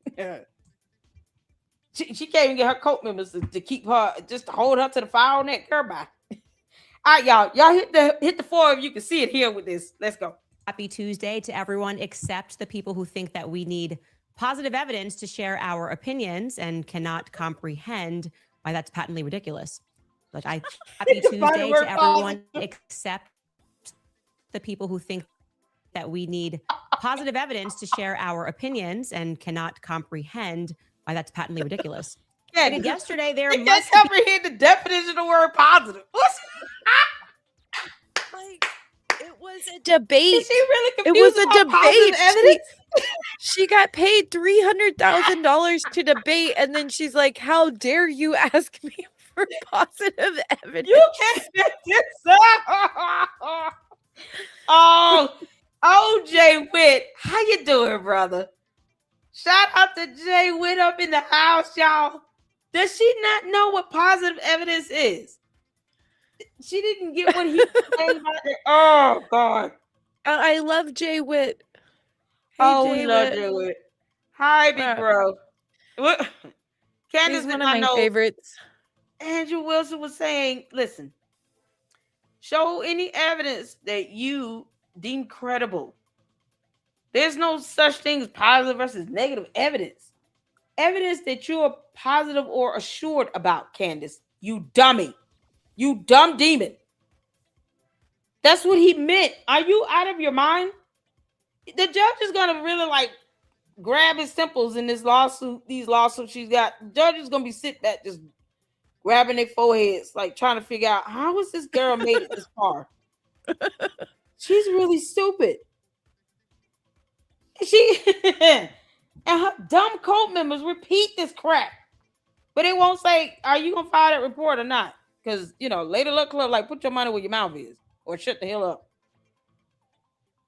She can't even get her coat members to keep her, just to hold her to the fire on that curb by. All right, y'all hit the floor if you can see it here with this. Let's go. Happy Tuesday to everyone except the people who think that we need positive evidence to share our opinions and cannot comprehend why that's patently ridiculous. But happy Tuesday to everyone except the people who think that we need positive evidence to share our opinions and cannot comprehend why that's patently ridiculous. Yeah, yesterday there you can't comprehend the definition of the word positive. Like, it was a debate. Is she really It confused was a about positive debate. evidence? She got paid $300,000 to debate, and then she's like, "How dare you ask me for positive evidence?" You can't get this up. Oh, Jay Witt, how you doing, brother? Shout out to Jay Witt up in the house, y'all. Does she not know what positive evidence is? She didn't get what he was saying about it. Oh, God. I love Jay Witt. Hey, we love Jay Witt. Hi, big bro. What? Candace, he's one of my favorites. Andrew Wilson was saying, listen, show any evidence that you deem credible. There's no such thing as positive versus negative evidence. Evidence that you're positive or assured about, Candace. You dummy. You dumb demon. That's what he meant. Are you out of your mind? The judge is going to really grab his temples in this lawsuit, these lawsuits she's got. The judge is going to be sitting back just grabbing their foreheads, trying to figure out how was this girl made it this far. She's really stupid. And her dumb cult members repeat this crap, but it won't say, "Are you gonna file that report or not?" Because later look club put your money where your mouth is, or shut the hell up.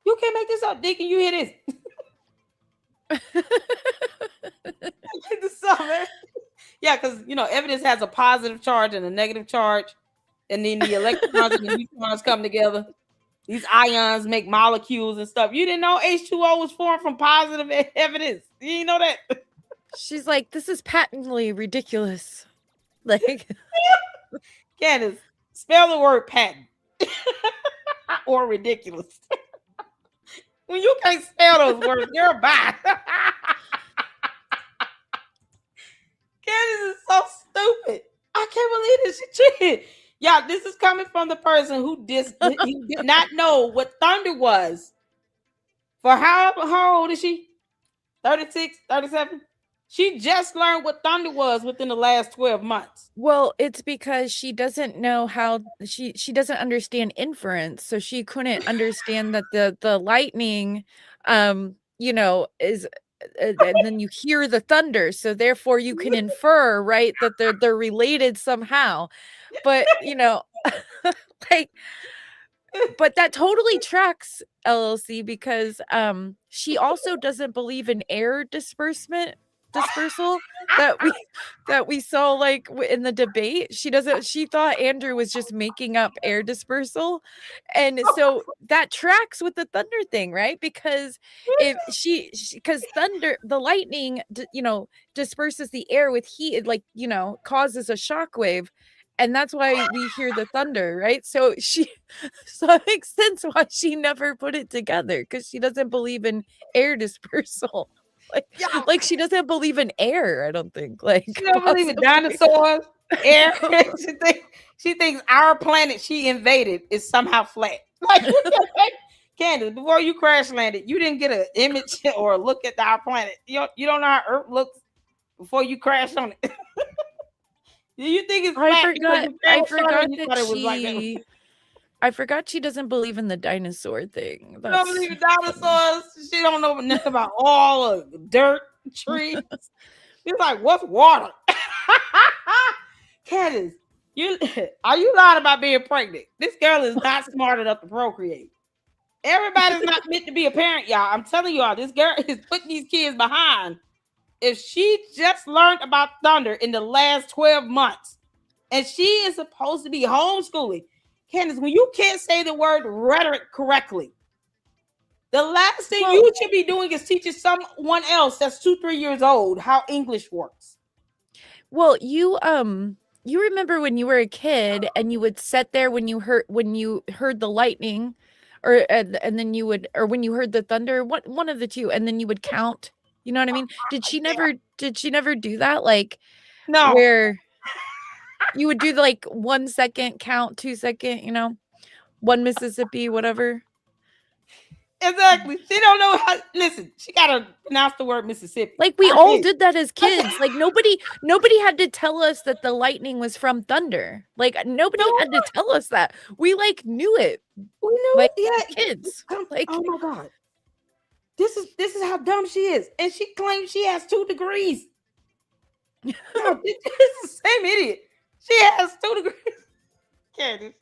You can't make this up, Deacon. You hear this? Make this up, man. Yeah, because evidence has a positive charge and a negative charge, and then the electrons and the neutrons come together. These ions make molecules and stuff. You didn't know H2O was formed from positive evidence. You didn't know that? She's like, this is patently ridiculous. Candace, spell the word patent or ridiculous. When you can't spell those words, you're bad. Candace is so stupid. I can't believe this. She cheated. Yeah, this is coming from the person who did not know what thunder was. For how old is she? 36, 37? She just learned what thunder was within the last 12 months. Well, it's because she doesn't know how she doesn't understand inference, so she couldn't understand that the lightning is and then you hear the thunder, so therefore you can infer, right, that they're related somehow. But but that totally tracks, LLC, because she also doesn't believe in air dispersal that we saw in the debate. She thought Andrew was just making up air dispersal, and so that tracks with the thunder thing, right? Because if because thunder, the lightning disperses the air with heat, it causes a shock wave, and that's why we hear the thunder, right? So it makes sense why she never put it together, because she doesn't believe in air dispersal. She doesn't believe in air, I don't think. She don't believe in dinosaurs, air. She thinks our planet she invaded is somehow flat. Candace, before you crash landed, you didn't get an image or a look at our planet. You don't know how Earth looks before you crash on it. Do you think it's flat? I forgot she doesn't believe in the dinosaur thing. She don't believe in dinosaurs. She don't know nothing about all of dirt, trees. She's like, what's water? Candace, are you lying about being pregnant? This girl is not smart enough to procreate. Everybody's not meant to be a parent, y'all. I'm telling y'all, this girl is putting these kids behind. If she just learned about thunder in the last 12 months, and she is supposed to be homeschooling, Candace, when you can't say the word rhetoric correctly, The last thing you should be doing is teaching someone else that's 2-3 years old how English works. Well, you remember when you were a kid and you would sit there when you heard the lightning, or and then you would, or when you heard the thunder, one of the two, and then you would count. You know what I mean? Did she never do that? Like, No. where you would do the, like, 1 second count, 2 second, you know, 1 Mississippi, whatever. Exactly. She don't know how. Listen, she gotta pronounce the word Mississippi. Like, we all did that as kids. Like, nobody had to tell us that the lightning was from thunder. Like, nobody had to tell us that. We, like, knew it. We knew like, it. Yeah. Kids. Like, oh my God. This is how dumb she is. And she claims she has 2 degrees. No, this is the same idiot. She has 2 degrees. Candace.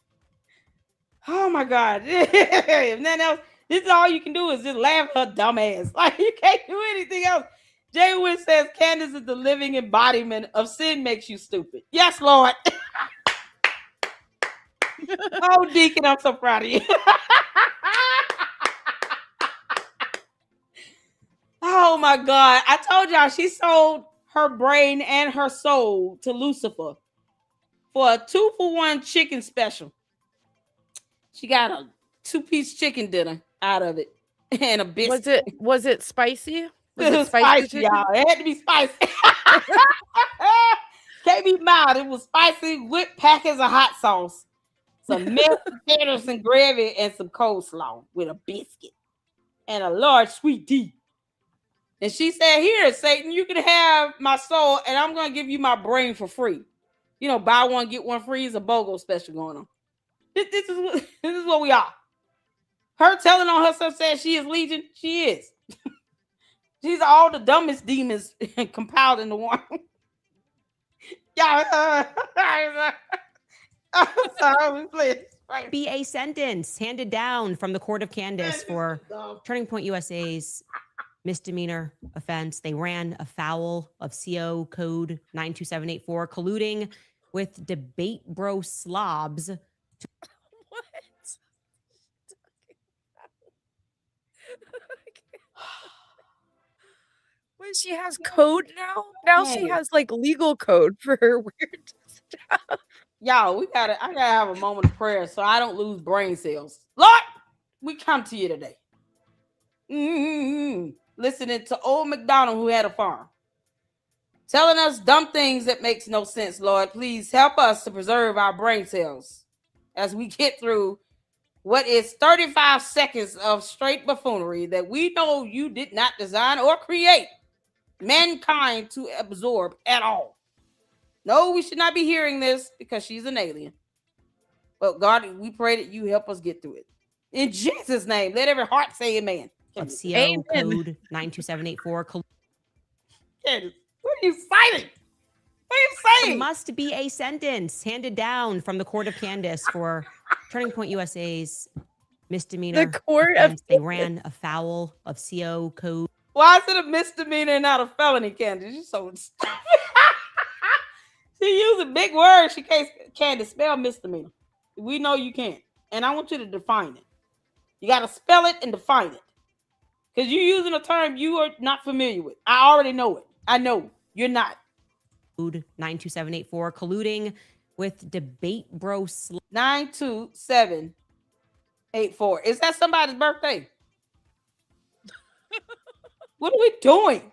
Oh my God. If nothing else, this is all you can do is just laugh at her dumb ass. Like, you can't do anything else. Jay Witt says Candace is the living embodiment of sin makes you stupid. Yes, Lord. Oh, Deacon, I'm so proud of you. Oh my God. I told y'all she sold her brain and her soul to Lucifer for a 2-for-1 chicken special. She got a 2-piece chicken dinner out of it and a biscuit. Was it spicy? Was it spicy, y'all. It had to be spicy. Can't be mild. It was spicy with packets of hot sauce, some mashed potatoes and gravy, and some coleslaw with a biscuit and a large sweet tea. And she said, "Here, Satan, you can have my soul, and I'm going to give you my brain for free. You know, buy one, get one free is a BOGO special going on." This is what we are. Her telling on herself says she is Legion. She is. She's all the dumbest demons compiled into one. Yeah. I'm sorry, please. Be a sentence handed down from the court of Candace for Turning Point USA's misdemeanor offense. They ran afoul of CO code 92784, colluding with debate bro slobs. What? When she has code now? Now she has, like, legal code for her weird stuff. Y'all, I gotta have a moment of prayer so I don't lose brain cells. Lord, we come to you today. Listening to old McDonald who had a farm. Telling us dumb things that makes no sense, Lord. Please help us to preserve our brain cells as we get through what is 35 seconds of straight buffoonery that we know you did not design or create mankind to absorb at all. No, we should not be hearing this because she's an alien. But God, we pray that you help us get through it. In Jesus' name, let every heart say amen. Of CO code 92784. Candace, what are you citing? What are you saying? There must be a sentence handed down from the court of Candace for Turning Point USA's misdemeanor. The court offense. of They ran afoul of CO code. Why is it a misdemeanor and not a felony, Candace? You're so stupid. She using big words. She can't spell misdemeanor. We know you can't. And I want you to define it. You got to spell it and define it. Because you're using a term you are not familiar with. I already know it. I know you're not. 92784, colluding with debate bro 92784. Is that somebody's birthday? What are we doing?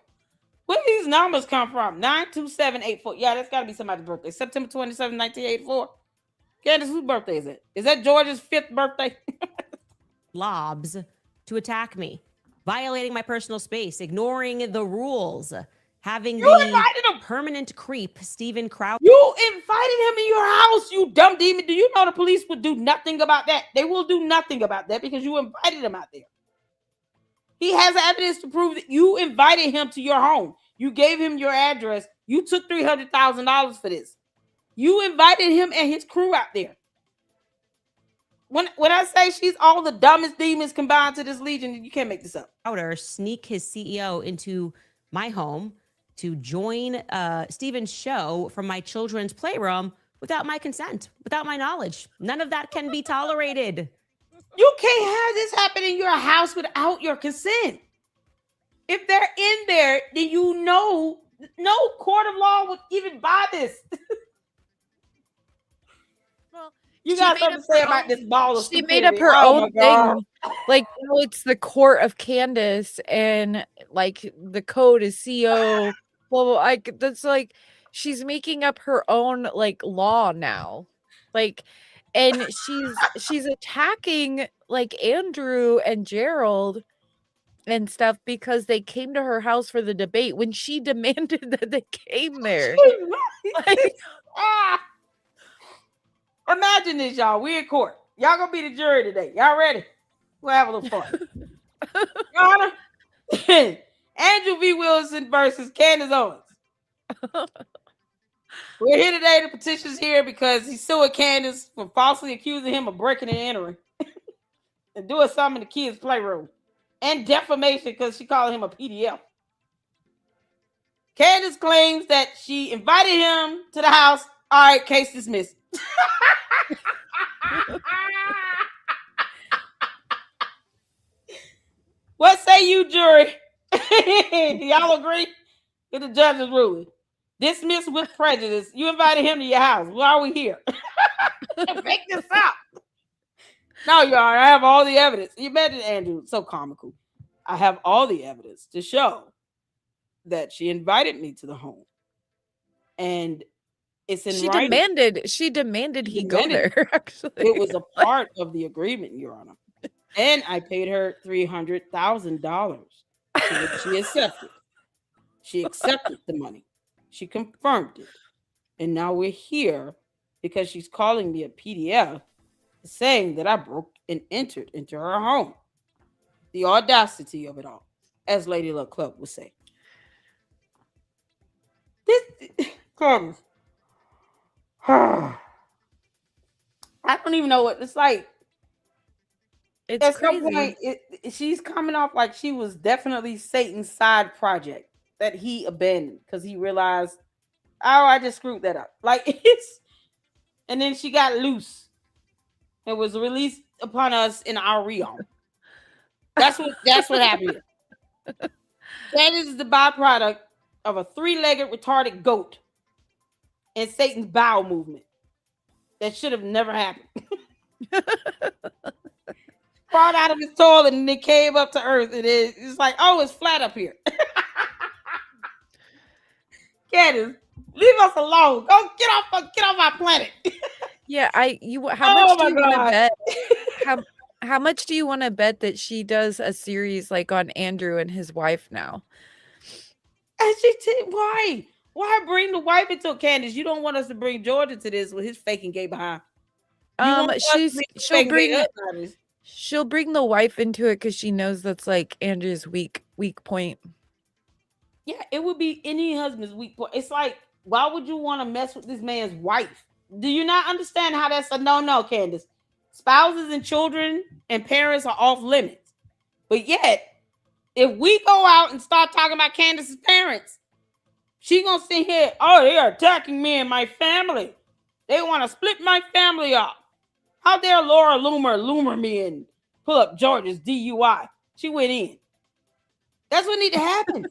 Where do these numbers come from? 92784. Yeah, that's got to be somebody's birthday. September 27, 1984. Candace, whose birthday is it? Is that George's 5th birthday? Lobs to attack me, violating my personal space, ignoring the rules, having the permanent creep, Stephen Crowder. You invited him in your house, you dumb demon. Do you know the police would do nothing about that? They will do nothing about that because you invited him out there. He has evidence to prove that you invited him to your home. You gave him your address. You took $300,000 for this. You invited him and his crew out there. When I say she's all the dumbest demons combined to this legion, you can't make this up. Crowder sneak his CEO into my home to join Stephen's show from my children's playroom without my consent, without my knowledge. None of that can be tolerated. You can't have this happen in your house without your consent. If they're in there, then no court of law would even buy this. Well, You got something to say about this ball of she stupidity. made up her own God. thing. Like, it's the court of Candace, and like the code is CO. Well, like that's like she's making up her own like law now. Like, and she's attacking like Andrew and Gerald and stuff because they came to her house for the debate when she demanded that they came there. Like, imagine this, y'all. We're in court. Y'all gonna be the jury today. Y'all ready? We'll have a little fun. Your Honor, Andrew V. Wilson versus Candace Owens. We're here today. The petition's here because he's suing Candace for falsely accusing him of breaking and entering and doing something in the kids' playroom, and defamation because she called him a PDF. Candace claims that she invited him to the house. All right, case dismissed. What say you, jury? Y'all agree with the judge's ruling? Dismissed with prejudice. You invited him to your house. Why are we here? Make this up. No, you are. I have all the evidence. You imagine Andrew, so comical. I have all the evidence to show that she invited me to the home, and it's in writing. She demanded he go there. Actually, it was a part of the agreement, Your Honor. And I paid her $300,000. She accepted. She accepted the money. She confirmed it. And now we're here because she's calling me a PDF, saying that I broke and entered into her home. The audacity of it all, as Lady Luck Club would say. This comes. I don't even know what it's like. It's at crazy. some point, she's coming off like she was definitely Satan's side project that he abandoned because he realized, oh, I just screwed that up. Like it's, and then she got loose. It was released upon us in our realm. That's what happened. That is the byproduct of a 3-legged retarded goat and Satan's bowel movement that should have never happened. Crawled out of his toilet and it came up to earth, and it's like, oh, it's flat up here. Candace, leave us alone. Go get off our planet. Yeah, how much do you want to bet? How much do you want to bet that she does a series like on Andrew and his wife now? And why? Why bring the wife into Candace? You don't want us to bring George into this with his faking gay behind. She'll bring the wife into it because she knows that's like Andrew's weak point. Yeah, it would be any husband's weak point. It's like, why would you want to mess with this man's wife? Do you not understand how that's a no, Candace? Spouses and children and parents are off limits. But yet, if we go out and start talking about Candace's parents, she gonna sit here, oh, they are attacking me and my family. They want to split my family up. How dare Laura Loomer me and pull up George's DUI? She went in. That's what need to happen.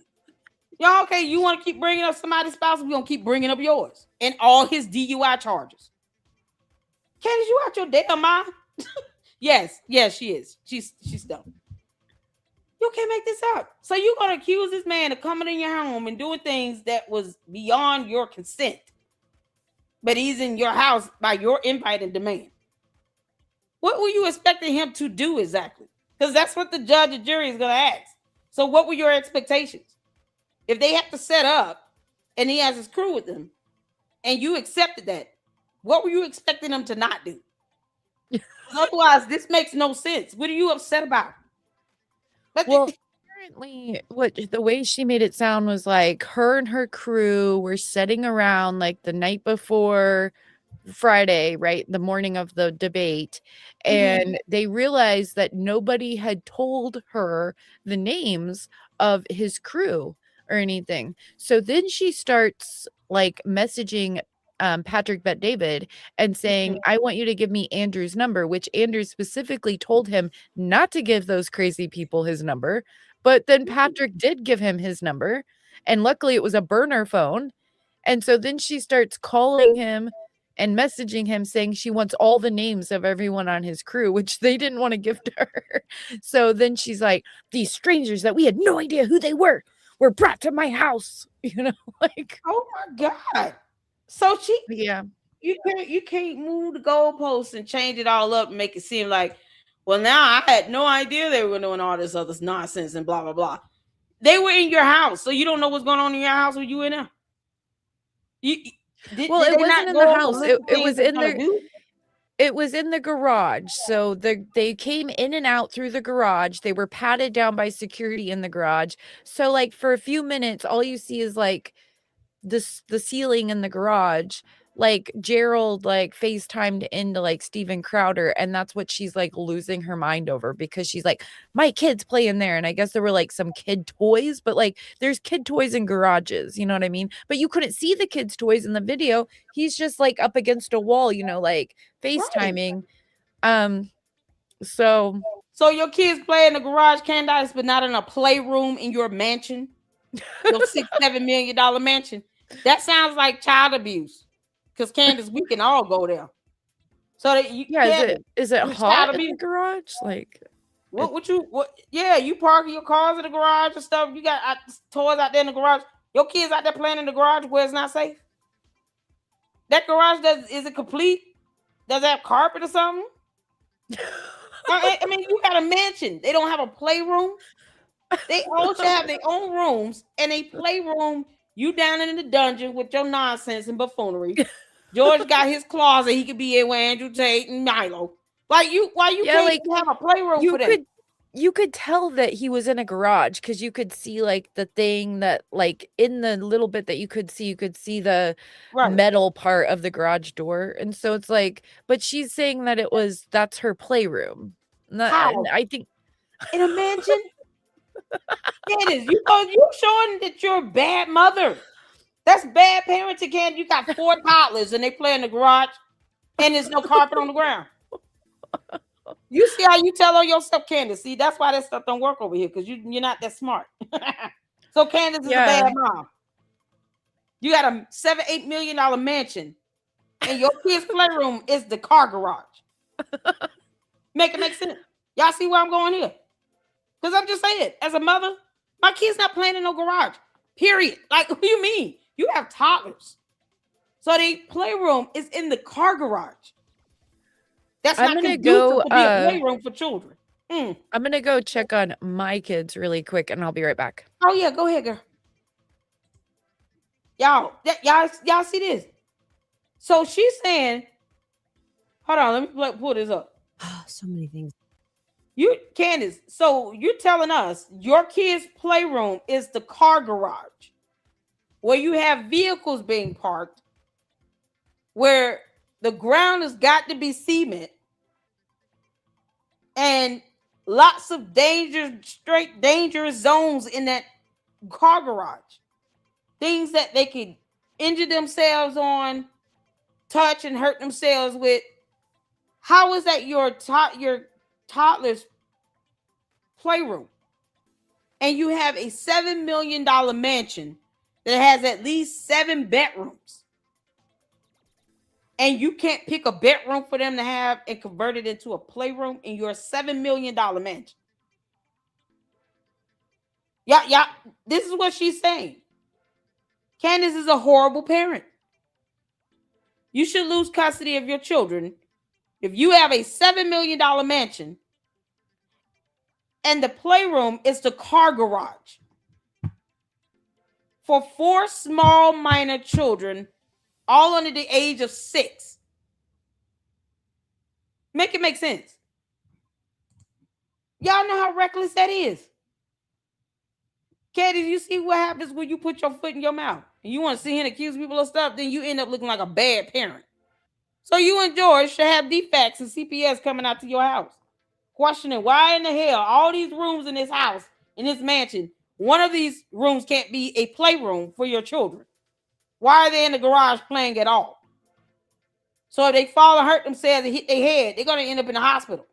Y'all, okay, you want to keep bringing up somebody's spouse? We're going to keep bringing up yours and all his DUI charges. Candace, you out your damn mind? Yes, she is. She's dumb. You can't make this up. So you're going to accuse this man of coming in your home and doing things that was beyond your consent. But he's in your house by your invite and demand. What were you expecting him to do exactly? Because that's what the judge and jury is going to ask. So what were your expectations? If they have to set up and he has his crew with them and you accepted that, what were you expecting them to not do? Otherwise, this makes no sense. What are you upset about? Well, apparently the way she made it sound was like her and her crew were sitting around like the night before Friday, right? The morning of the debate. And they realized that nobody had told her the names of his crew or anything. So then she starts like messaging Patrick Bet David and saying, I want you to give me Andrew's number, which Andrew specifically told him not to give those crazy people his number. But then Patrick did give him his number. And luckily it was a burner phone. And so then she starts calling him and messaging him saying she wants all the names of everyone on his crew, which they didn't want to give to her. So then she's like, these strangers that we had no idea who they were brought to my house, like, oh my God. So yeah. You can't move the goalposts and change it all up and make it seem like, well, now I had no idea they were doing all this other nonsense and blah blah blah. They were in your house, so you don't know what's going on in your house when you in there. Well, it wasn't in the house. It was in there. It was in the garage. So they came in and out through the garage. They were patted down by security in the garage. So like for a few minutes, all you see is like the ceiling in the garage. Like Gerald like FaceTimed into like Steven Crowder, and that's what she's like losing her mind over, because she's like, my kids play in there. And I guess there were like some kid toys, but like there's kid toys in garages, you know what I mean? But you couldn't see the kids' toys in the video. He's just like up against a wall, like FaceTiming. Right. So your kids play in the garage, Candace, but not in a playroom in your mansion, your $6-7 million mansion. That sounds like child abuse. Because Candace, we can all go there. So that you, is it hot in the garage? Like you park your cars in the garage and stuff. You got toys out there in the garage. Your kids out there playing in the garage where it's not safe. That garage is it complete? Does it have carpet or something? I mean, you got a mansion. They don't have a playroom. They all should have their own rooms and a playroom. You down in the dungeon with your nonsense and buffoonery. George got his closet. He could be in with Andrew Tate and Milo. Like why you can't like, have a playroom for that? You could tell that he was in a garage because you could see like the thing that like in the little bit that you could see the metal part of the garage door. And so it's like, but she's saying that that's her playroom. How? I think in a mansion. It is. You showing that you're a bad mother. That's bad parenting, Candace. You got 4 toddlers and they play in the garage and there's no carpet on the ground. You see how you tell on yourself, Candace. See, that's why that stuff don't work over here, because you're not that smart. So Candace is a bad mom. You got a $7-8 million mansion and your kid's playroom is the car garage. Make it make sense. Y'all see where I'm going here? Because I'm just saying, as a mother, my kid's not playing in no garage. Period. Like, what do you mean? You have toddlers. So the playroom is in the car garage. That's not conducive to be a playroom for children. I'm going to go check on my kids really quick, and I'll be right back. Oh, yeah. Go ahead, girl. Y'all see this? So she's saying, hold on, let me pull this up. So many things. Candace, so you're telling us your kid's playroom is the car garage where you have vehicles being parked, where the ground has got to be cement and lots of dangerous zones in that car garage. Things that they could injure themselves on, touch and hurt themselves with. How is that your toddler's playroom? And you have a $7 million mansion that has at least 7 bedrooms. And you can't pick a bedroom for them to have and convert it into a playroom in your $7 million mansion. Yeah, this is what she's saying. Candace is a horrible parent. You should lose custody of your children if you have a $7 million mansion and the playroom is the car garage for 4 small minor children, all under the age of 6. Make it make sense. Y'all know how reckless that is. Katie, you see what happens when you put your foot in your mouth and you want to sit here and accuse people of stuff, then you end up looking like a bad parent. So you and George should have defects and CPS coming out to your house, questioning why in the hell all these rooms in this house, in this mansion, one of these rooms can't be a playroom for your children. Why are they in the garage playing at all? So if they fall and hurt themselves and hit their head, they're going to end up in the hospital.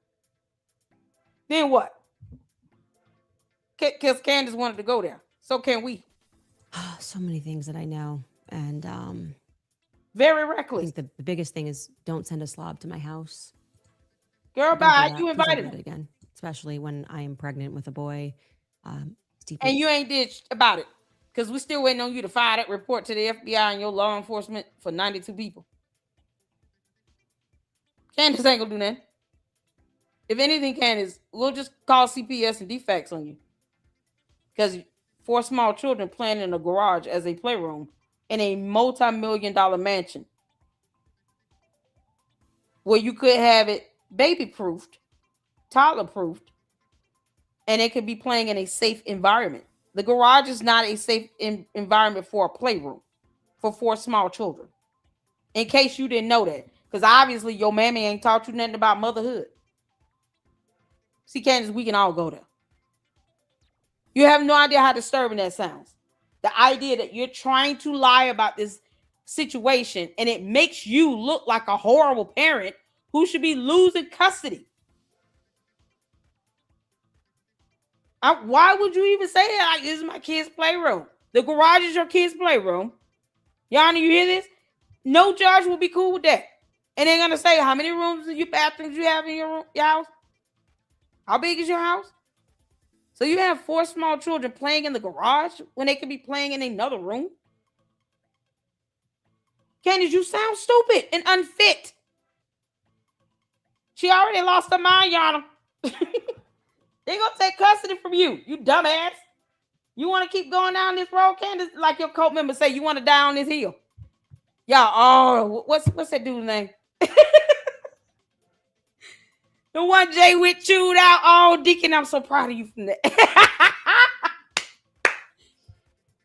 Then what? Because Candace wanted to go there. So can we. So many things that I know. And very I reckless. think the biggest thing is don't send a slob to my house. Girl, Don't do bye. that. You Please don't invited do him. that again, especially when I am pregnant with a boy. And you ain't did about it. Because we're still waiting on you to file that report to the FBI and your law enforcement for 92 people. Candace ain't gonna do nothing. If anything, Candace, we'll just call CPS and defects on you. Because 4 small children playing in a garage as a playroom in a multi-million-dollar mansion where you could have it baby-proofed, toddler-proofed, and it could be playing in a safe environment. The garage is not a safe environment for a playroom for 4 small children. In case you didn't know that. Because obviously your mammy ain't taught you nothing about motherhood. See, Candace, we can all go there. You have no idea how disturbing that sounds. The idea that you're trying to lie about this situation and it makes you look like a horrible parent who should be losing custody. Why would you even say that? Like, this is my kid's playroom. The garage is your kid's playroom. Yana, you hear this? No judge will be cool with that. And they're going to say, how many rooms and bathrooms you have in your house? How big is your house? So you have 4 small children playing in the garage when they could be playing in another room? Candace, you sound stupid and unfit. She already lost her mind, Yana. They're going to take custody from you, you dumbass. You want to keep going down this road, Candace? Like your cult members say, you want to die on this hill. Y'all, what's that dude's name? The one Jay Witt chewed out. Oh, Deacon, I'm so proud of you from that.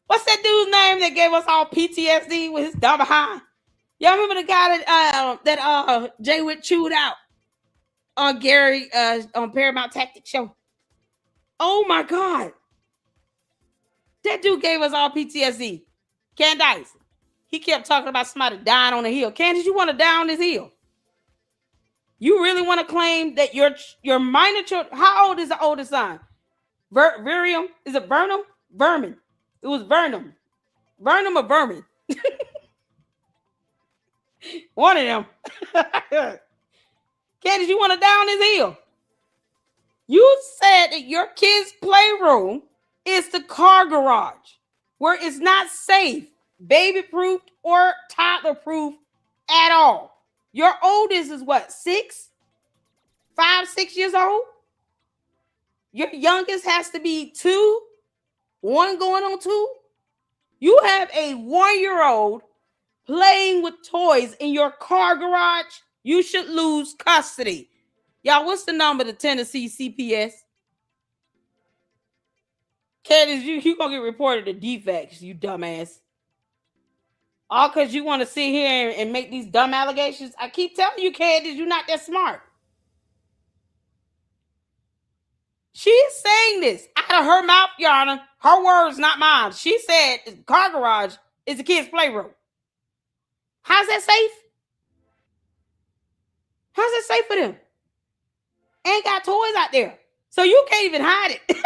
What's that dude's name that gave us all PTSD with his dumb behind? Y'all remember the guy that Jay Witt chewed out on Gary on Paramount Tactics show? Oh my God. That dude gave us all PTSD. Candace. He kept talking about somebody dying on the hill. Candace, you want to die on this hill? You really want to claim that your minor children? How old is the oldest son? Virium? Is it Vernum? Vermin. It was Vernum. Vernum or Vermin? One of them. Candace, you want to die on this hill? You said that your kid's playroom is the car garage where it's not safe, baby-proofed or toddler-proof at all. Your oldest is what, 5, 6 years old? Your youngest has to be 2, 1 going on 2. You have a 1-year-old playing with toys in your car garage. You should lose custody. Y'all, what's the number to Tennessee CPS? Candace, you gonna get reported to defects, you dumbass. All because you want to sit here and make these dumb allegations. I keep telling you, Candace, you're not that smart. She's saying this out of her mouth, Yana. Her words, not mine. She said the car garage is the kid's playroom. How's that safe? How's that safe for them? Ain't got toys out there. So you can't even hide it.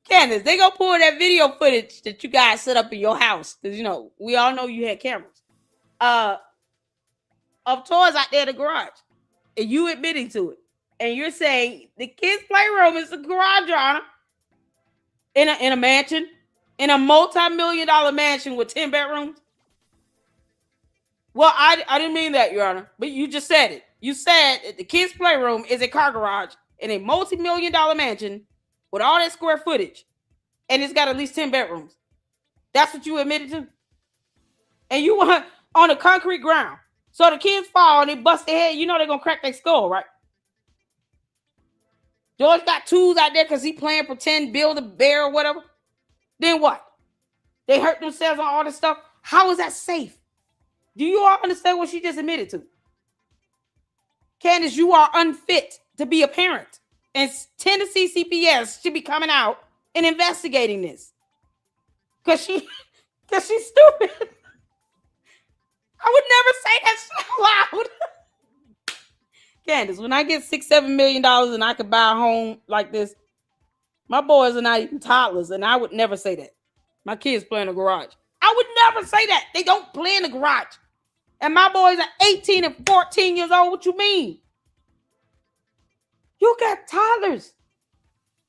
Candace, they gonna pull that video footage that you guys set up in your house. Because, we all know you had cameras. Of toys out there in the garage. And you admitting to it. And you're saying the kids' playroom is the garage, Your Honor. In a mansion. In a multi-million-dollar mansion with 10 bedrooms. Well, I didn't mean that, Your Honor. But you just said it. You said that the kids' playroom is a car garage in a multi-million-dollar mansion with all that square footage. And it's got at least 10 bedrooms. That's what you admitted to? And you want on the concrete ground. So the kids fall and they bust their head. You know they're going to crack their skull, right? George got tools out there because he playing pretend build a bear or whatever. Then what? They hurt themselves on all this stuff. How is that safe? Do you all understand what she just admitted to? Candace, you are unfit to be a parent. And Tennessee CPS should be coming out and investigating this. Because she's stupid. I would never say that so loud. Candace, when I get $6-7 million and I could buy a home like this, my boys are not even toddlers, and I would never say that. My kids play in the garage. I would never say that. They don't play in the garage. And my boys are 18 and 14 years old. What you mean? You got toddlers.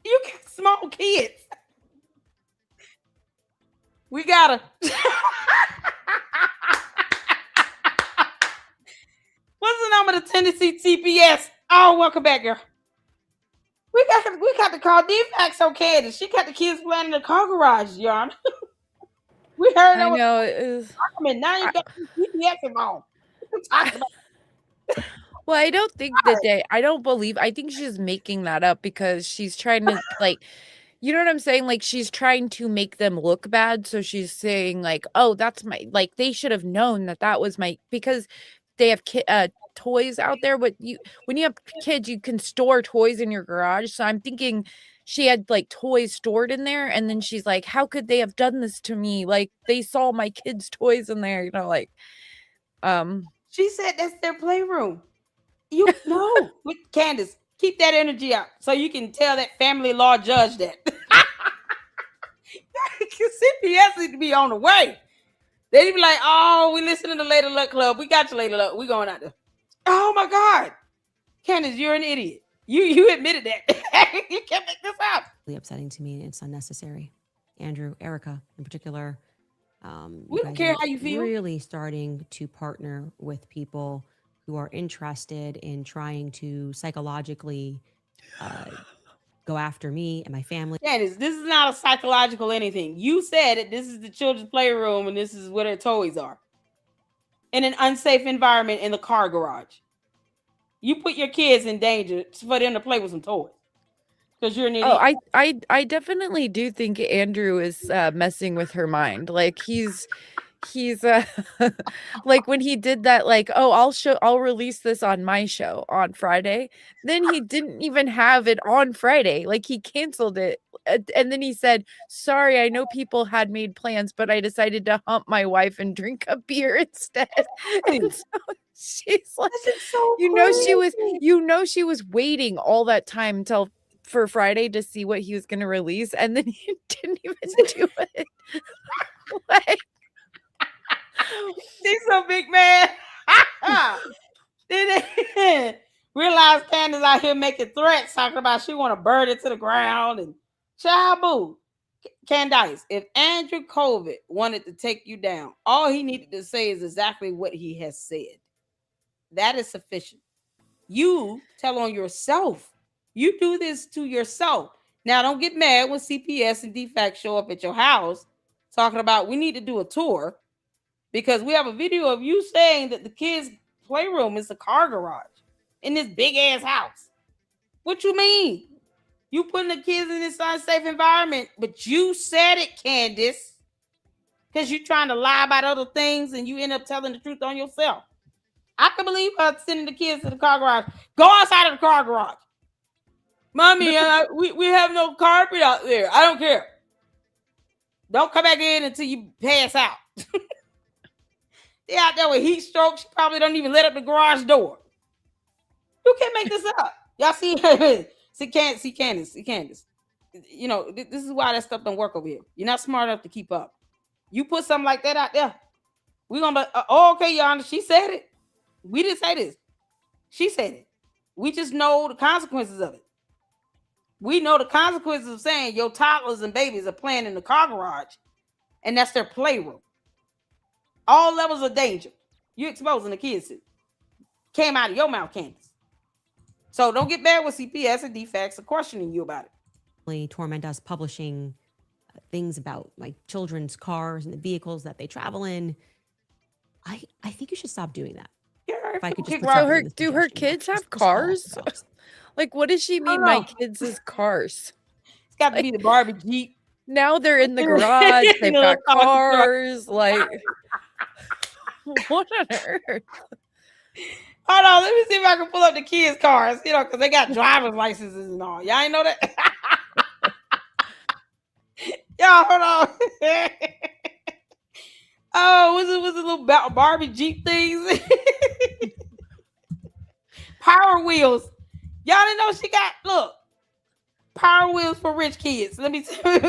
You got small kids. We gotta. What's the number to Tennessee TPS? Oh, welcome back, girl. We got to call defects on Candace. She got the kids playing in the car garage, Yarn. We heard I know it is. now you got TPS involved. Well, I don't think I think she's making that up because she's trying to like, you know what I'm saying? Like she's trying to make them look bad. So she's saying like, oh, that's my, like they should have known that was my, because they have toys out there, but when you have kids, you can store toys in your garage. So I'm thinking she had like toys stored in there. And then she's like, how could they have done this to me? Like they saw my kids' toys in there, like, she said that's their playroom. You know, with Candace, keep that energy out so you can tell that family law judge that. CPS need to be on the way. They'd be like, oh, we listening to Lady Luck Club. We got you, Lady Luck. We going out there. Oh my God. Candace, you're an idiot. You admitted that. You can't make this up. Really upsetting to me, and it's unnecessary. Andrew, Erica in particular. We don't care how you feel. Really starting to partner with people who are interested in trying to psychologically go after me and my family. Candace, this is not a psychological anything. You said it. This is the children's playroom, and this is where their toys are. In an unsafe environment in the car garage. You put your kids in danger for them to play with some toys. Because you're an idiot. Oh, I definitely do think Andrew is messing with her mind. Like he's like when he did that, like, oh, I'll release this on my show on Friday. Then he didn't even have it on Friday. Like he canceled it. And then he said, sorry, I know people had made plans, but I decided to hump my wife and drink a beer instead. And so she's like, so she was waiting all that time until for Friday to see what he was going to release. And then he didn't even do it. Like, she's so big, man. Then they realize Candace out here making threats, talking about she want to burn it to the ground and child boo. Candace, if Andrew COVID wanted to take you down, all he needed to say is exactly what he has said. That is sufficient. You tell on yourself. You do this to yourself. Now, don't get mad when CPS and DFAC show up at your house talking about we need to do a tour. Because we have a video of you saying that the kids' playroom is a car garage in this big ass house. What you mean? You putting the kids in this unsafe environment, but you said it, Candace. Because you're trying to lie about other things and you end up telling the truth on yourself. I can believe her sending the kids to the car garage. Go outside of the car garage. Mommy, we have no carpet out there. I don't care. Don't come back in until you pass out. They out there with heat stroke. She probably don't even let up the garage door. You can't make this up. Y'all see Candace. You know, this is why that stuff don't work over here. You're not smart enough to keep up. You put something like that out there, we're going to be, okay, Your Honor, she said it. We didn't say this. She said it. We just know the consequences of it. We know the consequences of saying your toddlers and babies are playing in the car garage, and that's their playroom. All levels of danger. You're exposing the kids to. Came out of your mouth, Candace. So don't get mad with CPS and DFACs are questioning you about it. Torment us publishing things about my children's cars and the vehicles that they travel in. I think you should stop doing that. Yeah, if I could just so do her kids have cars? Like, what does she mean? My kids' is cars. It's got to be the Barbie Jeep. Now they're in the garage. They've got cars. Like, what on earth? Hold on, let me see if I can pull up the kids' cars. You know, because they got driver's licenses and all. Y'all ain't know that? Y'all, hold on. Oh, was it little Barbie Jeep things? Power wheels. Y'all didn't know she got power wheels for rich kids. Let me tell you.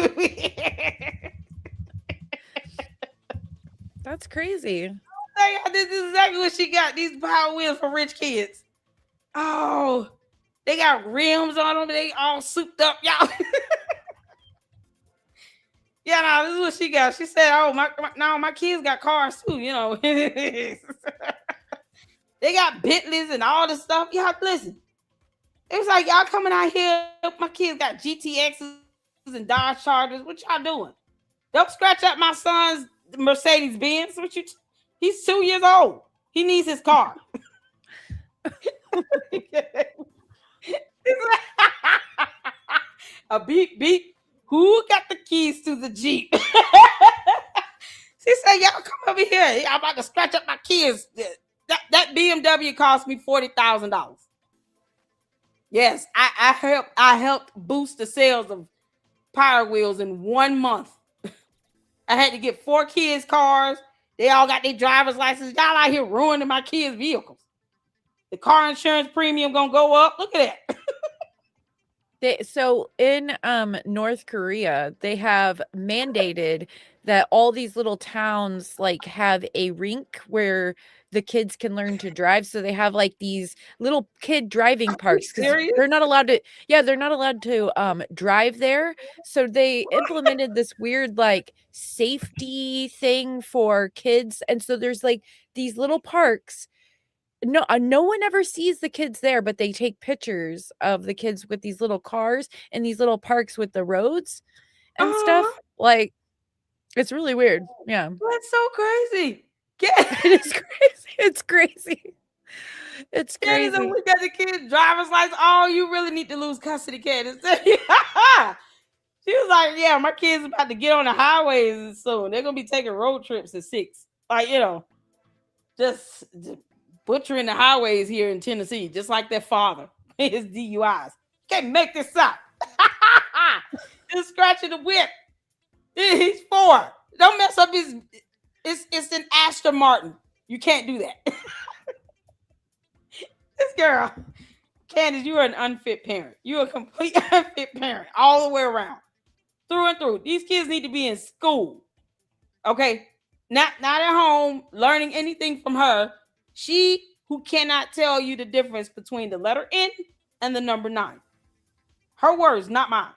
That's crazy. This is exactly what she got. These power wheels for rich kids. Oh, they got rims on them. They all souped up, y'all. Yeah, no, this is what she got. She said, "Oh, my kids got cars too. You know, they got Bentleys and all this stuff. Y'all listen. It was like y'all coming out here. My kids got GTXs and Dodge Chargers. What y'all doing? Don't scratch up my son's Mercedes Benz. He's 2 years old. He needs his car." A beep beep. Who got the keys to the Jeep? She said, "Y'all come over here. I'm about to scratch up my kids. That BMW cost me $40,000. Yes, I helped boost the sales of Power Wheels in 1 month. I had to get 4 kids' cars. They all got their driver's license. Y'all out here ruining my kids' vehicles. The car insurance premium gonna go up. Look at that." So in North Korea, they have mandated that all these little towns like have a rink where the kids can learn to drive. So they have like these little kid driving parks because they're not allowed to. Yeah, they're not allowed to drive there. So they implemented this weird like safety thing for kids, and so there's like these little parks. No one ever sees the kids there, but they take pictures of the kids with these little cars and these little parks with the roads and stuff. Like, it's really weird. Yeah. That's so crazy. It is crazy. It's crazy. It's crazy. Candace, we got the kids' driver's license. Oh, you really need to lose custody, Candace. She was like, "Yeah, my kids about to get on the highways soon. They're gonna be taking road trips at 6. Like, just butchering the highways here in Tennessee, just like their father. His DUIs. Can't make this up." Just scratching the whip. He's 4. Don't mess up his. It's an Aston Martin. You can't do that. This girl, Candace, you are an unfit parent. You are a complete unfit parent all the way around, through and through. These kids need to be in school, okay? Not at home learning anything from her. She who cannot tell you the difference between the letter N and the number 9. Her words, not mine.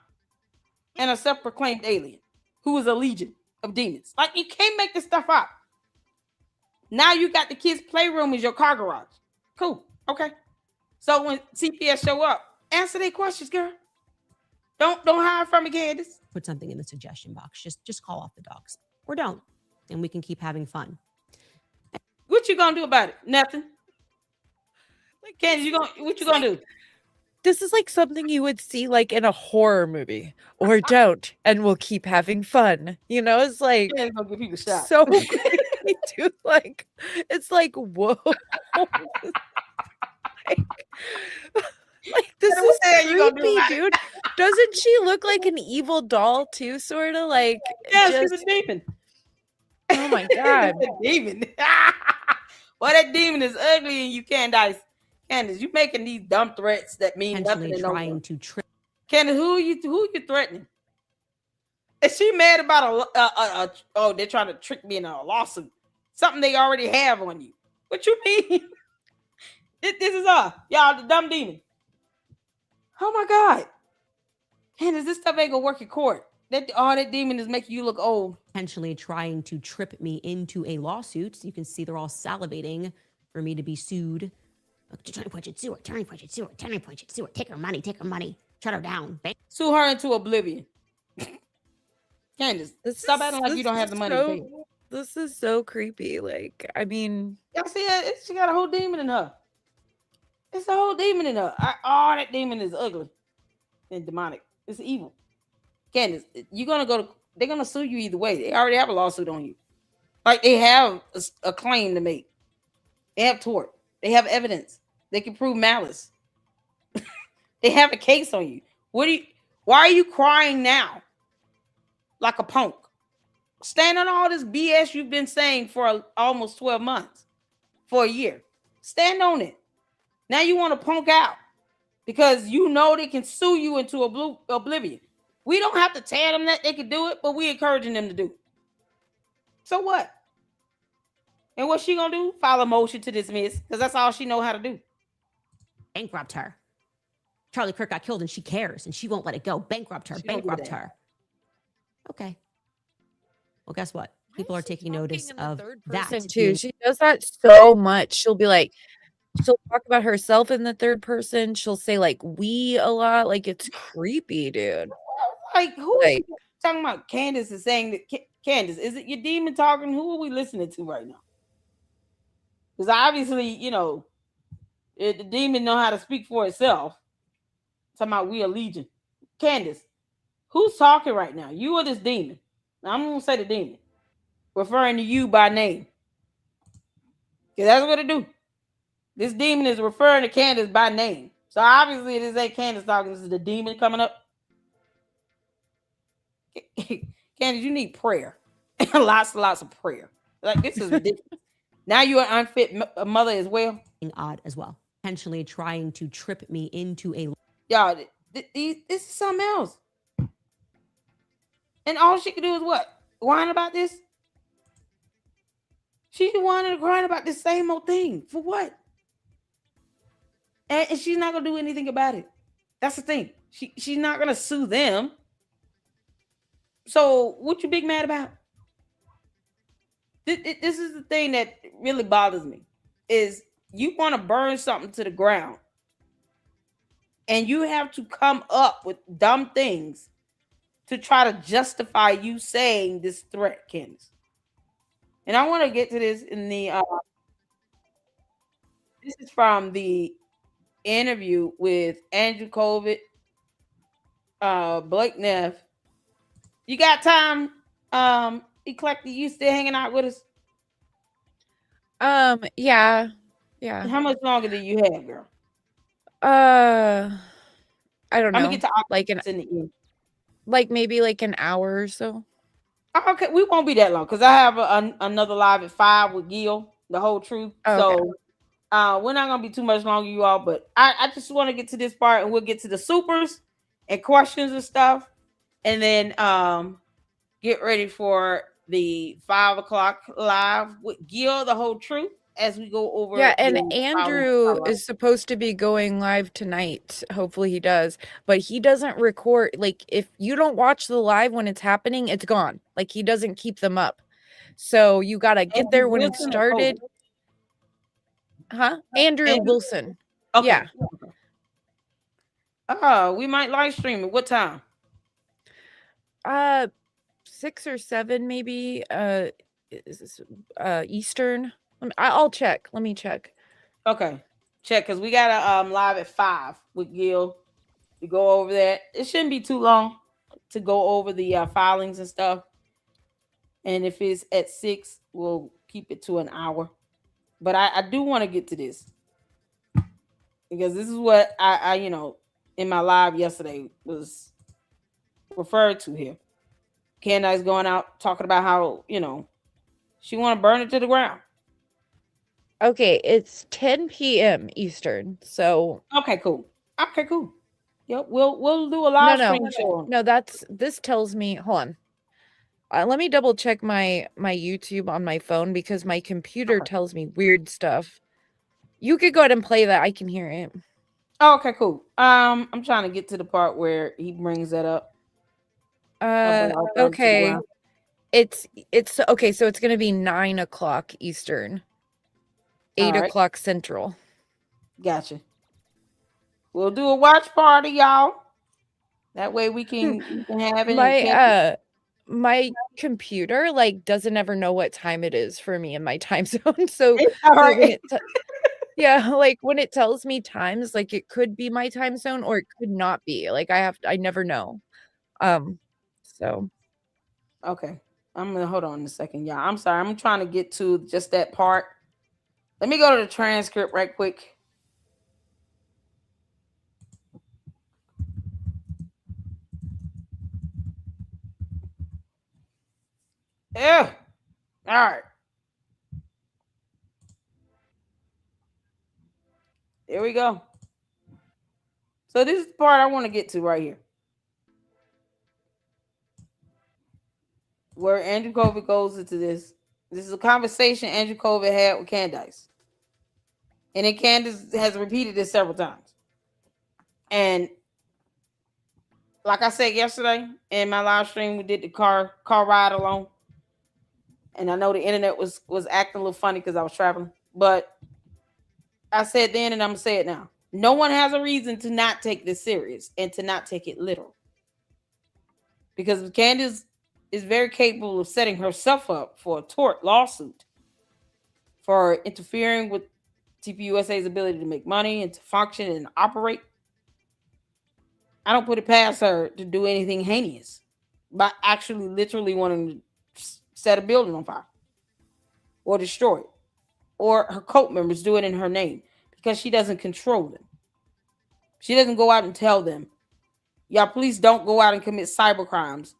And a self-proclaimed alien who is a legion of demons. Like, you can't make this stuff up. Now you got the kids' playroom as your car garage. Cool. Okay. So when CPS show up, answer their questions, girl. Don't hide from me, Candace. Put something in the suggestion box. Just call off the dogs. Or don't. And we can keep having fun. What you gonna do about it? Nothing. Like, Candace, what you gonna do? This is like something you would see like in a horror movie, or don't, and we'll keep having fun. It's like Gonna give people shot. So crazy, dude. Like, it's like, whoa. Like this is creepy, dude. Doesn't she look like an evil doll too, sort of? Like, she's a demon. Oh my god. A demon. Well, that demon is ugly, and you Candace, you making these dumb threats that mean nothing. Trying to trick. Candace, who you threatening? Is she mad about oh, they're trying to trick me in a lawsuit? Something they already have on you. What you mean? This is y'all, the dumb demon. Oh my god. Candace, this stuff ain't gonna work in court. That demon is making you look old. Potentially trying to trip me into a lawsuit. So you can see they're all salivating for me to be sued. Attorney point it, sue her. Attorney point it, sue her. Attorney point it, sue her. Take her money. Shut her down. Sue her into oblivion. Candace, stop acting like you don't have the money to pay. This is so creepy. Like, I mean, y'all see it? She got a whole demon in her. It's a whole demon in her. That demon is ugly and demonic. It's evil. Candace, they're gonna sue you either way. They already have a lawsuit on you. Like, they have a claim to make. They have tort. They have evidence. They can prove malice. They have a case on you. Why are you crying now? Like a punk. Stand on all this BS you've been saying for almost 12 months, for a year. Stand on it. Now you want to punk out because you know they can sue you into oblivion. We don't have to tell them that they can do it, but we encouraging them to do it. So what? And what's she gonna do? File a motion to dismiss because that's all she know how to do. Bankrupt her. Charlie Kirk got killed and she cares and she won't let it go. Bankrupt her. Bankrupt her. Okay. Well, guess what? People are taking notice of that too. She does that so much. She'll be like, she'll talk about herself in the third person. She'll say like we a lot. Like it's creepy, dude. Like who's talking about? Candace is saying that. Candace, is it your demon talking? Who are we listening to right now? Because obviously, the demon know how to speak for itself. Talking about we are legion. Candace, who's talking right now? You or this demon? Now, I'm gonna say the demon, referring to you by name. Because that's what it do. This demon is referring to Candace by name. So obviously this ain't Candace talking. This is the demon coming up. Candace, you need prayer. lots of prayer. Like this is ridiculous. Now you're an unfit mother as well. Odd as well. Potentially trying to trip me into a... Y'all, this is something else. And all she can do is what? Whine about this? She's whining and crying about the same old thing. For what? And she's not going to do anything about it. That's the thing. She's not going to sue them. So what you big mad about? This is the thing that really bothers me. Is you want to burn something to the ground. And you have to come up with dumb things to try to justify you saying this threat, Candace. And I want to get to this in the this is from the interview with Andrew Covid, Blake Neff. You got time, Eclectic? You still hanging out with us? Yeah. How much longer do you have, girl? I don't know. I'm gonna get to like in the end. Like maybe like an hour or so. Okay, we won't be that long because I have another live at 5 with Gil, the whole truth. Oh, okay. So we're not gonna be too much longer, you all. But I just want to get to this part, and we'll get to the supers and questions and stuff, and then get ready for the 5 o'clock live with Gil, the whole truth, as we go over. Yeah, and Andrew is supposed to be going live tonight. Hopefully he does, but he doesn't record. Like if you don't watch the live when it's happening, it's gone. Like he doesn't keep them up. So you got to get there when it started. Huh? Andrew Wilson. Okay. Yeah. We might live stream it. What time? 6 or 7 maybe. Eastern. I'll check. Let me check. Okay. Check, because we got a live at 5 with Gil. We go over that. It shouldn't be too long to go over the filings and stuff. And if it's at 6, we'll keep it to an hour. But I do want to get to this. Because this is what I in my live yesterday was referred to here. Candace going out talking about how, she want to burn it to the ground. Okay, it's 10 p.m. Eastern. So okay, cool. Yep, we'll do a live stream show. No, this tells me. Hold on. Let me double check my YouTube on my phone because my computer tells me weird stuff. You could go ahead and play that. I can hear it. Oh, okay, cool. I'm trying to get to the part where he brings that up. Okay. It's okay. So it's gonna be 9 o'clock Eastern. 8 o'clock Central. Gotcha. We'll do a watch party, y'all. That way we can have it. My computer doesn't ever know what time it is for me in my time zone. So when it tells me times, it could be my time zone or it could not be. I never know. So okay. I'm gonna hold on a second, y'all. I'm sorry. I'm trying to get to just that part. Let me go to the transcript right quick. Yeah. All right. There we go. So this is the part I want to get to right here, where Andrew Colvin goes into this. This is a conversation Andrew Colvin had with Candace, and then Candace has repeated this several times. And like I said yesterday in my live stream, we did the car ride along, and I know the internet was acting a little funny because I was traveling, but I said then, and I'm gonna say it now. No one has a reason to not take this serious and to not take it literal, because Candace is very capable of setting herself up for a tort lawsuit for interfering with TPUSA's ability to make money and to function and operate. I don't put it past her to do anything heinous by actually literally wanting to set a building on fire or destroy it, or her cult members do it in her name, because she doesn't control them. She doesn't go out and tell them, y'all, please don't go out and commit cyber crimes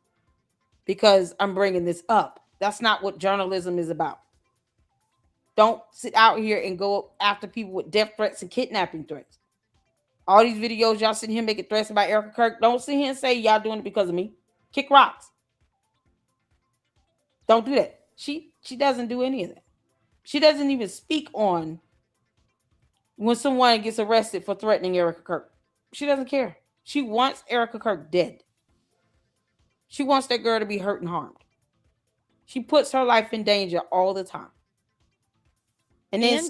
because I'm bringing this up. That's not what journalism is about. Don't sit out here and go after people with death threats and kidnapping threats. All these videos y'all sitting here making threats about Erica Kirk, don't sit here and say y'all doing it because of me. Kick rocks. Don't do that. She doesn't do any of that. She doesn't even speak on when someone gets arrested for threatening Erica Kirk. She doesn't care. She wants Erica Kirk dead. She wants that girl to be hurt and harmed. She puts her life in danger all the time. And then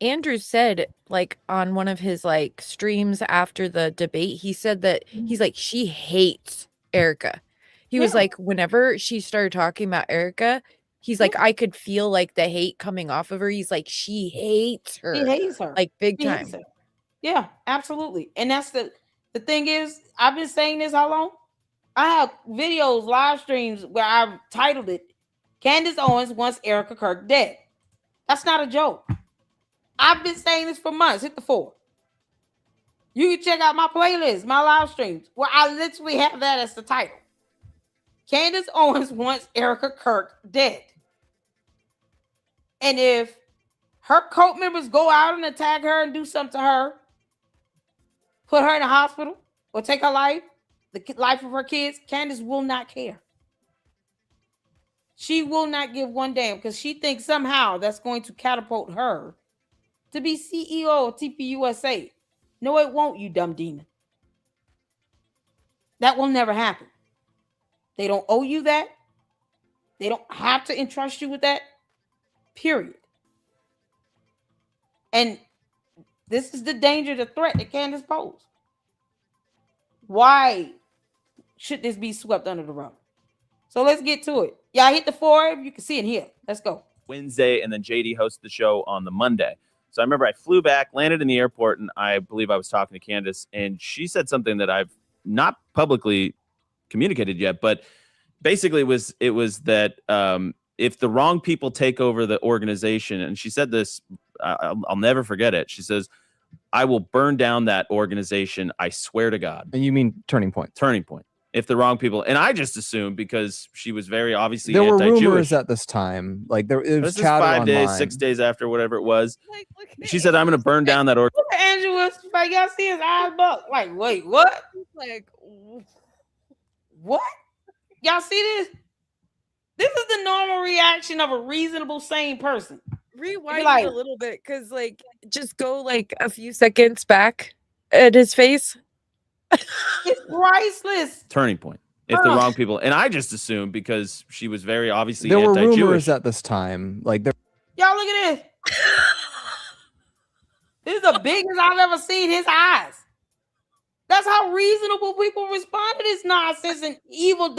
Andrew said, like, on one of his like streams after the debate, he said that he's like, she hates Erica. He was like, whenever she started talking about Erica, he's like, I could feel like the hate coming off of her. He's like, she hates her. He hates her. Like big time. Yeah, absolutely. And that's the thing is, I've been saying this how long? I have videos, live streams where I've titled it, Candace Owens wants Erica Kirk dead. That's not a joke. I've been saying this for months. Hit the 4. You can check out my playlist, my live streams, where I literally have that as the title. Candace Owens wants Erica Kirk dead. And if her cult members go out and attack her and do something to her, put her in a hospital or take her life, the life of her kids, Candace will not care. She will not give one damn, because she thinks somehow that's going to catapult her to be CEO of TPUSA. No, it won't, you dumb demon. That will never happen. They don't owe you that. They don't have to entrust you with that. Period. And this is the danger, the threat that Candace posed. Why should this be swept under the rug? So let's get to it. Y'all hit the 4. You can see it here. Let's go. Wednesday, and then JD hosted the show on the Monday. So I remember I flew back, landed in the airport, and I believe I was talking to Candace, and she said something that I've not publicly communicated yet, but basically it was that if the wrong people take over the organization, and she said this, I'll never forget it. She says, I will burn down that organization. I swear to God. And you mean Turning Point? Turning Point. If the wrong people, and I just assumed, because she was very obviously there were anti-Jewish. rumors at this time, like it was chatter 5 days, online. 6 days after, whatever it was. She said, I'm going to burn down that organization. Look at Andrew was like, y'all see his eyes buck. Like, wait, what? Like, what? Y'all see this? This is the normal reaction of a reasonable, sane person. rewind it a little bit, because like just go like a few seconds back at his face. It's priceless. Turning Point. If the wrong people, and I just assumed, because she was very obviously there were anti-Jewish. rumors at this time, like y'all look at this. This is the biggest I've ever seen his eyes. That's how reasonable people respond to this nonsense and evil,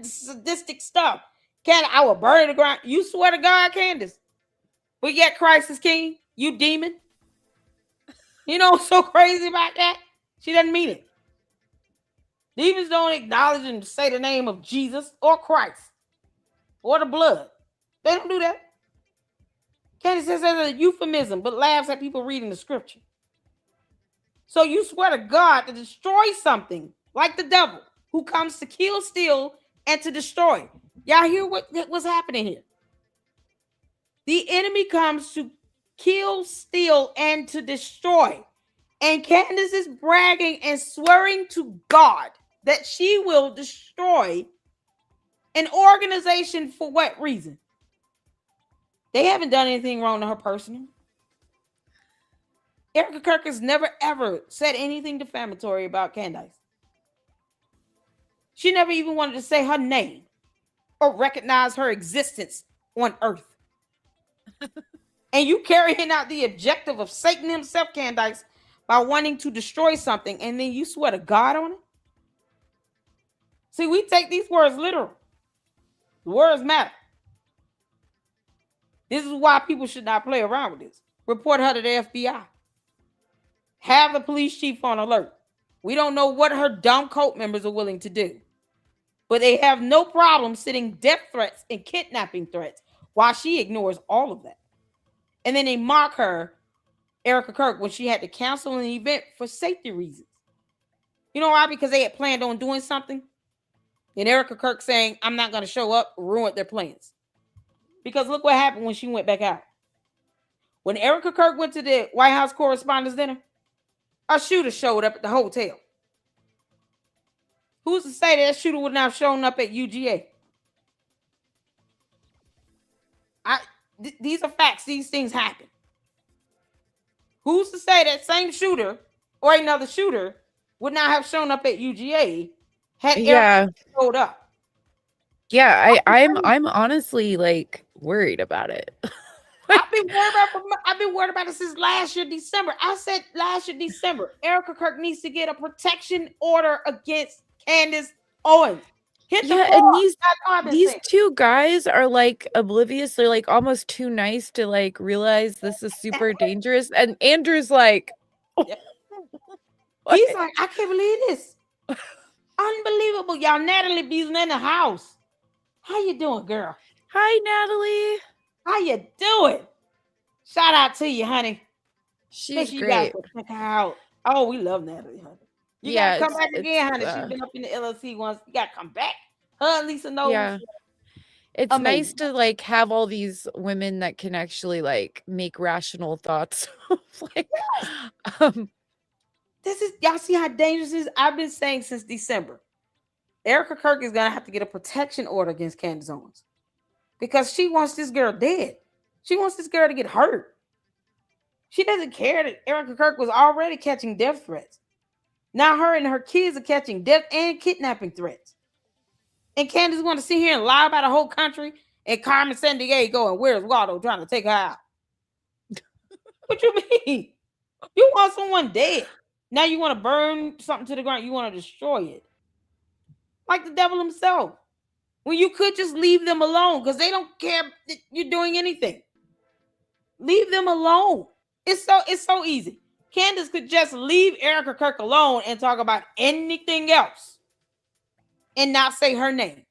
sadistic stuff. I will burn the ground. You swear to God, Candace. But yet Christ is king. You demon. You know what's so crazy about that? She doesn't mean it. Demons don't acknowledge and say the name of Jesus or Christ or the blood. They don't do that. Candace says that's a euphemism, but laughs at people reading the scripture. So you swear to God to destroy something like the devil, who comes to kill, steal, and to destroy. Y'all hear what's happening here? The enemy comes to kill, steal, and to destroy. And Candace is bragging and swearing to God that she will destroy an organization for what reason? They haven't done anything wrong to her personally. Erica Kirk has never ever said anything defamatory about Candace. She never even wanted to say her name or recognize her existence on earth. And you carrying out the objective of Satan himself, Candace, by wanting to destroy something, and then you swear to God on it? See, we take these words literal. The words matter. This is why people should not play around with this. Report her to the FBI. Have the police chief on alert. We don't know what her dumb cult members are willing to do, but they have no problem sending death threats and kidnapping threats while she ignores all of that. And then they mock her, Erica Kirk, when she had to cancel an event for safety reasons. You know why? Because they had planned on doing something. And Erica Kirk saying, I'm not going to show up, ruined their plans. Because look what happened when she went back out. When Erica Kirk went to the White House Correspondents' Dinner, a shooter showed up at the hotel. Who's to say that shooter would not have shown up at UGA? These are facts. These things happen. Who's to say that same shooter or another shooter would not have shown up at UGA had Erica showed up? Yeah, I'm honestly like worried about it. I've been worried about it since last year, December. I said last year, December, Erica Kirk needs to get a protection order against Candace Owens. And these two guys are like oblivious. They're like almost too nice to like realize this is super dangerous. And Andrew's like, he's like, I can't believe this. Unbelievable. Y'all, Natalie B's in the house. How you doing, girl? Hi, Natalie. How you doing? Shout out to you, honey. She's great. Check her out. Oh, we love Natalie, honey. You gotta come back again, honey. She's been up in the LLC once. You gotta come back. Her and Lisa knows. Yeah. It's nice to like have all these women that can actually like make rational thoughts. Like, this is, y'all see how dangerous this is? I've been saying since December. Erica Kirk is gonna have to get a protection order against Candace Owens because she wants this girl dead. She wants this girl to get hurt. She doesn't care that Erica Kirk was already catching death threats. Now her and her kids are catching death and kidnapping threats. And Candace want to sit here and lie about the whole country, and Carmen Sandiego and where's Waldo trying to take her out. What you mean? You want someone dead. Now you want to burn something to the ground. You want to destroy it. Like the devil himself. When you could just leave them alone because they don't care that you're doing anything. Leave them alone. It's so easy. Candace could just leave Erica Kirk alone and talk about anything else and not say her name.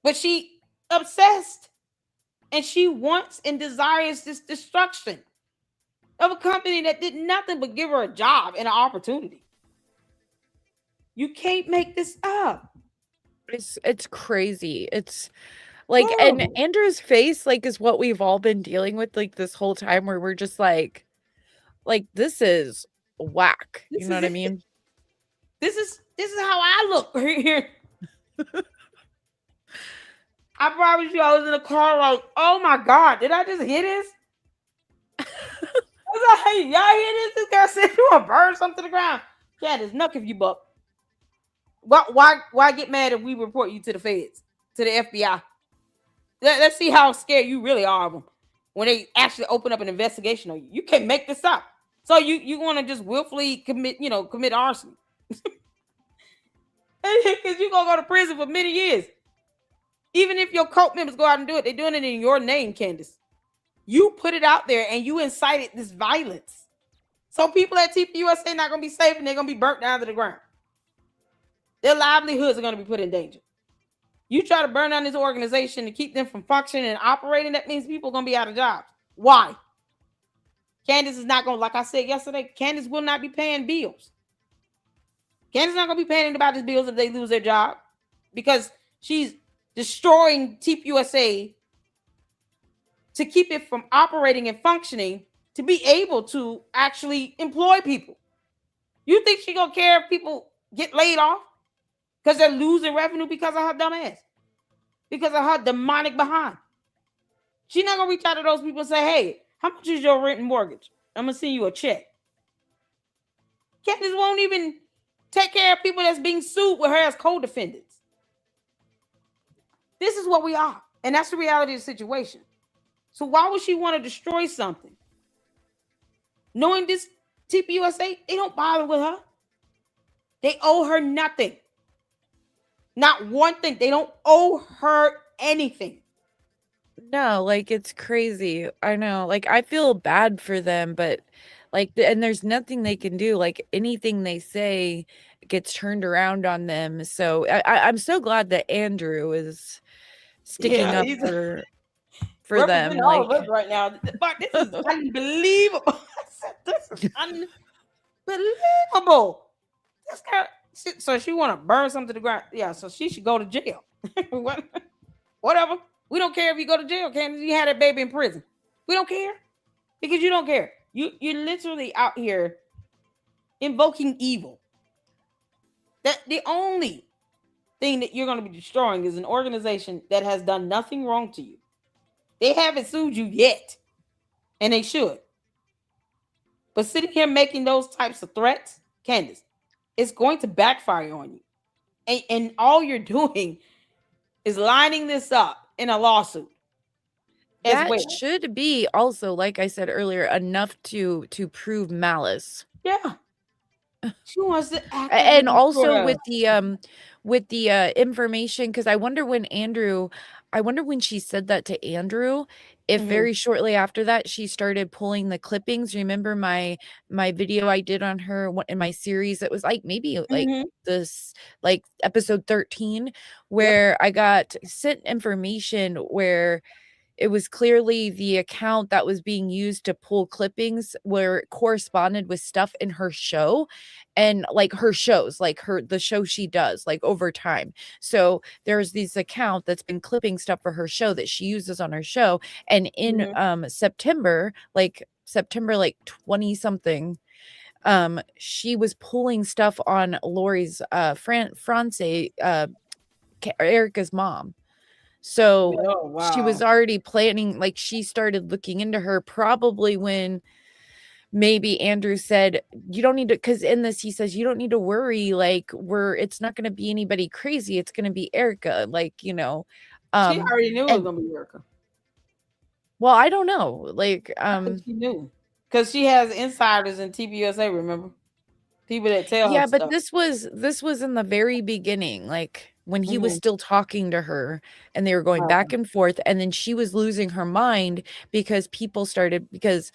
But she obsessed and she wants and desires this destruction of a company that did nothing but give her a job and an opportunity. You can't make this up. It's crazy. It's like, and Andrew's face like is what we've all been dealing with like this whole time, where we're just like this is whack. You know what I mean? This is how I look here. I promise you, I was in the car like, oh my God, did I just hear this? I was like, hey, y'all hear this? This guy said you want to burn something to the ground. Yeah, there's nothing if you buck. Why get mad if we report you to the feds, to the FBI? Let's see how scared you really are of them when they actually open up an investigation on you. You can't make this up. So you want to just willfully commit arson. Because you're going to go to prison for many years. Even if your cult members go out and do it, they're doing it in your name, Candace. You put it out there and you incited this violence. So people at TPUSA are not going to be safe and they're going to be burnt down to the ground. Their livelihoods are going to be put in danger. You try to burn down this organization to keep them from functioning and operating, that means people are going to be out of jobs. Why? Candace is not going to, like I said yesterday, Candace will not be paying bills. Candace is not going to be paying anybody's bills if they lose their job because she's destroying TPUSA to keep it from operating and functioning to be able to actually employ people. You think she gonna care if people get laid off because they're losing revenue because of her dumb ass, because of her demonic behind? She's not gonna reach out to those people and say, "Hey, how much is your rent and mortgage? I'm gonna send you a check." Candace won't even take care of people that's being sued with her as co-defendants. This is what we are, and that's the reality of the situation. So why would she want to destroy something? Knowing this TPUSA, they don't bother with her. They owe her nothing. Not one thing. They don't owe her anything. No, like it's crazy. I know. Like I feel bad for them, but like and there's nothing they can do. Like anything they say gets turned around on them. So I'm so glad that Andrew is sticking up for them. Representing all of us right now. But this is unbelievable. This is unbelievable. This girl, so she want to burn something to the ground. Yeah, so she should go to jail. Whatever. We don't care if you go to jail, Candace. You had that baby in prison. We don't care because you don't care. You're literally out here invoking evil. That the only thing that you're going to be destroying is an organization that has done nothing wrong to you. They haven't sued you yet, and they should. But sitting here making those types of threats, Candace, it's going to backfire on you. And all you're doing is lining this up in a lawsuit. That should be also, like I said earlier, enough to prove malice. Yeah. She wants to act and also with the information, because I wonder when she said that to Andrew, if very shortly after that she started pulling the clippings. Remember my video I did on her in my series? It was like maybe like this, like episode 13, where I got sent information where it was clearly the account that was being used to pull clippings where it corresponded with stuff in her show and like her shows, like the show she does like over time. So there's this account that's been clipping stuff for her show that she uses on her show. And in September like 20 something, she was pulling stuff on Lori's France, Erica's mom. So she was already planning, like she started looking into her probably when maybe Andrew said, you don't need to, because in this he says, you don't need to worry, like it's not going to be anybody crazy, it's going to be Erica, like, you know. She already knew it was going to be Erica. Well, I don't know, like I think she knew because she has insiders in TPUSA, remember? People that tell her but stuff. this was in the very beginning, like when he was still talking to her and they were going back and forth, and then she was losing her mind because people started because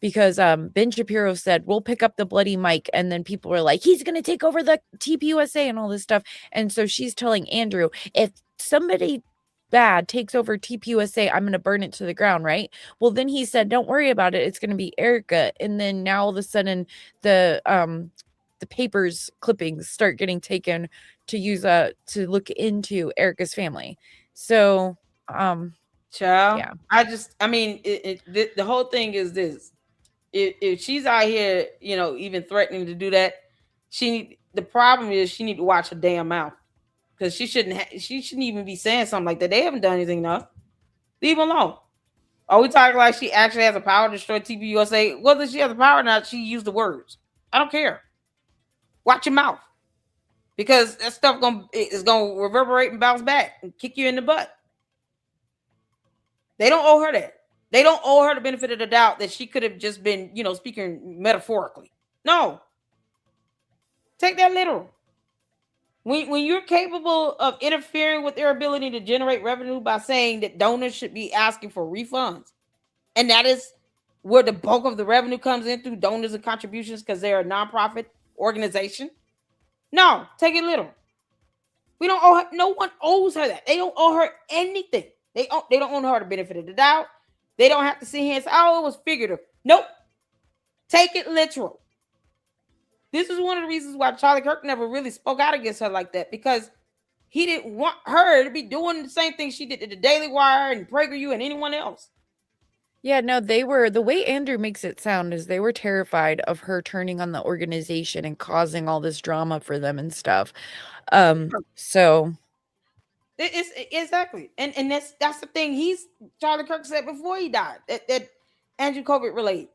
Ben Shapiro said, we'll pick up the bloody mic, and then people were like, he's going to take over the TPUSA and all this stuff. And so she's telling Andrew, if somebody bad takes over TPUSA, I'm going to burn it to the ground, right? Well, then he said, don't worry about it, it's going to be Erica. And then now all of a sudden the papers clippings start getting taken to use to look into Erica's family. So child, yeah. I mean the whole thing is this: if she's out here, you know, even threatening to do that, the problem is she need to watch her damn mouth, because she shouldn't even be saying something like that. They haven't done anything enough. Leave them alone. Are we talking like she actually has the power to destroy TPUSA? Whether she has the power or not, she used the words. I don't care. Watch your mouth, because that stuff is gonna reverberate and bounce back and kick you in the butt. They don't owe her that. They don't owe her the benefit of the doubt that she could have just been, you know, speaking metaphorically. No. Take that literal. When you're capable of interfering with their ability to generate revenue by saying that donors should be asking for refunds, and that is where the bulk of the revenue comes in, through donors and contributions, because they're a nonprofit organization. No, take it literal. We don't owe her. No one owes her that. They don't owe her anything. They don't owe her the benefit of the doubt. They don't have to sit here and say, oh, it was figurative. Nope. Take it literal. This is one of the reasons why Charlie Kirk never really spoke out against her like that, because he didn't want her to be doing the same thing she did to the Daily Wire and PragerU and anyone else. Yeah, no, they were, the way Andrew makes it sound is they were terrified of her turning on the organization and causing all this drama for them and stuff. So it's exactly, and that's the thing. Charlie Kirk said before he died that Andrew COVID related.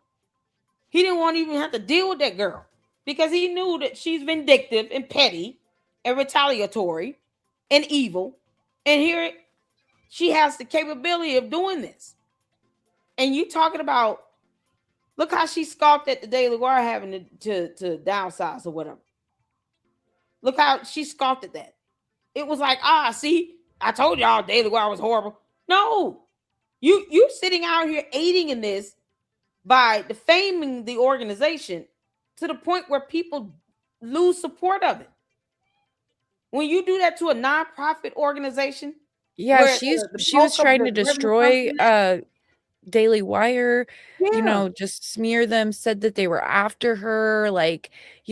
He didn't want to even have to deal with that girl because he knew that she's vindictive and petty and retaliatory and evil. And here she has the capability of doing this. And you talking about, look how she scoffed at the Daily Wire having to downsize or whatever. Look how she scoffed at that. It was like, see, I told y'all Daily Wire was horrible. No, you sitting out here aiding in this by defaming the organization to the point where people lose support of it. When you do that to a nonprofit organization, yeah, she was trying to destroy Daily Wire, just smear them, said that they were after her, like,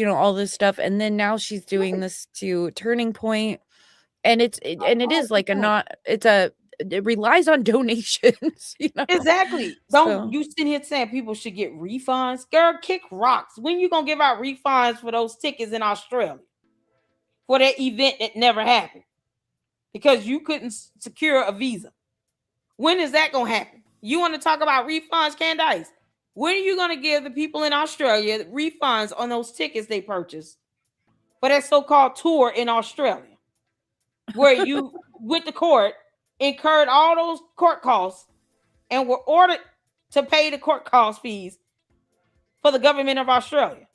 all this stuff. And then now she's doing this to Turning Point. And it is like it relies on donations, Exactly. Don't you sit here saying people should get refunds? Girl, kick rocks. When you gonna give out refunds for those tickets in Australia for that event that never happened because you couldn't secure a visa? When is that gonna happen? You want to talk about refunds, Candace? When are you gonna give the people in Australia refunds on those tickets they purchased for that so-called tour in Australia, where you with the court incurred all those court costs and were ordered to pay the court cost fees for the government of Australia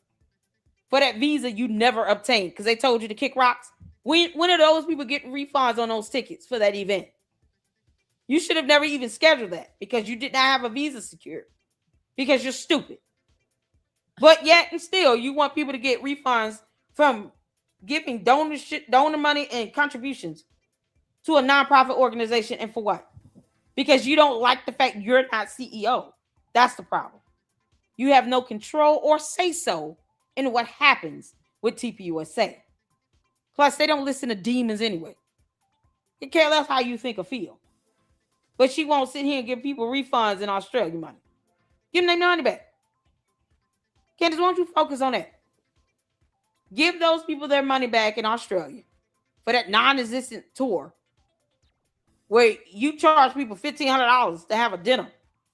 for that visa you never obtained because they told you to kick rocks? When are those people getting refunds on those tickets for that event? You should have never even scheduled that because you did not have a visa secured because you're stupid. But yet and still, you want people to get refunds from giving donor money and contributions to a nonprofit organization. And for what? Because you don't like the fact you're not CEO. That's the problem. You have no control or say so in what happens with TPUSA. Plus, they don't listen to demons anyway. They care less how you think or feel. But she won't sit here and give people refunds in Australia money. Give them their money back. Candace, why don't you focus on that? Give those people their money back in Australia for that non-existent tour where you charge people $1,500 to have a dinner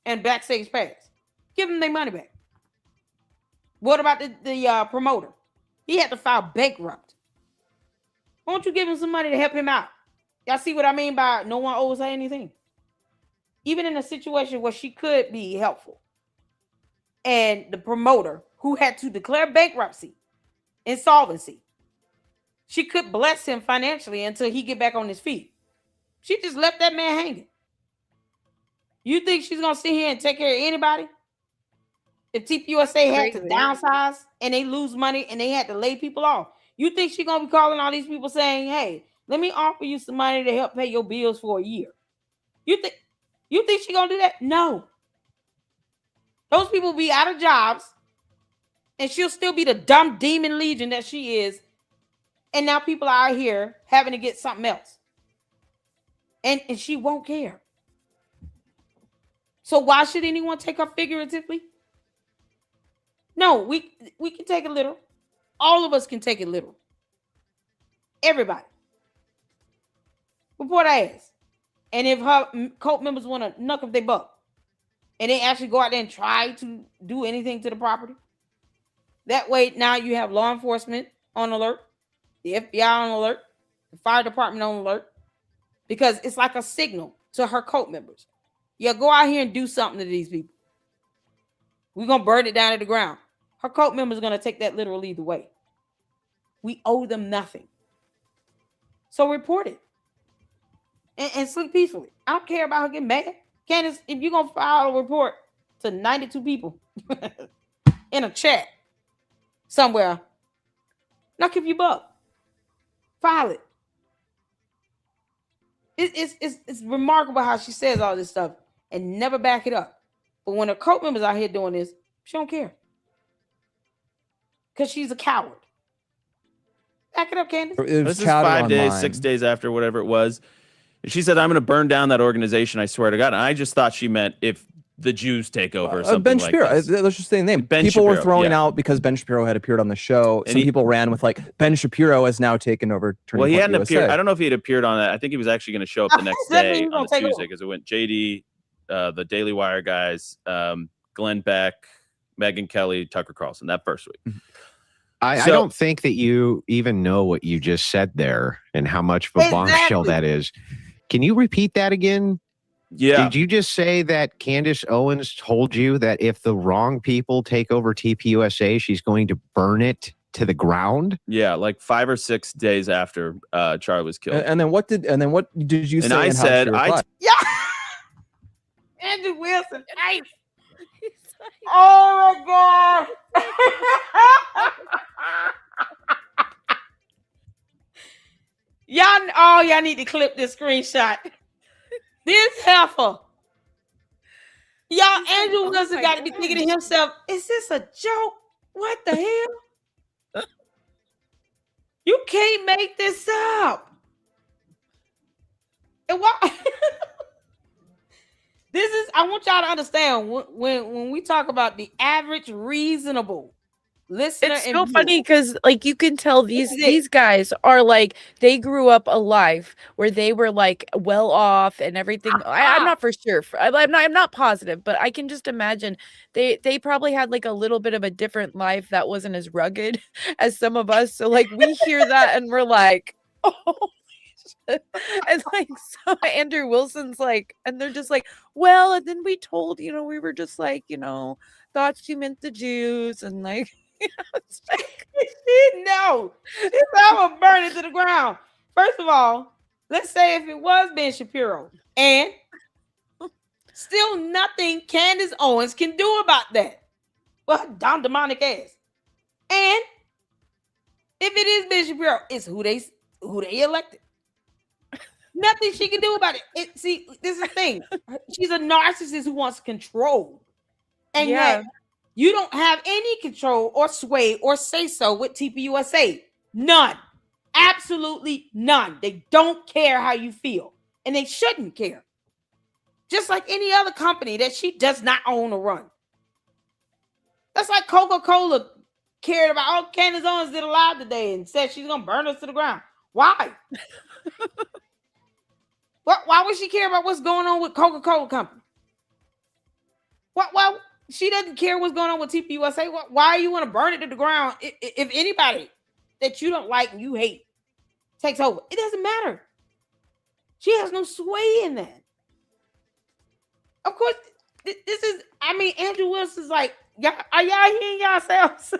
and backstage pass. Give them their money back. What about the promoter? He had to file bankrupt. Why don't you give him some money to help him out? Y'all see what I mean by no one owes her anything? Even in a situation where she could be helpful. And the promoter who had to declare bankruptcy, insolvency, she could bless him financially until he get back on his feet. She just left that man hanging. You think she's going to sit here and take care of anybody? If TPUSA had to downsize and they lose money and they had to lay people off, you think she's going to be calling all these people saying, hey, let me offer you some money to help pay your bills for a year? You think she's going to do that? No. Those people will be out of jobs and she'll still be the dumb demon legion that she is. And now people are out here having to get something else. And she won't care. So why should anyone take her figuratively? No, we can take it literal. All of us can take it literal. Everybody. Report our ass. And if her cult members want to knuck up their buck and they actually go out there and try to do anything to the property, that way now you have law enforcement on alert, the FBI on alert, the fire department on alert, because it's like a signal to her cult members. Yeah, go out here and do something to these people. We're going to burn it down to the ground. Her cult members are going to take that literally either way. We owe them nothing. So report it. And sleep peacefully. I don't care about her getting mad. Candace, if you're going to file a report to 92 people in a chat somewhere, knock if you buck. File it. It's remarkable how she says all this stuff and never back it up. But when her cult members out here doing this, she don't care. Because she's a coward. Back it up, Candace. It was This is chatter 5 days, online. 6 days after, whatever it was. And she said, I'm going to burn down that organization, I swear to God. And I just thought she meant if the Jews take over or something Ben like Shapiro. this. Let's just say the name. Ben People were Shapiro, throwing yeah. out because Ben Shapiro had appeared on the show. And Some people ran with like Ben Shapiro has now taken over. Well, he Point hadn't USA. appeared. I don't know if he had appeared on that. I think he was actually going to show up the next That means day he's on gonna the take Tuesday over. because it went JD, the Daily Wire guys, Glenn Beck, Megyn Kelly, Tucker Carlson that first week. I don't think that you even know what you just said there and how much of a bombshell that is. Can you repeat that again? Yeah. Did you just say that Candace Owens told you that if the wrong people take over TPUSA, she's going to burn it to the ground? Yeah, like 5 or 6 days after Charlie was killed. And then what did you say? And I said, Yeah. Andrew Wilson. Hey. Oh my God. y'all need to clip this screenshot. This heifer. Y'all, Andrew Wilson got to be thinking to himself, is this a joke? What the hell? You can't make this up. And why? This is, I want y'all to understand when we talk about the average reasonable listener. It's so funny because like you can tell these guys are like they grew up a life where they were like well off and everything. I'm not for sure. I'm not positive, but I can just imagine they probably had like a little bit of a different life that wasn't as rugged as some of us. So like we hear that and we're like, oh. And like so Andrew Wilson's like, and they're just like, well, and then we told, we were just like, thought she meant the Jews and like, it's like no, I would burn it to the ground. First of all, let's say if it was Ben Shapiro, and still nothing Candace Owens can do about that. Well, Don demonic ass. And if it is Ben Shapiro, it's who they elected. Nothing she can do about it. See, this is the thing. She's a narcissist who wants control. And yet you don't have any control or sway or say so with TPUSA. None. Absolutely none. They don't care how you feel. And they shouldn't care. Just like any other company that she does not own or run. That's like Coca-Cola cared about, oh, Candace Owens did a live today and said she's going to burn us to the ground. Why? Why would she care about what's going on with Coca-Cola Company? Why she doesn't care what's going on with TPUSA? Why you want to burn it to the ground if anybody that you don't like and you hate takes over? It doesn't matter. She has no sway in that. Of course, this is, Andrew Wilson's like, are y'all hearing yourselves?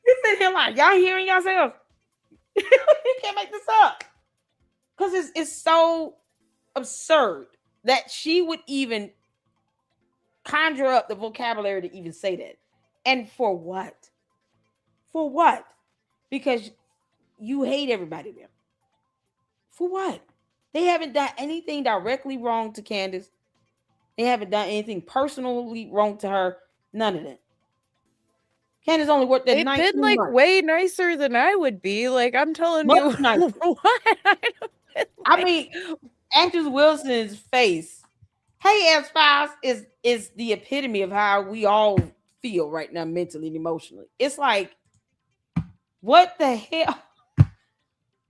He's sitting here like, y'all hearing yourselves? You can't make this up. Because it's so absurd that she would even conjure up the vocabulary to even say that. And for what? For what? Because you hate everybody there. For what? They haven't done anything directly wrong to Candace. They haven't done anything personally wrong to her. None of that. Candace only worked there 19 been like months. way nicer than I would be. Like I'm telling you, what? Andrew Wilson's face. Hey, X-Files is the epitome of how we all feel right now, mentally and emotionally. It's like, what the hell?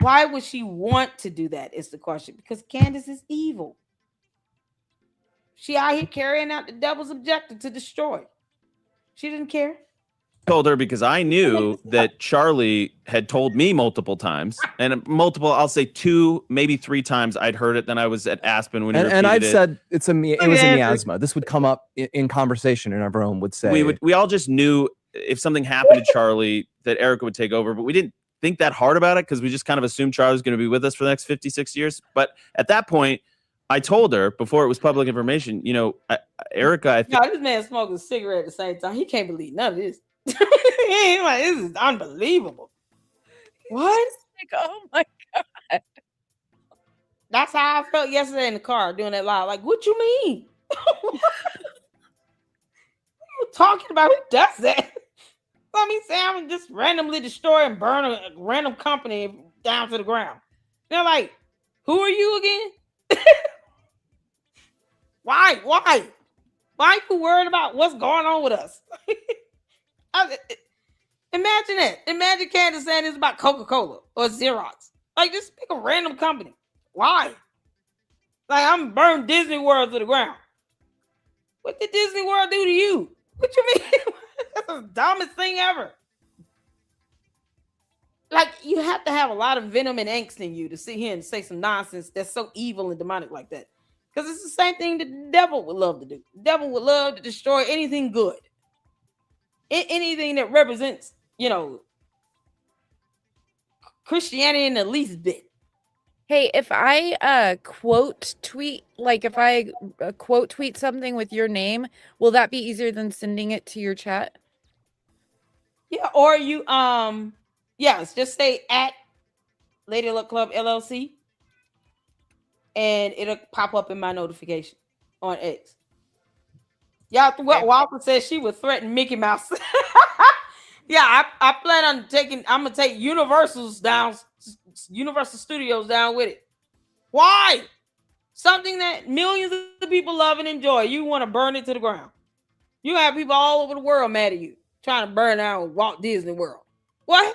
Why would she want to do that? Is the question. Because Candace is evil. She out here carrying out the devil's objective to destroy. She didn't care. Told her because I knew that Charlie had told me multiple times, and I'll say 2, maybe 3 times I'd heard it. Then I was at Aspen when he repeated and I'd it. said it was a miasma. This would come up in conversation, and everyone would say we all just knew if something happened to Charlie that Erica would take over, but we didn't think that hard about it because we just kind of assumed Charlie was going to be with us for the next 56 years. But at that point, I told her before it was public information, Erica, I think this man smoking a cigarette at the same time. He can't believe none of this. He's like, this is unbelievable. What? Like, oh my God. That's how I felt yesterday in the car doing that live. Like, what you mean? What are you talking about? Who does that? Let me say I'm just randomly destroy and burn a random company down to the ground. They're like, who are you again? Why? Why are you worried about what's going on with us? Imagine that. Imagine Candace saying it's about Coca-Cola or Xerox. Like, just pick a random company. Why? Like, I'm burn Disney World to the ground. What did Disney World do to you? What you mean? That's the dumbest thing ever. Like, you have to have a lot of venom and angst in you to sit here and say some nonsense that's so evil and demonic like that. Because it's the same thing that the devil would love to do. The devil would love to destroy anything good. Anything that represents, Christianity in the least bit. Hey, if I quote tweet, like if I quote tweet something with your name, will that be easier than sending it to your chat? Yeah, or you yes, just say at Lady Luck Club LLC and it'll pop up in my notification on X. Y'all, what Walker says she would threaten Mickey Mouse. Yeah, I plan on I'm gonna take Universal Studios down with it. Why? Something that millions of people love and enjoy. You want to burn it to the ground. You have people all over the world mad at you, trying to burn down Walt Disney World. What?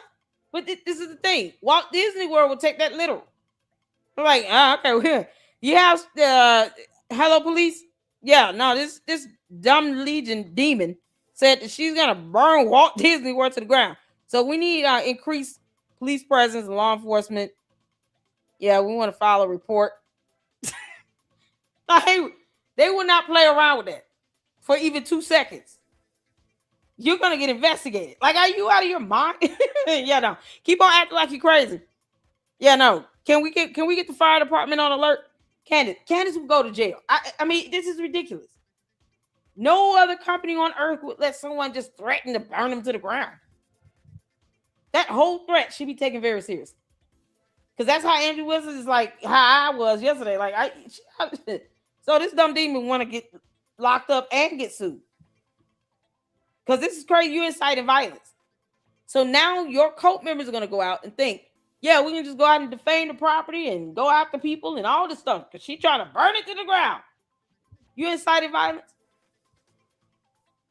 But this is the thing. Walt Disney World will take that literal. I'm like, okay, you have Hello Police. Yeah, no, this dumb Legion demon said that she's gonna burn Walt Disney World to the ground. So we need increased police presence and law enforcement. Yeah, we want to file a report. They will not play around with that for even 2 seconds. You're gonna get investigated. Like, are you out of your mind? Yeah, no. Keep on acting like you're crazy. Yeah, no. Can we get the fire department on alert? Candace will go to jail. I mean, this is ridiculous. No other company on earth would let someone just threaten to burn them to the ground. That whole threat should be taken very seriously. Because that's how Andrew Wilson is, like how I was yesterday. Like, so this dumb demon want to get locked up and get sued. Because this is crazy. You inciting violence. So now your cult members are going to go out and think, yeah, we can just go out and defame the property and go after people and all this stuff because she's trying to burn it to the ground. You incited violence.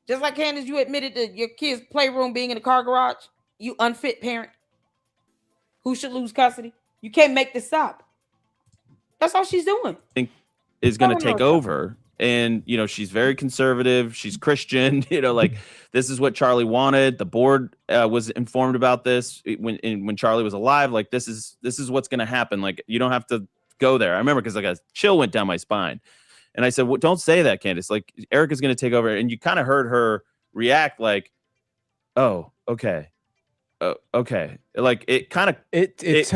Just like Candace, you admitted to your kid's playroom being in the car garage. You unfit parent who should lose custody. You can't make this up. That's all she's doing. I think is going to take over. And, she's very conservative. She's Christian. Like, this is what Charlie wanted. The board was informed about this when Charlie was alive. Like, this is what's going to happen. Like, you don't have to go there. I remember because like a chill went down my spine. And I said, well, don't say that, Candace. Like, Erica's going to take over. And you kind of heard her react like, oh, okay. Okay. Like, it kind of it takes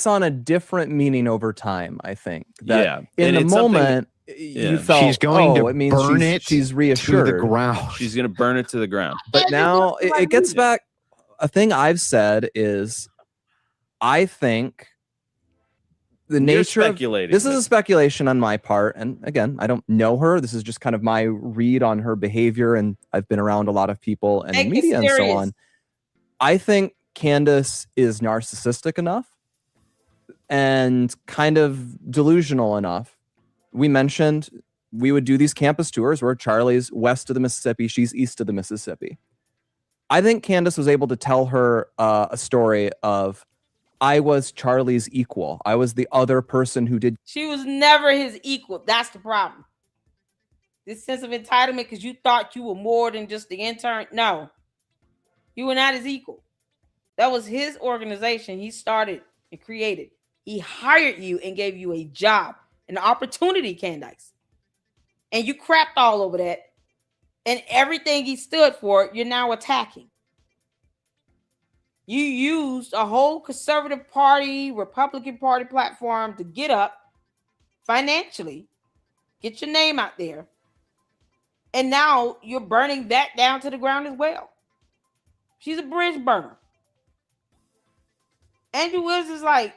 on a different meaning over time, I think. That in the moment you felt she's going to it means burn it she's reassured to the ground. She's going to burn it to the ground. But now it gets back. A thing I've said is I think the nature of this is a speculation on my part. And again, I don't know her. This is just kind of my read on her behavior. And I've been around a lot of people and media and so on. I think Candace is narcissistic enough and kind of delusional enough. We mentioned we would do these campus tours where Charlie's west of the Mississippi, she's east of the Mississippi. I think Candace was able to tell her a story of, I was Charlie's equal. I was the other person who did. She was never his equal. That's the problem. This sense of entitlement because you thought you were more than just the intern. No, you were not his equal. That was his organization. He started and created. He hired you and gave you a job, an opportunity, Candace. And you crapped all over that. And everything he stood for, you're now attacking. You used a whole conservative party, Republican Party platform to get up financially, get your name out there. And now you're burning that down to the ground as well. She's a bridge burner. Andrew Wilson is like,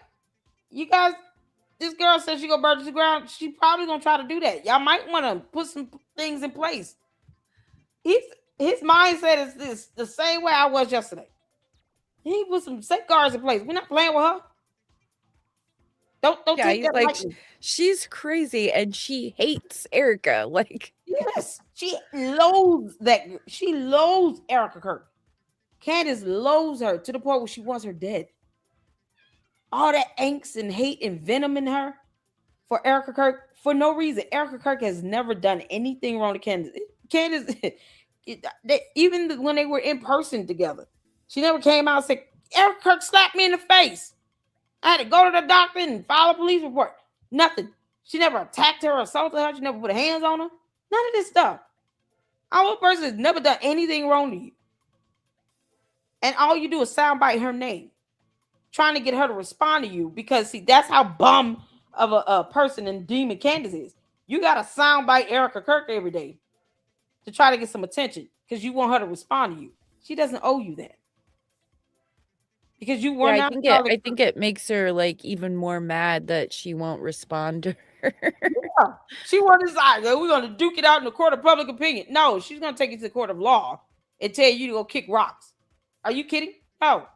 you guys, this girl said she gonna burn it to the ground. She probably gonna try to do that. Y'all might want to put some things in place. He's his mindset is this the same way I was yesterday. He put some safeguards in place. We're not playing with her. Don't take that like lightly. she's crazy and she hates Erica. Like, yes, she loathes that. She loathes Erica Kirk. Candace loathes her to the point where she wants her dead. All that angst and hate and venom in her for Erica Kirk for no reason. Erica Kirk has never done anything wrong to Candace. Candace, even when they were in person together, she never came out and said, Erica Kirk slapped me in the face. I had to go to the doctor and file a police report. Nothing. She never attacked her or assaulted her. She never put hands on her. None of this stuff. Our person has never done anything wrong to you. And all you do is soundbite her name, trying to get her to respond to you because, see, that's how bum of a person and demon Candace is. You got to soundbite Erica Kirk every day to try to get some attention because you want her to respond to you. She doesn't owe you that. Because you were not. I think it makes her like even more mad that she won't respond to her. Yeah. She won't decide. We're going to duke it out in the court of public opinion. No, she's going to take it to the court of law and tell you to go kick rocks. Are you kidding? No.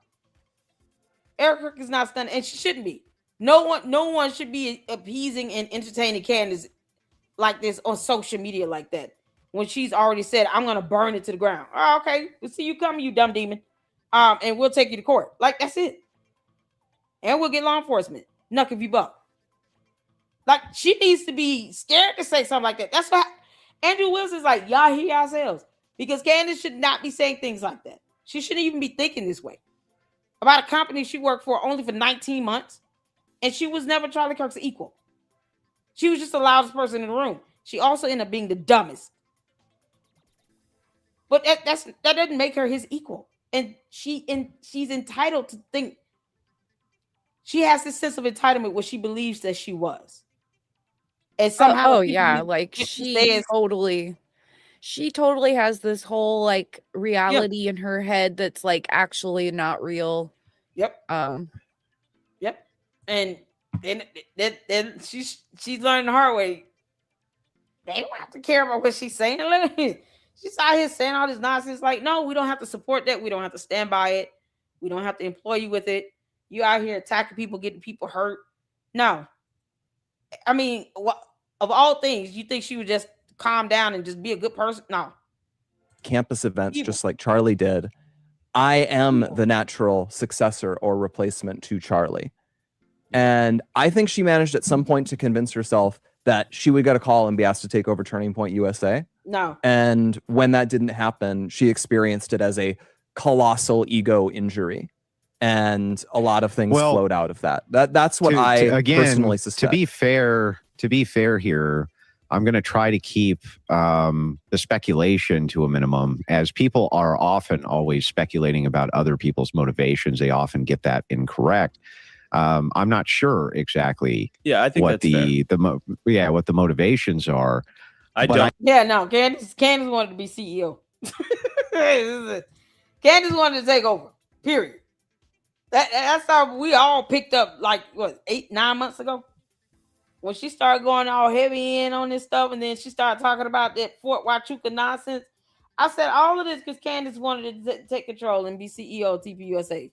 Erica Kirk is not stunned, and she shouldn't be. No one should be appeasing and entertaining Candace like this on social media like that. When she's already said, I'm going to burn it to the ground. Oh, okay. We'll see you coming, you dumb demon. And we'll take you to court. Like, that's it. And we'll get law enforcement. Knuck if you buck. Like, she needs to be scared to say something like that. That's why Andrew Wilson's like, y'all hear yourselves. Because Candace should not be saying things like that. She shouldn't even be thinking this way. About a company she worked for only for 19 months. And she was never Charlie Kirk's equal. She was just the loudest person in the room. She also ended up being the dumbest. But that doesn't make her his equal. And she's entitled to think. She has this sense of entitlement where she believes that she was. And somehow, like she totally has this whole like reality in her head that's like actually not real. Yep. Yep. And then she's learning the hard way. They don't have to care about what she's saying. She's out here saying all this nonsense. Like, no, we don't have to support that. We don't have to stand by it. We don't have to employ you with it. You out here attacking people, getting people hurt. No. I mean, of all things, you think she would just calm down and just be a good person? No. Campus events, just like Charlie did. I am the natural successor or replacement to Charlie. And I think she managed at some point to convince herself that she would get a call and be asked to take over Turning Point USA. No. And when that didn't happen, she experienced it as a colossal ego injury. And a lot of things flowed out of that. That's what I personally suspect. To be fair here, I'm going to try to keep the speculation to a minimum, as people are often always speculating about other people's motivations. They often get that incorrect. I'm not sure exactly. Yeah, I think what what the motivations are. Candace wanted to be CEO. Candace wanted to take over. Period. That's how we all picked up, like, 8-9 months ago, when she started going all heavy in on this stuff, and then she started talking about that Fort Huachuca nonsense. I said all of this because Candace wanted to take control and be CEO of TPUSA,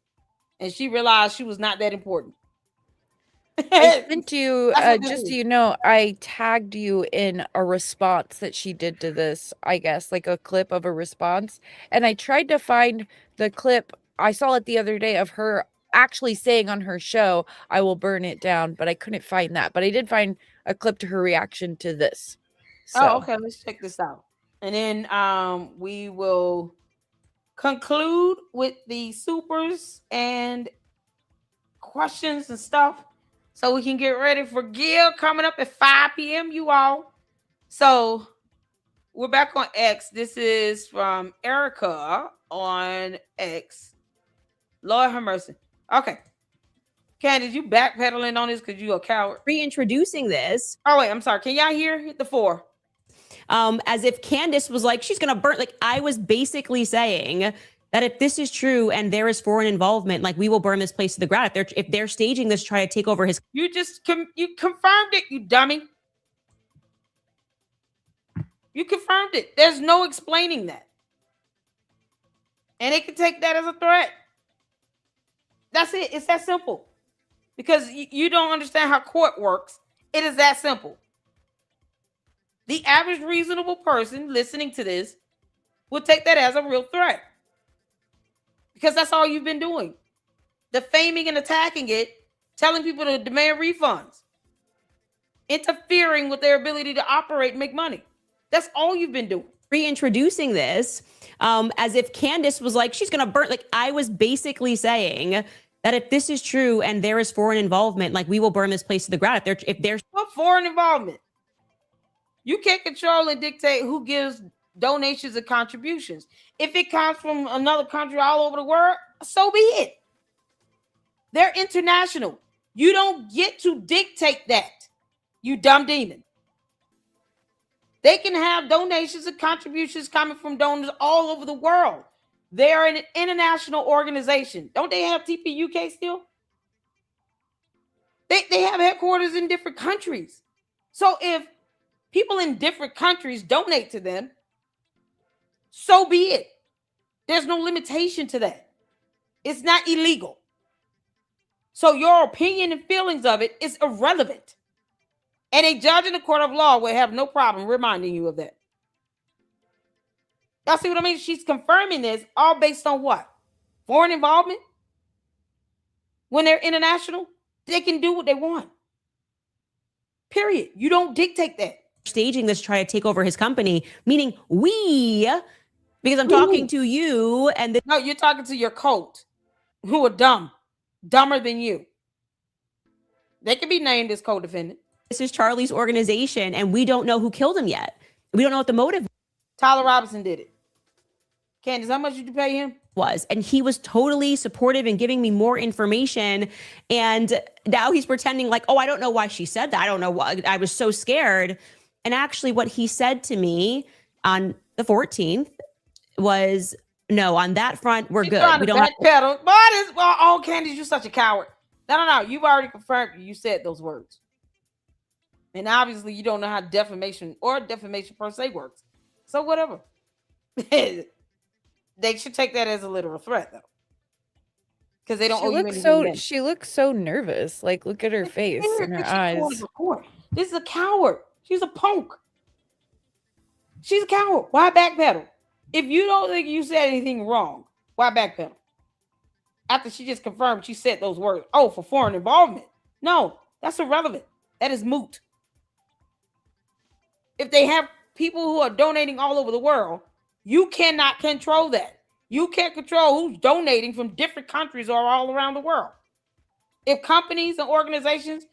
and she realized she was not that important. I sent you, just so you know, I tagged you in a response that she did to this, I guess, like a clip of a response. And I tried to find the clip. I saw it the other day of her actually saying on her show, I will burn it down, but I couldn't find that. But I did find a clip to her reaction to this. So. Okay. Let's check this out. And then we will conclude with the supers and questions and stuff, so we can get ready for Gil coming up at 5 p.m. you all. So we're back on X. This is from Erica on X. Lord have mercy. Okay. Candace, you backpedaling on this because you a coward. Reintroducing this. Oh, wait, I'm sorry. Can y'all hear? Hit the 4. As if Candace was like, she's going to burn. Like, I was basically saying that if this is true and there is foreign involvement, like, we will burn this place to the ground. If they're staging this, try to take over his. You just you confirmed it, you dummy. You confirmed it. There's no explaining that. And they can take that as a threat. That's it. It's that simple. Because you don't understand how court works. It is that simple. The average reasonable person listening to this would take that as a real threat. Because that's all you've been doing. Defaming and attacking it, telling people to demand refunds, interfering with their ability to operate and make money. That's all you've been doing. Reintroducing this as if Candace was like, she's going to burn. Like, I was basically saying that if this is true and there is foreign involvement, like, we will burn this place to the ground. If there's what foreign involvement? You can't control and dictate who gives donations and contributions. If it comes from another country all over the world, so be it. They're international. You don't get to dictate that, you dumb demon. They can have donations and contributions coming from donors all over the world. They're an international organization. Don't they have TPUK still? They have headquarters in different countries. So if people in different countries donate to them, so be it. There's no limitation to that. It's not illegal. So your opinion and feelings of it is irrelevant. And a judge in the court of law will have no problem reminding you of that. Y'all see what I mean? She's confirming this all based on what? Foreign involvement? When they're international, they can do what they want. Period. You don't dictate that. Staging this to try to take over his company, meaning we, because I'm talking to you and no, you're talking to your cult who are dumb, dumber than you. They can be named as co-defendant. This is Charlie's organization, and we don't know who killed him yet. We don't know what the motive. Tyler Robinson did it. Candace, how much did you pay him? Was, and he was totally supportive and giving me more information. And now he's pretending like, oh, I don't know why she said that. I don't know why. I was so scared. And actually, what he said to me on the 14th was, no, on that front, we're good. We don't backpedal. Oh, Candace, you're such a coward. No. You've already confirmed you said those words. And obviously, you don't know how defamation or defamation per se works. So whatever. They should take that as a literal threat, though. Because they don't owe you anything. She looks so nervous. Like, look at her face and her eyes. This is a coward. She's a punk. She's a coward. Why backpedal? If you don't think you said anything wrong, why backpedal? After she just confirmed she said those words. Oh, for foreign involvement. No, that's irrelevant. That is moot. If they have people who are donating all over the world, you cannot control that. You can't control who's donating from different countries or all around the world. If companies and organizations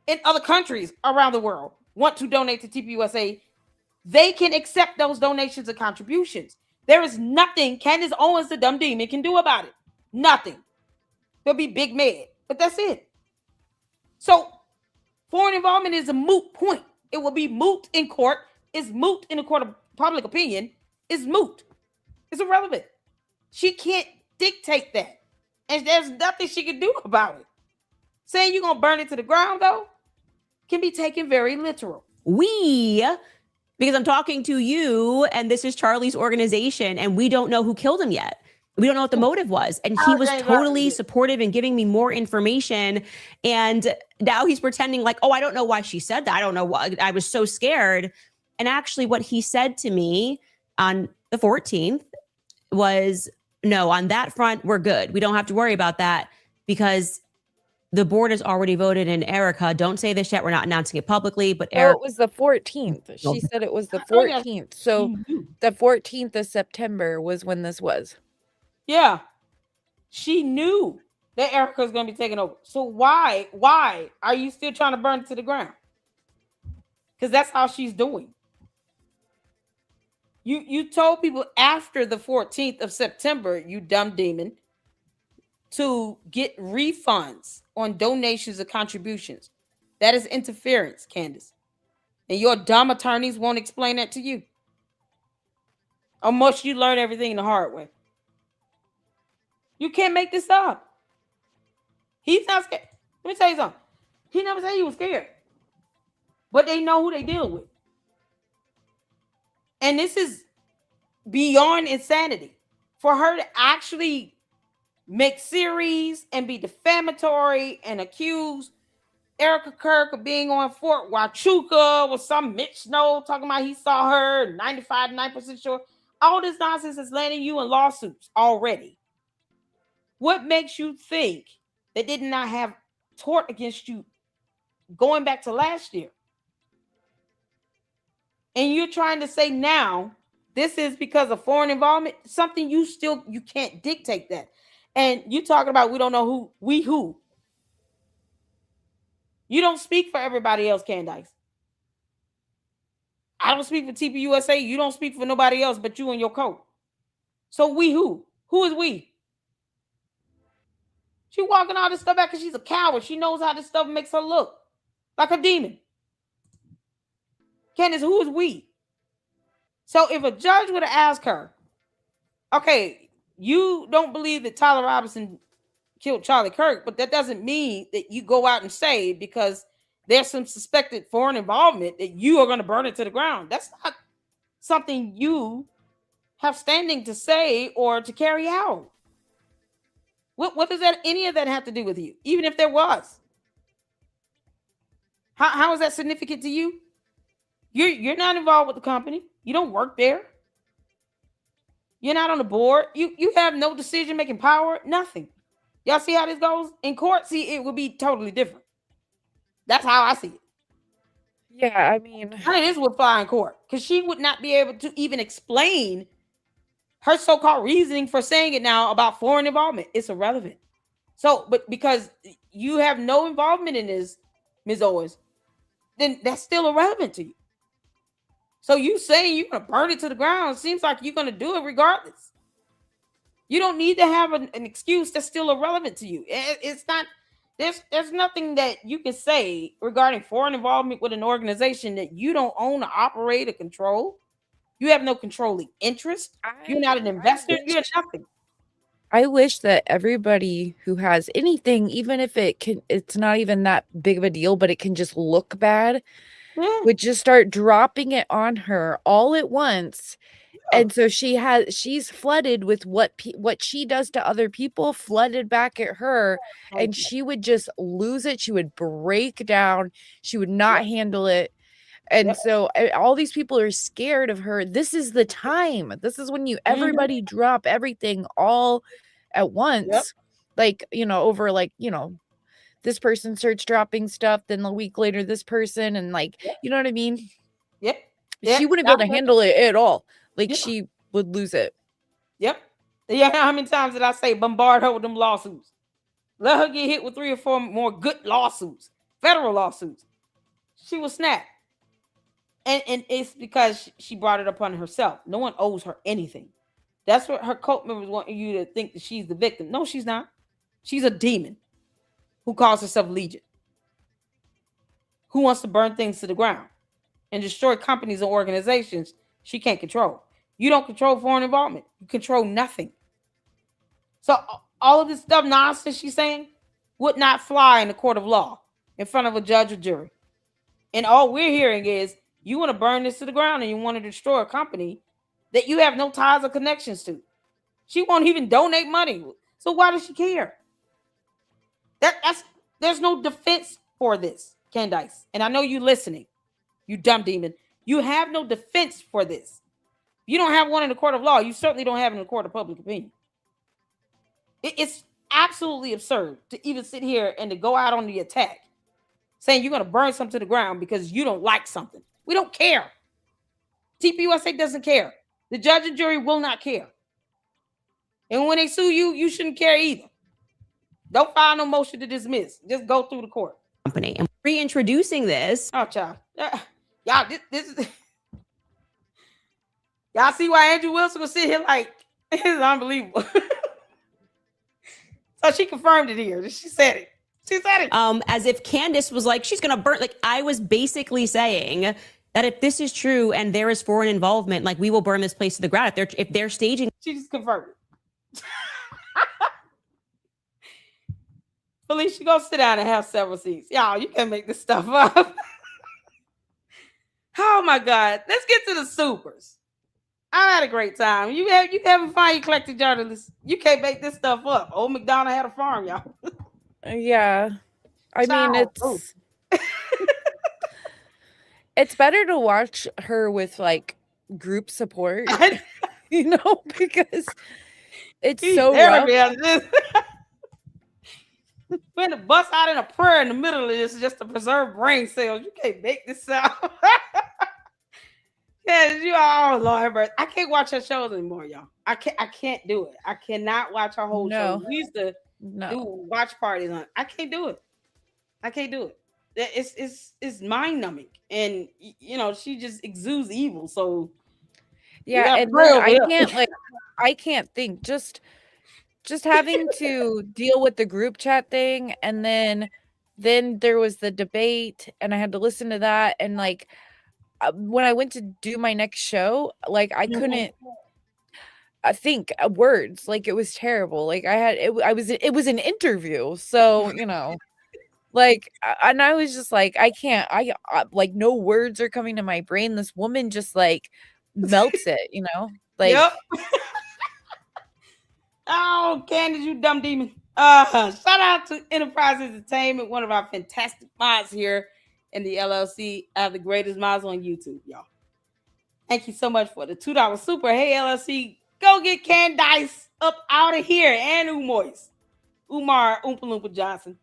in other countries around the world want to donate to TPUSA, they can accept those donations and contributions. There is nothing Candace Owens, the dumb demon, can do about it. Nothing. They'll be big mad, but that's it. So foreign involvement is a moot point. It will be moot in court. It's moot in the court of public opinion. It's moot. It's irrelevant. She can't dictate that. And there's nothing she can do about it. Saying you're going to burn it to the ground, though, can be taken very literal. We, because I'm talking to you, and this is Charlie's organization, and we don't know who killed him yet. We don't know what the motive was. And he was totally supportive and giving me more information. And now he's pretending like, oh, I don't know why she said that. I don't know why. I was so scared. And actually what he said to me on the 14th was, no, on that front, we're good. We don't have to worry about that because the board has already voted in Erica. Don't say this yet. We're not announcing it publicly, but Erica. It was the 14th. She said it was the 14th. So the 14th of September was when this was. Yeah. She knew that Erica was going to be taken over. So why are you still trying to burn it to the ground? Because that's how she's doing. You told people after the 14th of September, you dumb demon, to get refunds on donations or contributions. That is interference, Candace. And your dumb attorneys won't explain that to you. Or must you learn everything the hard way? You can't make this up. He's not scared. Let me tell you something. He never said he was scared. But they know who they deal with. And this is beyond insanity. for her to actually make series and be defamatory and accuse Erica Kirk of being on Fort Huachuca with some Mitch Snow talking about he saw her 95.9% sure. All this nonsense is landing you in lawsuits already. What makes you think they did not have tort against you going back to last year? And you're trying to say now this is because of foreign involvement, something you can't dictate that. And you talking about we don't know who. You don't speak for everybody else, Candace. I don't speak for TPUSA. You don't speak for nobody else but you and your coat. So we who? Who is we? She walking all this stuff back because she's a coward. She knows how this stuff makes her look like a demon. Candace, who is we? So if a judge would have asked her, okay, you don't believe that Tyler Robinson killed Charlie Kirk, but that doesn't mean that you go out and say because there's some suspected foreign involvement that you are going to burn it to the ground. That's not something you have standing to say or to carry out. What does any of that have to do with you? Even if there was, how is that significant to you? You're not involved with the company. You don't work there. You're not on the board. You have no decision-making power, nothing. Y'all see how this goes? In court, see, it would be totally different. That's how I see it. Yeah, I mean, this would fly in court because she would not be able to even explain her so-called reasoning for saying it now about foreign involvement. It's irrelevant. So, but because you have no involvement in this, Ms. Owens, then that's still irrelevant to you. So you saying you're going to burn it to the ground seems like you're going to do it regardless. You don't need to have an excuse that's still irrelevant to you. It's not, there's nothing that you can say regarding foreign involvement with an organization that you don't own or operate or control. You have no controlling interest. You're not an investor. You're nothing. I wish that everybody who has anything, even if it's not even that big of a deal, but it can just look bad, would just start dropping it on her all at once. And so she's flooded with what she does to other people, flooded back at her, and she would just lose it. She would break down. She would not handle it. And so all these people are scared of her. This is the time. This is when everybody drop everything all at once. Like, over like, this person starts dropping stuff, then a week later, this person, and like, you know what I mean? She wouldn't be able to handle it at all. Like she would lose it. Yeah, how many times did I say bombard her with them lawsuits? Let her get hit with 3 or 4 more good lawsuits, federal lawsuits. She will snap. And it's because she brought it upon herself. No one owes her anything. That's what her cult members want you to think, that she's the victim. No, she's not. She's a demon who calls herself Legion, who wants to burn things to the ground and destroy companies and organizations she can't control. You don't control foreign involvement. You control nothing. So all of this stuff, nonsense she's saying, would not fly in the court of law in front of a judge or jury. And all we're hearing is you want to burn this to the ground and you want to destroy a company that you have no ties or connections to. She won't even donate money. So why does she care? There's no defense for this, Candace. And I know you listening, you dumb demon. You have no defense for this. You don't have one in the court of law. You certainly don't have it in the court of public opinion. It's absolutely absurd to even sit here and to go out on the attack saying you're going to burn something to the ground because you don't like something. We don't care. TPUSA doesn't care. The judge and jury will not care. And when they sue you, you shouldn't care either. Don't file no motion to dismiss. Just go through the court. Company. And reintroducing this. Oh, child. Y'all, this is... Y'all see why Andrew Wilson will sit here like, this is unbelievable. So she confirmed it here. She said it. She said it. As if Candace was like, she's going to burn. Like, I was basically saying that if this is true and there is foreign involvement, like, we will burn this place to the ground. If they're staging. She just confirmed it. Felicia, go sit down and have several seats. Y'all, you can't make this stuff up. Oh, my God. Let's get to the supers. I had a great time. You having fun, Eclectic Journalists. You can't make this stuff up. Old McDonald had a farm, y'all. Yeah. I mean, Child. Oh. it's better to watch her with like group support, because it's so rough. When to bust out in a prayer in the middle of this just to preserve brain cells. You can't make this out. Yeah, you all Lord, I can't watch her shows anymore, y'all. I can't do it. I cannot watch her whole show. We used to do watch parties on. I can't do it. I can't do it. It's mind numbing, and she just exudes evil. So yeah, and then I can't think. Just having to deal with the group chat thing, and then there was the debate, and I had to listen to that, and like when I went to do my next show, like I couldn't think words. Like it was terrible. Like it was an interview, so like, and I was just like, I can't, like no words are coming to my brain. This woman just like melts it, like. Yep. Oh, Candace, you dumb demon. Shout out to Enterprise Entertainment, one of our fantastic mods here in the LLC. The greatest mods on YouTube, y'all. Thank you so much for the $2 super. Hey, LLC, go get Candace up out of here. And Umar Oompa Loompa Johnson,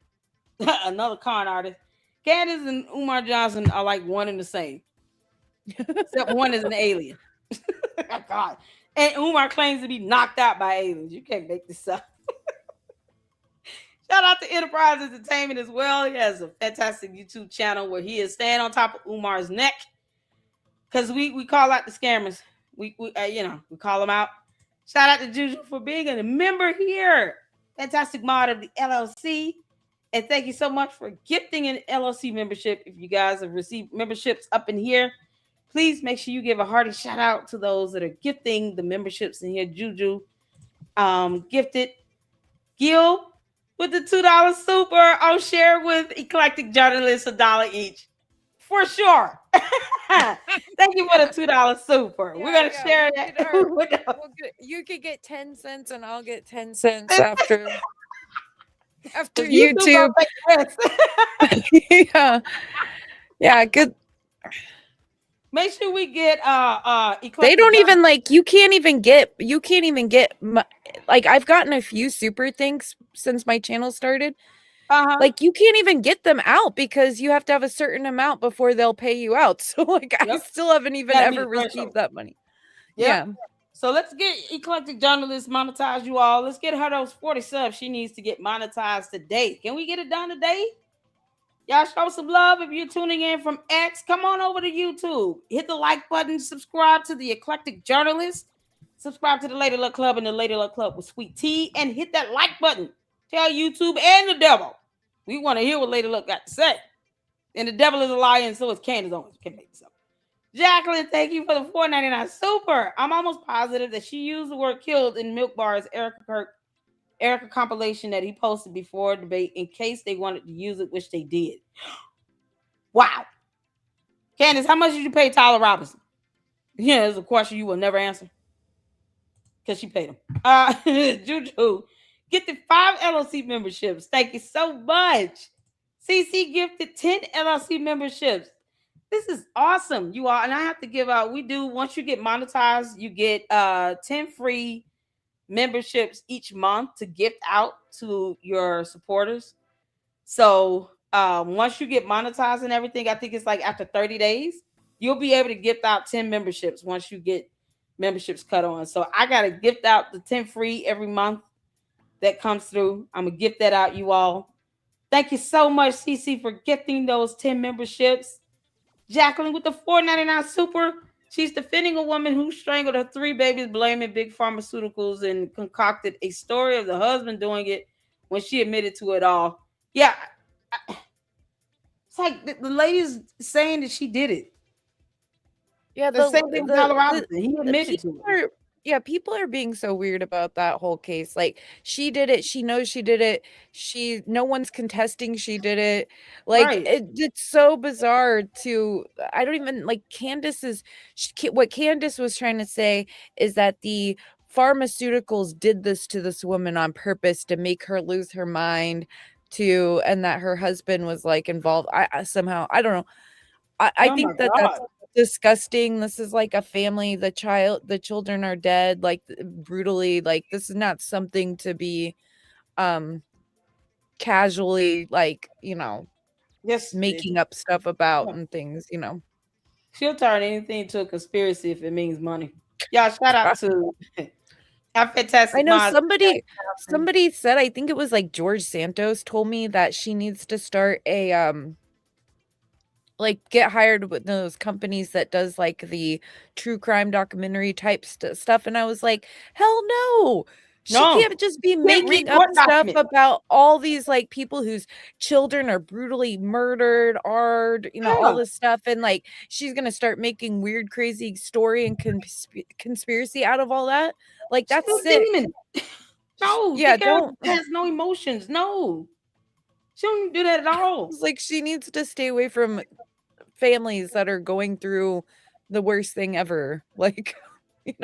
another con artist. Candace and Umar Johnson are like one and the same, except one is an alien. Oh, God. And Umar claims to be knocked out by aliens. You can't make this up. Shout out to Enterprise Entertainment as well. He has a fantastic YouTube channel where he is staying on top of Umar's neck. Because we call out the scammers. We call them out. Shout out to Juju for being a member here. Fantastic mod of the LLC. And thank you so much for gifting an LLC membership. If you guys have received memberships up in here, please make sure you give a hearty shout out to those that are gifting the memberships in here. Juju gifted Gil with the $2 super. I'll share with Eclectic Journalists $1 each. For sure. Thank you for the $2 super. We're going to share that. You could get 10 cents and I'll get 10 cents after YouTube. Yeah, good. Make sure we get Eclectic. They don't even you can't even get like I've gotten a few super things since my channel started. Like you can't even get them out because you have to have a certain amount before they'll pay you out. So like I still haven't even ever received that money. Yeah. So let's get Eclectic Journalists monetized, you all. Let's get her those 40 subs she needs to get monetized today. Can we get it done today? Y'all show some love if you're tuning in from X. Come on over to YouTube. Hit the like button. Subscribe to the Eclectic Journalist. Subscribe to the Lady Luck Club and the Lady Luck Club with Sweet Tea. And hit that like button. Tell YouTube and the devil. We want to hear what Lady Luck got to say. And the devil is a liar, and so is Candace Owens. Can't make this up. Jacqueline, thank you for the $4.99 super. I'm almost positive that she used the word killed in Milk Bar's Erica compilation that he posted before debate in case they wanted to use it, which they did. Wow. Candace, how much did you pay Tyler Robinson? Yeah, it's a question you will never answer. Because she paid him. Juju, get the 5 LLC memberships. Thank you so much. CC gifted 10 LLC memberships. This is awesome, you all. And I have to give out, once you get monetized, you get 10 free memberships each month to gift out to your supporters. So once you get monetized and everything, I think it's like after 30 days, you'll be able to gift out 10 memberships once you get memberships cut on. So I got to gift out the 10 free every month that comes through. I'm going to gift that out, you all. Thank you so much, CC, for gifting those 10 memberships. Jacqueline with the $4.99 super. She's defending a woman who strangled her 3 babies, blaming big pharmaceuticals, and concocted a story of the husband doing it when she admitted to it all. Yeah. It's like the lady's saying that she did it. Yeah, the same thing with Tyler Robinson. He admitted to it. Yeah, people are being so weird about that whole case. Like, she did it. She knows she did it. No one's contesting she did it. Like, Right. it's so bizarre to, I don't even, like, what Candace was trying to say is that the pharmaceuticals did this to this woman on purpose to make her lose her mind and that her husband was like involved. Somehow, I don't know. I Oh my think that God. that's disgusting. This is like a family. The children are dead, like brutally. Like, this is not something to be um casually, like, Yes. making up stuff about Yeah. and things. She'll turn anything to a conspiracy if it means money. Y'all, shout out to our I fantastic know minds. somebody said, I think it was like George Santos told me that she needs to start a like get hired with those companies that does like the true crime documentary type stuff, and I was like, hell no. She No. can't just be Can't read making up court stuff documents. about all these like people whose children are brutally murdered, all Yeah. this stuff, and like she's gonna start making weird crazy story and conspiracy out of all that. Like, She's that's a sick. demon. No, Yeah, the girl don't. has no emotions. No. She don't even do that at all. It's like she needs to stay away from families that are going through the worst thing ever. Like,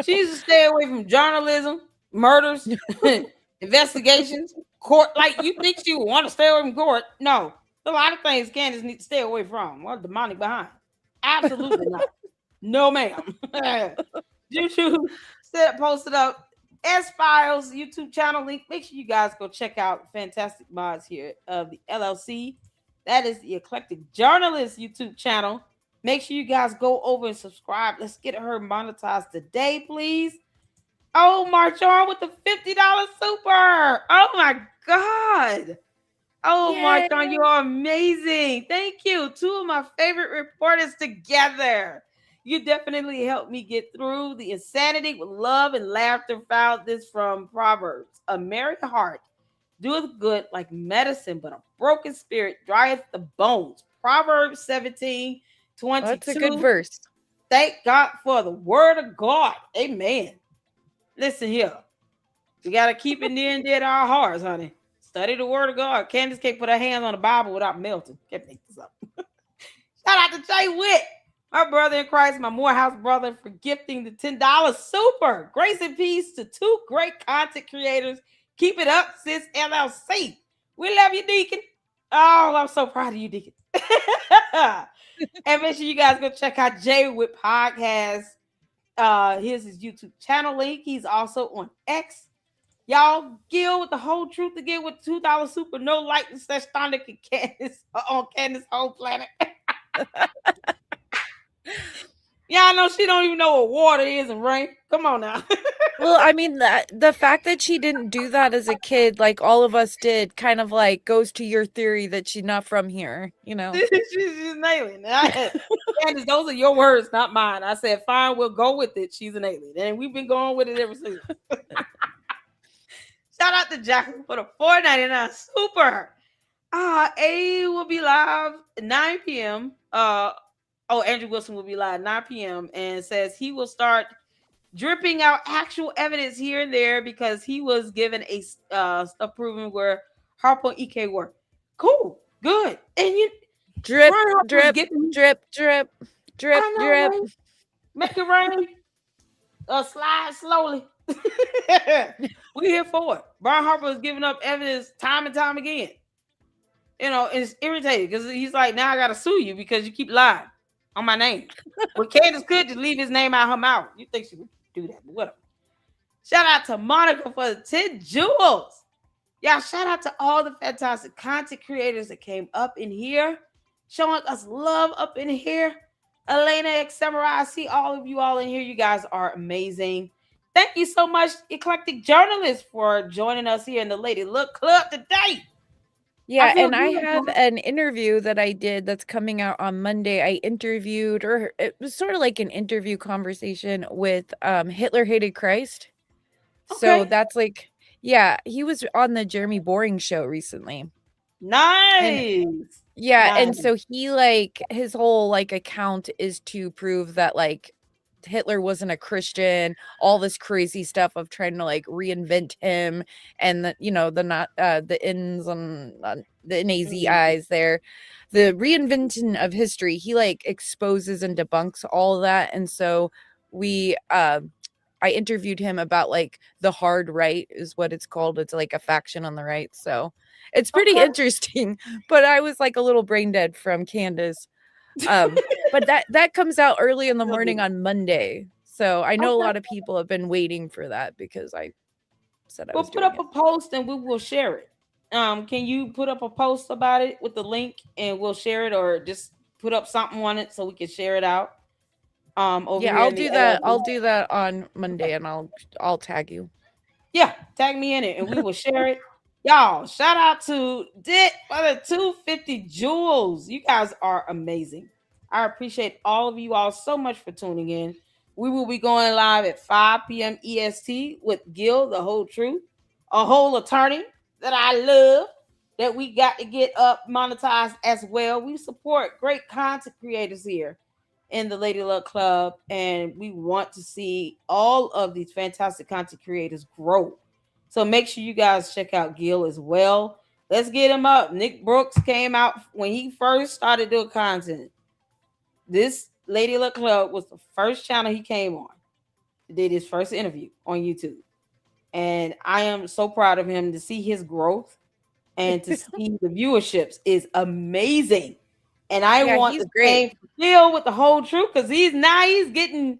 She needs to stay away from journalism, murders, investigations, court. Like, you think she would want to stay away from court? No. A lot of things Candace needs to stay away from. What demonic behind? Absolutely not. No, ma'am. YouTube posted up S Files YouTube channel link. Make sure you guys go check out fantastic mods here of the LLC. That is the Eclectic Journalist YouTube channel. Make sure you guys go over and subscribe. Let's get her monetized today, please. Oh, march on with the $50 super. Oh my God. Oh, Yay. Marchon, you are amazing. Thank you. Two of my favorite reporters together. You definitely helped me get through the insanity with love and laughter. Found this from Proverbs. A merry heart doeth good like medicine, but a broken spirit drieth the bones. Proverbs 17:22. That's a good verse. Thank God for the word of God. Amen. Listen here. We got to keep it near and dear to our hearts, honey. Study the word of God. Candace can't put her hands on the Bible without melting. Can't make this up. Shout out to Jay Witt, my brother in Christ, my Morehouse brother, for gifting the $10 super. Grace and peace to two great content creators. Keep it up, sis LLC. We love you, Deacon. Oh, I'm so proud of you, Deacon. And make sure you guys go check out Jay Witt Podcast. Here's his YouTube channel link. He's also on X. Y'all, Gil with the whole truth again with $2 super, no lightning slash thunder can Candace on Candace whole planet. Yeah, I know she don't even know what water is and rain. Come on now. Well, I mean, the fact that she didn't do that as a kid, like all of us did, kind of like goes to your theory that she's not from here, She's an alien. Candace, those are your words, not mine. I said, fine, we'll go with it. She's an alien. And we've been going with it ever since. Shout out to Jackson for the $4.99 super. A will be live at 9 p.m. Andrew Wilson will be live 9 p.m. and says he will start dripping out actual evidence here and there because he was given a stuff proven where Harpo and EK were. Cool, good. And you drip, drip, drip, drip, drip, drip. Make it rain. Slide slowly. We're here for it. Brian Harper is giving up evidence time and time again. It's irritating because he's like, now I gotta sue you because you keep lying on my name. But Candace could just leave his name out her mouth. You think she would do that? But whatever. Shout out to Monica for the 10 jewels. Yeah, shout out to all the fantastic content creators that came up in here, showing us love up in here. Elena X Samurai, I see all of you all in here. You guys are amazing. Thank you so much, Eclectic Journalist, for joining us here in the Lady Look Club today. Yeah, and I have an interview that I did that's coming out on Monday. I interviewed, or it was sort of like an interview conversation with Hitler Hated Christ. Okay. So that's like, yeah, he was on the Jeremy Boring show recently. Nice. And so he like his whole like account is to prove that like Hitler wasn't a Christian, all this crazy stuff of trying to like reinvent him, and the the N's on the NAZIs there, the reinvention of history. He like exposes and debunks all of that, and so we I interviewed him about like the hard right is what it's called. It's like a faction on the right, so it's pretty interesting. But I was like a little brain dead from Candace. But that comes out early in the morning on Monday. So I know a lot of people have been waiting for that because I said I was put up a post and we will share it. Can you put up a post about it with the link and we'll share it, or just put up something on it so we can share it out? Over yeah, here I'll do that. I'll do that on Monday, and I'll tag you. Yeah, tag me in it and we will share it. Y'all, shout out to Dit for the 250 jewels. You guys are amazing. I appreciate all of you all so much for tuning in. We will be going live at 5 p.m. EST with Gil, the whole truth, a whole attorney that I love, that we got to get up monetized as well. We support great content creators here in the Lady Luck Club, and we want to see all of these fantastic content creators grow. So make sure you guys check out Gil as well. Let's get him up. Nick Brooks came out when he first started doing content. This Lady Luck Club was the first channel he came on. He did his first interview on YouTube. And I am so proud of him. To see his growth and to see the viewerships is amazing. And I want the same deal with the whole truth, because he's getting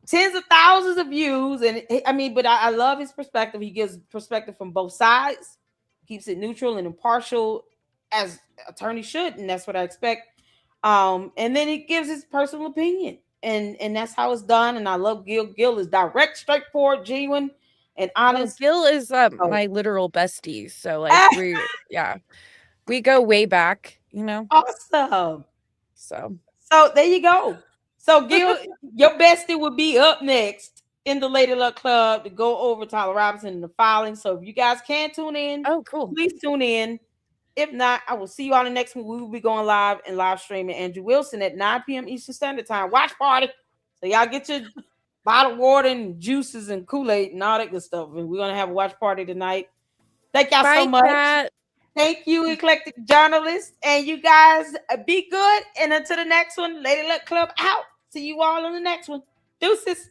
tens of thousands of views. And I mean, but I love his perspective. He gives perspective from both sides, keeps it neutral and impartial as attorney should, and that's what I expect. And then he gives his personal opinion, and that's how it's done. And I love Gil. Gil is direct, straightforward, genuine, and honest. Gil is my literal bestie. So like we go way back, Awesome. So there you go. So Gil, your bestie would be up next in the Lady Luck Club to go over Tyler Robinson and the filing. So if you guys can tune in, cool. Please tune in. If not, I will see you on the next one. We will be going live and live streaming Andrew Wilson at 9 p.m. Eastern Standard Time. Watch party. So y'all get your bottled water and juices and Kool-Aid and all that good stuff. And we're gonna have a watch party tonight. Thank y'all so much. Kat. Thank you, Eclectic Journalists. And you guys be good. And until the next one, Lady Luck Club out. See you all on the next one. Deuces.